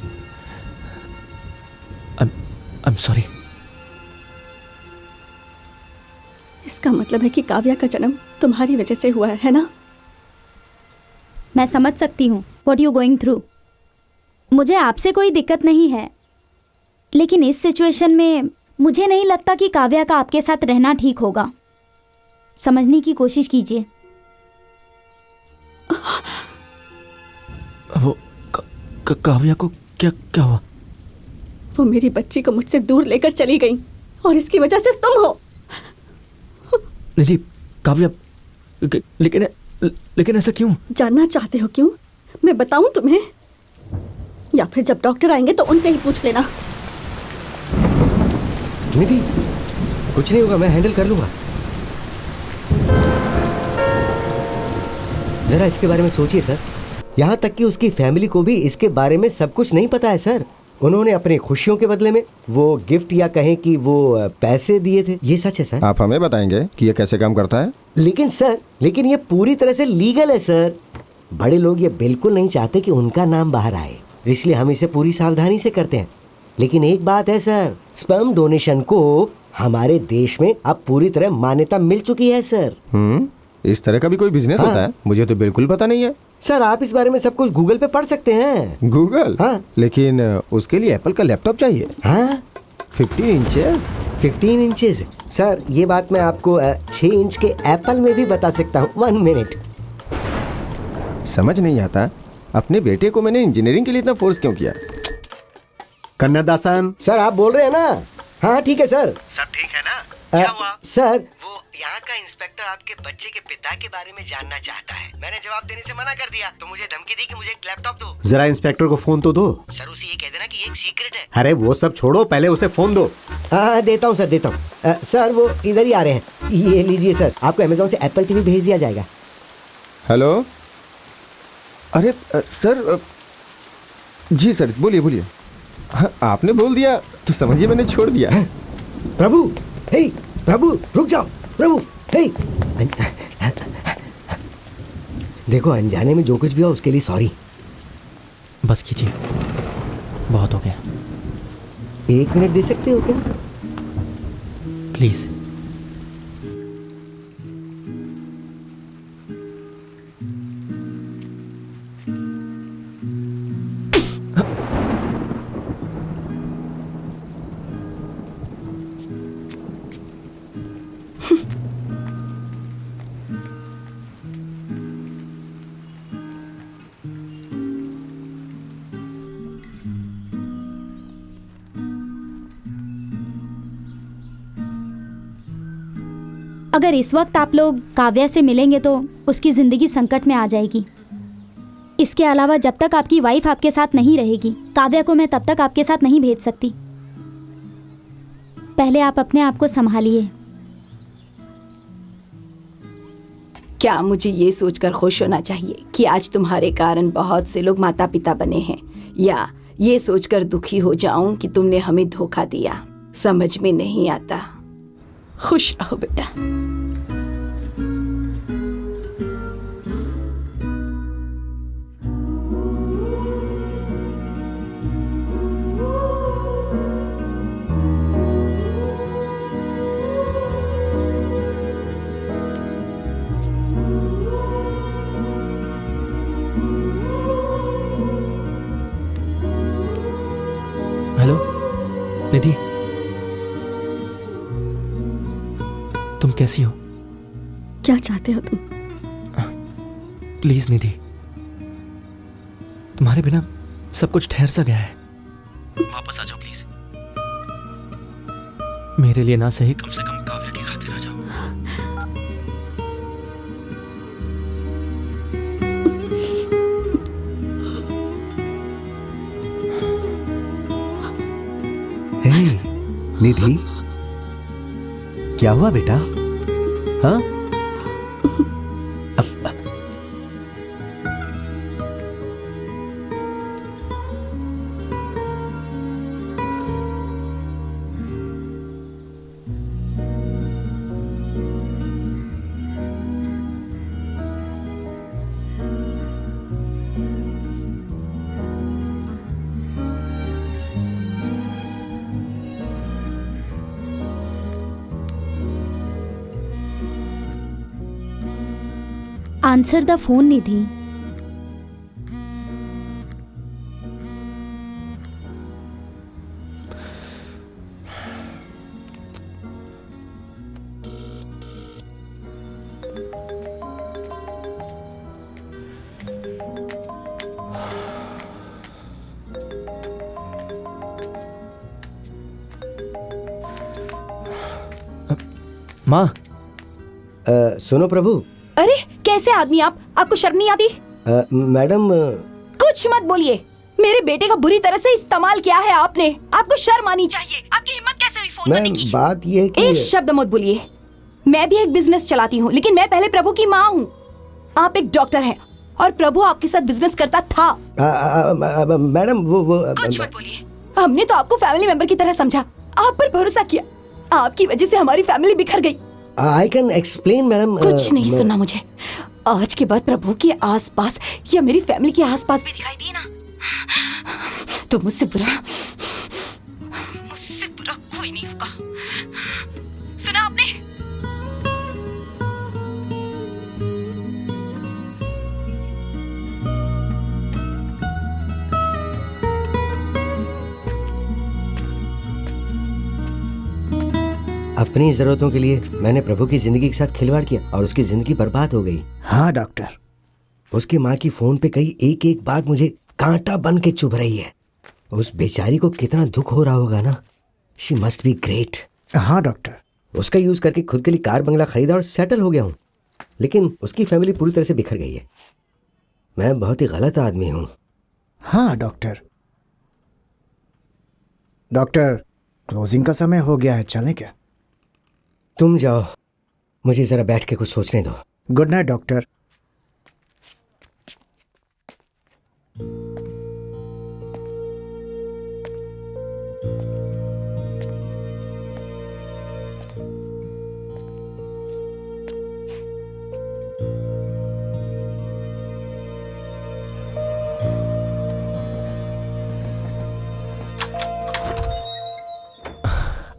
I'm sorry। इसका मतलब है कि काव्या का जन्म तुम्हारी वजह से हुआ है ना? मैं समझ सकती हूँ व्हाट यू गोइंग थ्रू। मुझे आपसे कोई दिक्कत नहीं है, लेकिन इस सिचुएशन में मुझे नहीं लगता कि काव्या का आपके साथ रहना ठीक होगा। समझने की कोशिश कीजिए। वो काव्या को क्या हुआ? वो मेरी बच्ची को मुझसे दूर लेकर चली गई और इसकी वजह सिर्फ तुम हो। निधि, काव्या, लेकिन ऐसा क्यों? जानना चाहते हो क्यों? मैं बताऊं तुम्हें, या फिर जब डॉक्टर आएंगे तो उनसे ही पूछ लेना। निधि, कुछ नहीं होगा, मैं हैंडल कर लूंगा। जरा इसके बारे में सोचिए सर। यहाँ तक कि उसकी फैमिली को भी इसके बारे में सब कुछ नहीं पता है सर। उन्होंने अपनी खुशियों के बदले में वो गिफ्ट या कहें कि वो पैसे दिए थे। ये सच है सर। आप हमें बताएंगे कि ये कैसे काम करता है? लेकिन ये पूरी तरह से लीगल है सर। बड़े लोग ये बिल्कुल नहीं चाहते कि उनका नाम बाहर आए, इसलिए हम इसे पूरी सावधानी से करते हैं। लेकिन एक बात है सर, स्पर्म डोनेशन को हमारे देश में अब पूरी तरह मान्यता मिल चुकी है सर। इस तरह का भी कोई बिजनेस होता है? मुझे तो बिल्कुल पता नहीं है सर। आप इस बारे में सब कुछ गूगल पे पढ़ सकते हैं। गूगल? हाँ। लेकिन उसके लिए एप्पल का लैपटॉप चाहिए। हाँ, 15 इंचेस सर। ये बात मैं आपको 6 इंच के एप्पल में भी बता सकता हूँ। 1 मिनट। समझ नहीं आता, अपने बेटे को मैंने इंजीनियरिंग के लिए इतना फोर्स क्यों किया? कन्नादासन सर, आप बोल रहे हैं ना? हाँ ठीक है सर। सब ठीक है ना? क्या हुआ? सर, वो यहाँ का इंस्पेक्टर आपके बच्चे के पिता के बारे में जानना चाहता है। मैंने जवाब देने से मना कर दिया तो मुझे धमकी दी कि मुझे एक लैपटॉप दो। जरा इंस्पेक्टर को फोन तो दो। सर, उसे ये कह देना कि ये एक सीक्रेट है। अरे वो सब छोड़ो, पहले उसे फोन दो। हाँ, देता हूँ सर, देता हूँ। सर, वो इधर ही आ रहे हैं। ये लीजिए सर, आपको अमेजोन से एप्पल टीवी भेज दिया जाएगा। हेलो। अरे सर, जी सर, बोलिए। हाँ, आपने बोल दिया तो समझिए मैंने छोड़ दिया। प्रभु, हे प्रभु, रुक जाओ। प्रभु, हे देखो अनजाने में जो कुछ भी हुआ उसके लिए सॉरी। बस कीजिए, बहुत हो गया। 1 मिनट दे सकते हो क्या? प्लीज। अगर इस वक्त आप लोग काव्या से मिलेंगे तो उसकी ज़िंदगी संकट में आ जाएगी। इसके अलावा जब तक आपकी वाइफ आपके साथ नहीं रहेगी, काव्या को मैं तब तक आपके साथ नहीं भेज सकती। पहले आप अपने आप को संभालिए। क्या मुझे ये सोचकर खुश होना चाहिए कि आज तुम्हारे कारण बहुत से लोग माता पिता बने हैं, या ये सोचकर दुखी हो जाऊं कि तुमने हमें धोखा दिया? समझ में नहीं आता। खुश रहो बेटा। हेलो निधि, तुम कैसी हो? क्या चाहते हो तुम? प्लीज निधि, तुम्हारे बिना सब कुछ ठहर सा गया है। वापस आ जाओ प्लीज। मेरे लिए ना सही, कम से कम काव्या की खातिर आ जाओ। हे निधि, क्या हुआ बेटा? हाँ? आंसर द फोन निधि। माँ। सुनो प्रभु। अरे कैसे आदमी आप? आपको शर्म नहीं आती? मैडम। कुछ मत बोलिए। मेरे बेटे का बुरी तरह से इस्तेमाल किया है आपने। आपको शर्म आनी चाहिए। आपकी हिम्मत कैसे हुई फोन करने की? बात ये कि एक शब्द मत बोलिए। मैं भी एक बिजनेस चलाती हूँ, लेकिन मैं पहले प्रभु की माँ हूँ। आप एक डॉक्टर हैं और प्रभु आपके साथ बिजनेस करता था। मैडम वो कुछ मत बोलिए। हमने तो आपको फैमिली मेंबर की तरह समझा, आप पर भरोसा किया। आपकी वजह से हमारी फैमिली बिखर गई। I can explain madam. कुछ नहीं सुनना मुझे। आज के बाद प्रभु के आसपास या मेरी फैमिली के आसपास भी दिखाई दिए ना, तो मुझसे बुरा कोई नहीं होगा। सुना आपने? अपनी जरूरतों के लिए मैंने प्रभु की जिंदगी के साथ खिलवाड़ किया और उसकी जिंदगी बर्बाद हो गई। हाँ डॉक्टर। उसकी माँ की फोन पे कही एक एक बात मुझे कांटा बन के चुभ रही है। उस बेचारी को कितना दुख हो रहा होगा ना। She must be great. हाँ डॉक्टर। उसका यूज करके खुद के लिए कार बंगला खरीदा और सेटल हो गया हूँ, लेकिन उसकी फैमिली पूरी तरह से बिखर गई है। मैं बहुत ही गलत आदमी हूँ। हाँ डॉक्टर। डॉक्टर, क्लोजिंग का समय हो गया है, चलें क्या? तुम जाओ, मुझे जरा बैठ के कुछ सोचने दो। Good night doctor.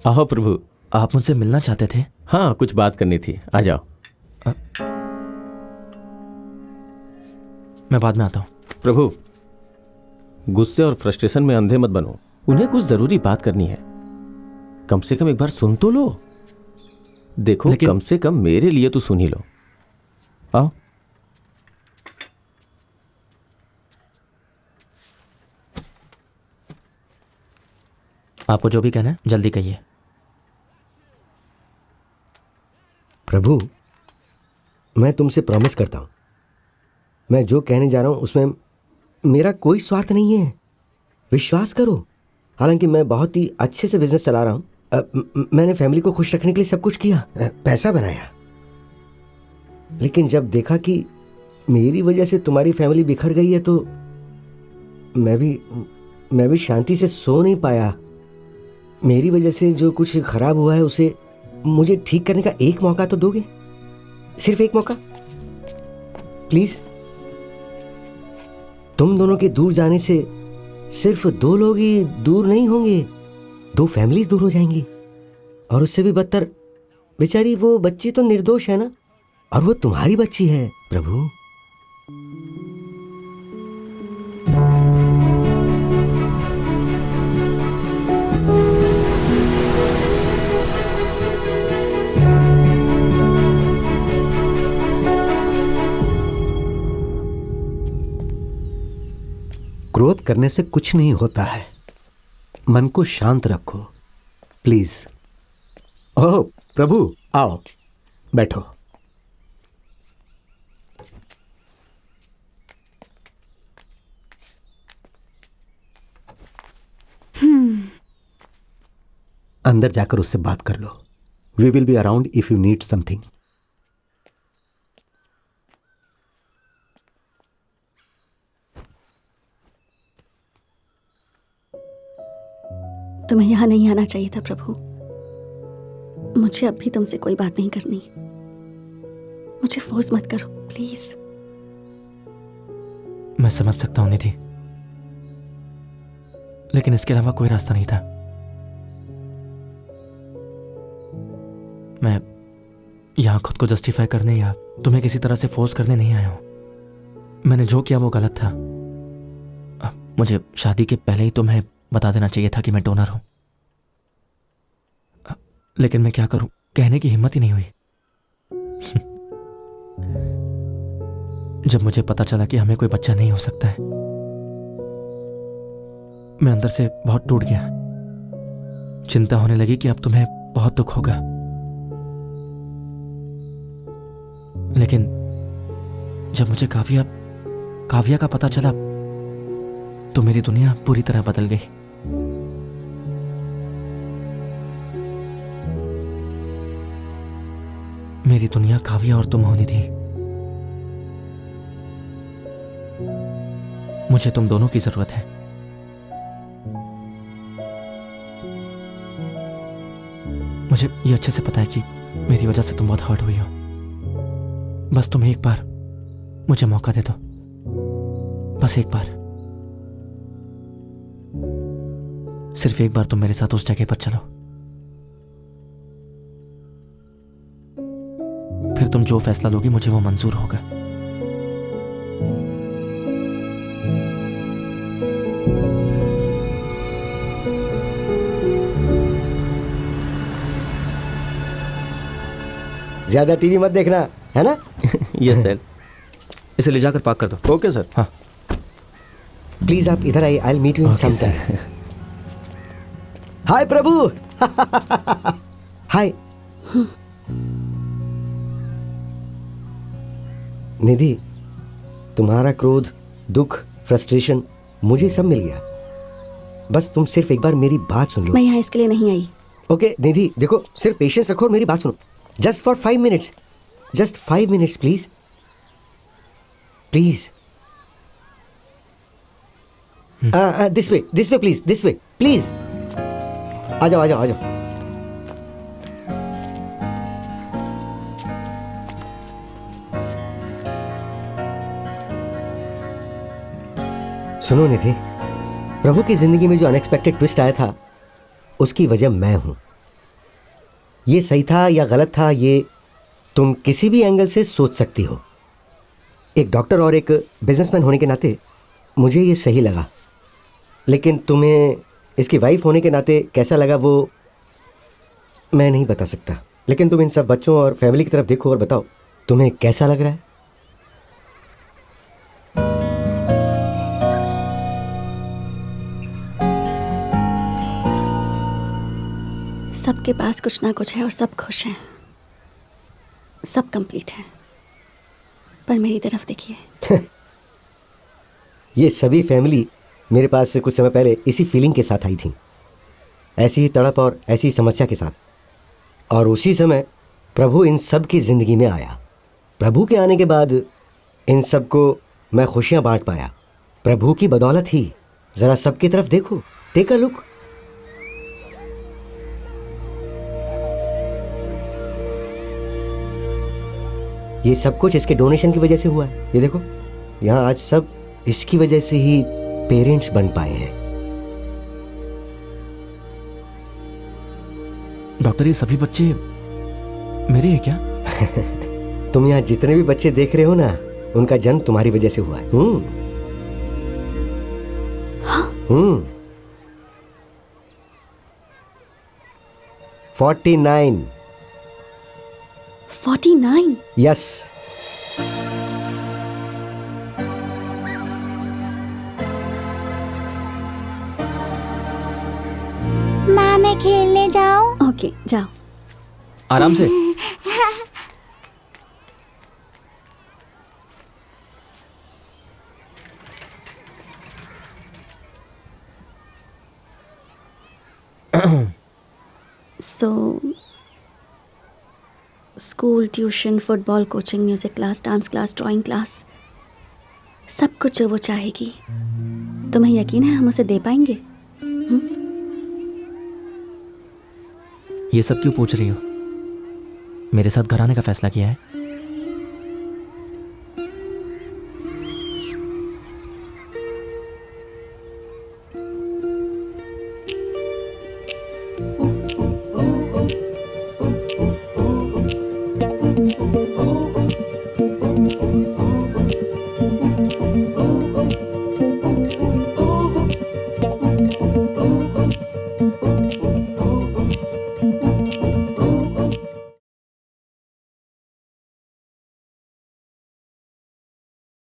आओ प्रभु। आप मुझसे मिलना चाहते थे? हाँ, कुछ बात करनी थी, आ जाओ। मैं बाद में आता हूँ। प्रभु, गुस्से और फ्रस्ट्रेशन में अंधे मत बनो। उन्हें कुछ जरूरी बात करनी है, कम से कम एक बार सुन तो लो। देखो, कम से कम मेरे लिए तो सुन ही लो। आओ। आपको जो भी कहना है जल्दी कहिए। प्रभु, मैं तुमसे प्रॉमिस करता हूं, मैं जो कहने जा रहा हूं उसमें मेरा कोई स्वार्थ नहीं है। विश्वास करो। हालांकि मैं बहुत ही अच्छे से बिजनेस चला रहा हूं। मैंने फैमिली को खुश रखने के लिए सब कुछ किया, पैसा बनाया। लेकिन जब देखा कि मेरी वजह से तुम्हारी फैमिली बिखर गई है तो मैं भी शांति से सो नहीं पाया। मेरी वजह से जो कुछ खराब हुआ है उसे मुझे ठीक करने का एक मौका तो दोगे? सिर्फ एक मौका प्लीज। तुम दोनों के दूर जाने से सिर्फ 2 लोग ही दूर नहीं होंगे, 2 फैमिलीज दूर हो जाएंगी। और उससे भी बदतर, बेचारी वो बच्ची तो निर्दोष है ना, और वो तुम्हारी बच्ची है प्रभु। क्रोध करने से कुछ नहीं होता है, मन को शांत रखो प्लीज। ओह प्रभु, आओ बैठो। अंदर जाकर उससे बात कर लो। We will be around if you need something. तुम्हें यहाँ नहीं आना चाहिए था प्रभु। मुझे अब भी तुमसे कोई बात नहीं करनी। मुझे फोर्स मत करो प्लीज। मैं समझ सकता हूं निधि, लेकिन इसके अलावा कोई रास्ता नहीं था। मैं यहां खुद को जस्टिफाई करने या तुम्हें किसी तरह से फोर्स करने नहीं आया हूं। मैंने जो किया वो गलत था। मुझे शादी के पहले ही तुम्हें बता देना चाहिए था कि मैं डोनर हूं। लेकिन मैं क्या करूं, कहने की हिम्मत ही नहीं हुई। जब मुझे पता चला कि हमें कोई बच्चा नहीं हो सकता है, मैं अंदर से बहुत टूट गया। चिंता होने लगी कि अब तुम्हें बहुत दुख होगा। लेकिन जब मुझे काव्या का पता चला तो मेरी दुनिया पूरी तरह बदल गई। मेरी दुनिया काव्या और तुम होनी थी। मुझे तुम दोनों की जरूरत है। मुझे ये अच्छे से पता है कि मेरी वजह से तुम बहुत हर्ट हुई हो। बस तुम एक बार मुझे मौका दे दो, बस एक बार। सिर्फ एक बार तुम मेरे साथ उस जगह पर चलो, फिर तुम जो फैसला लोगी मुझे वो मंजूर होगा। ज्यादा टीवी मत देखना, है ना? Yes sir. इसे ले जाकर पार्क कर दो। Okay sir. हाँ प्लीज आप इधर आइए, I will meet you in some time. Hi Prabhu. Hi Nidhi, तुम्हारा क्रोध, दुख, फ्रस्ट्रेशन मुझे सब मिल गया। बस तुम सिर्फ एक बार मेरी बात सुन लो। मैं यहाँ इसके लिए नहीं आई। ओके निधि, देखो सिर्फ पेशेंस रखो और मेरी बात सुनो। Just for 5 minutes, just 5 minutes please please. This way please, this way please. आ जाओ आ जाओ आ जाओ। सुनो निधि, प्रभु की जिंदगी में जो अनएक्सपेक्टेड ट्विस्ट आया था उसकी वजह मैं हूं। ये सही था या गलत था, ये तुम किसी भी एंगल से सोच सकती हो। एक डॉक्टर और एक बिजनेसमैन होने के नाते मुझे ये सही लगा, लेकिन तुम्हें इसकी वाइफ होने के नाते कैसा लगा वो मैं नहीं बता सकता। लेकिन तुम इन सब बच्चों और फैमिली की तरफ देखो और बताओ तुम्हें कैसा लग रहा है। सबके पास कुछ ना कुछ है और सब खुश हैं, सब कंप्लीट है। पर मेरी तरफ देखिए। ये सभी फैमिली मेरे पास से कुछ समय पहले इसी फीलिंग के साथ आई थी, ऐसी ही तड़प और ऐसी ही समस्या के साथ। और उसी समय प्रभु इन सब की ज़िंदगी में आया। प्रभु के आने के बाद इन सब को मैं खुशियाँ बांट पाया, प्रभु की बदौलत ही। ज़रा सबकी तरफ देखो, टेक अ लुक। ये सब कुछ इसके डोनेशन की वजह से हुआ है। ये देखो, यहाँ आज सब इसकी वजह से ही पेरेंट्स बन पाए हैं। डॉक्टर, ये सभी बच्चे मेरे हैं क्या? तुम यहाँ जितने भी बच्चे देख रहे हो ना, उनका जन्म तुम्हारी वजह से हुआ है। 49। 49? यस। माँ, मैं खेलने जाऊं? ओके, जाओ। आराम से। So school, tuition, football coaching, music class, dance class, drawing class, सब कुछ जो वो चाहेगी, तुम्हें यकीन है हम उसे दे पाएंगे? ये सब क्यों पूछ रही हो? मेरे साथ घर आने का फैसला किया है?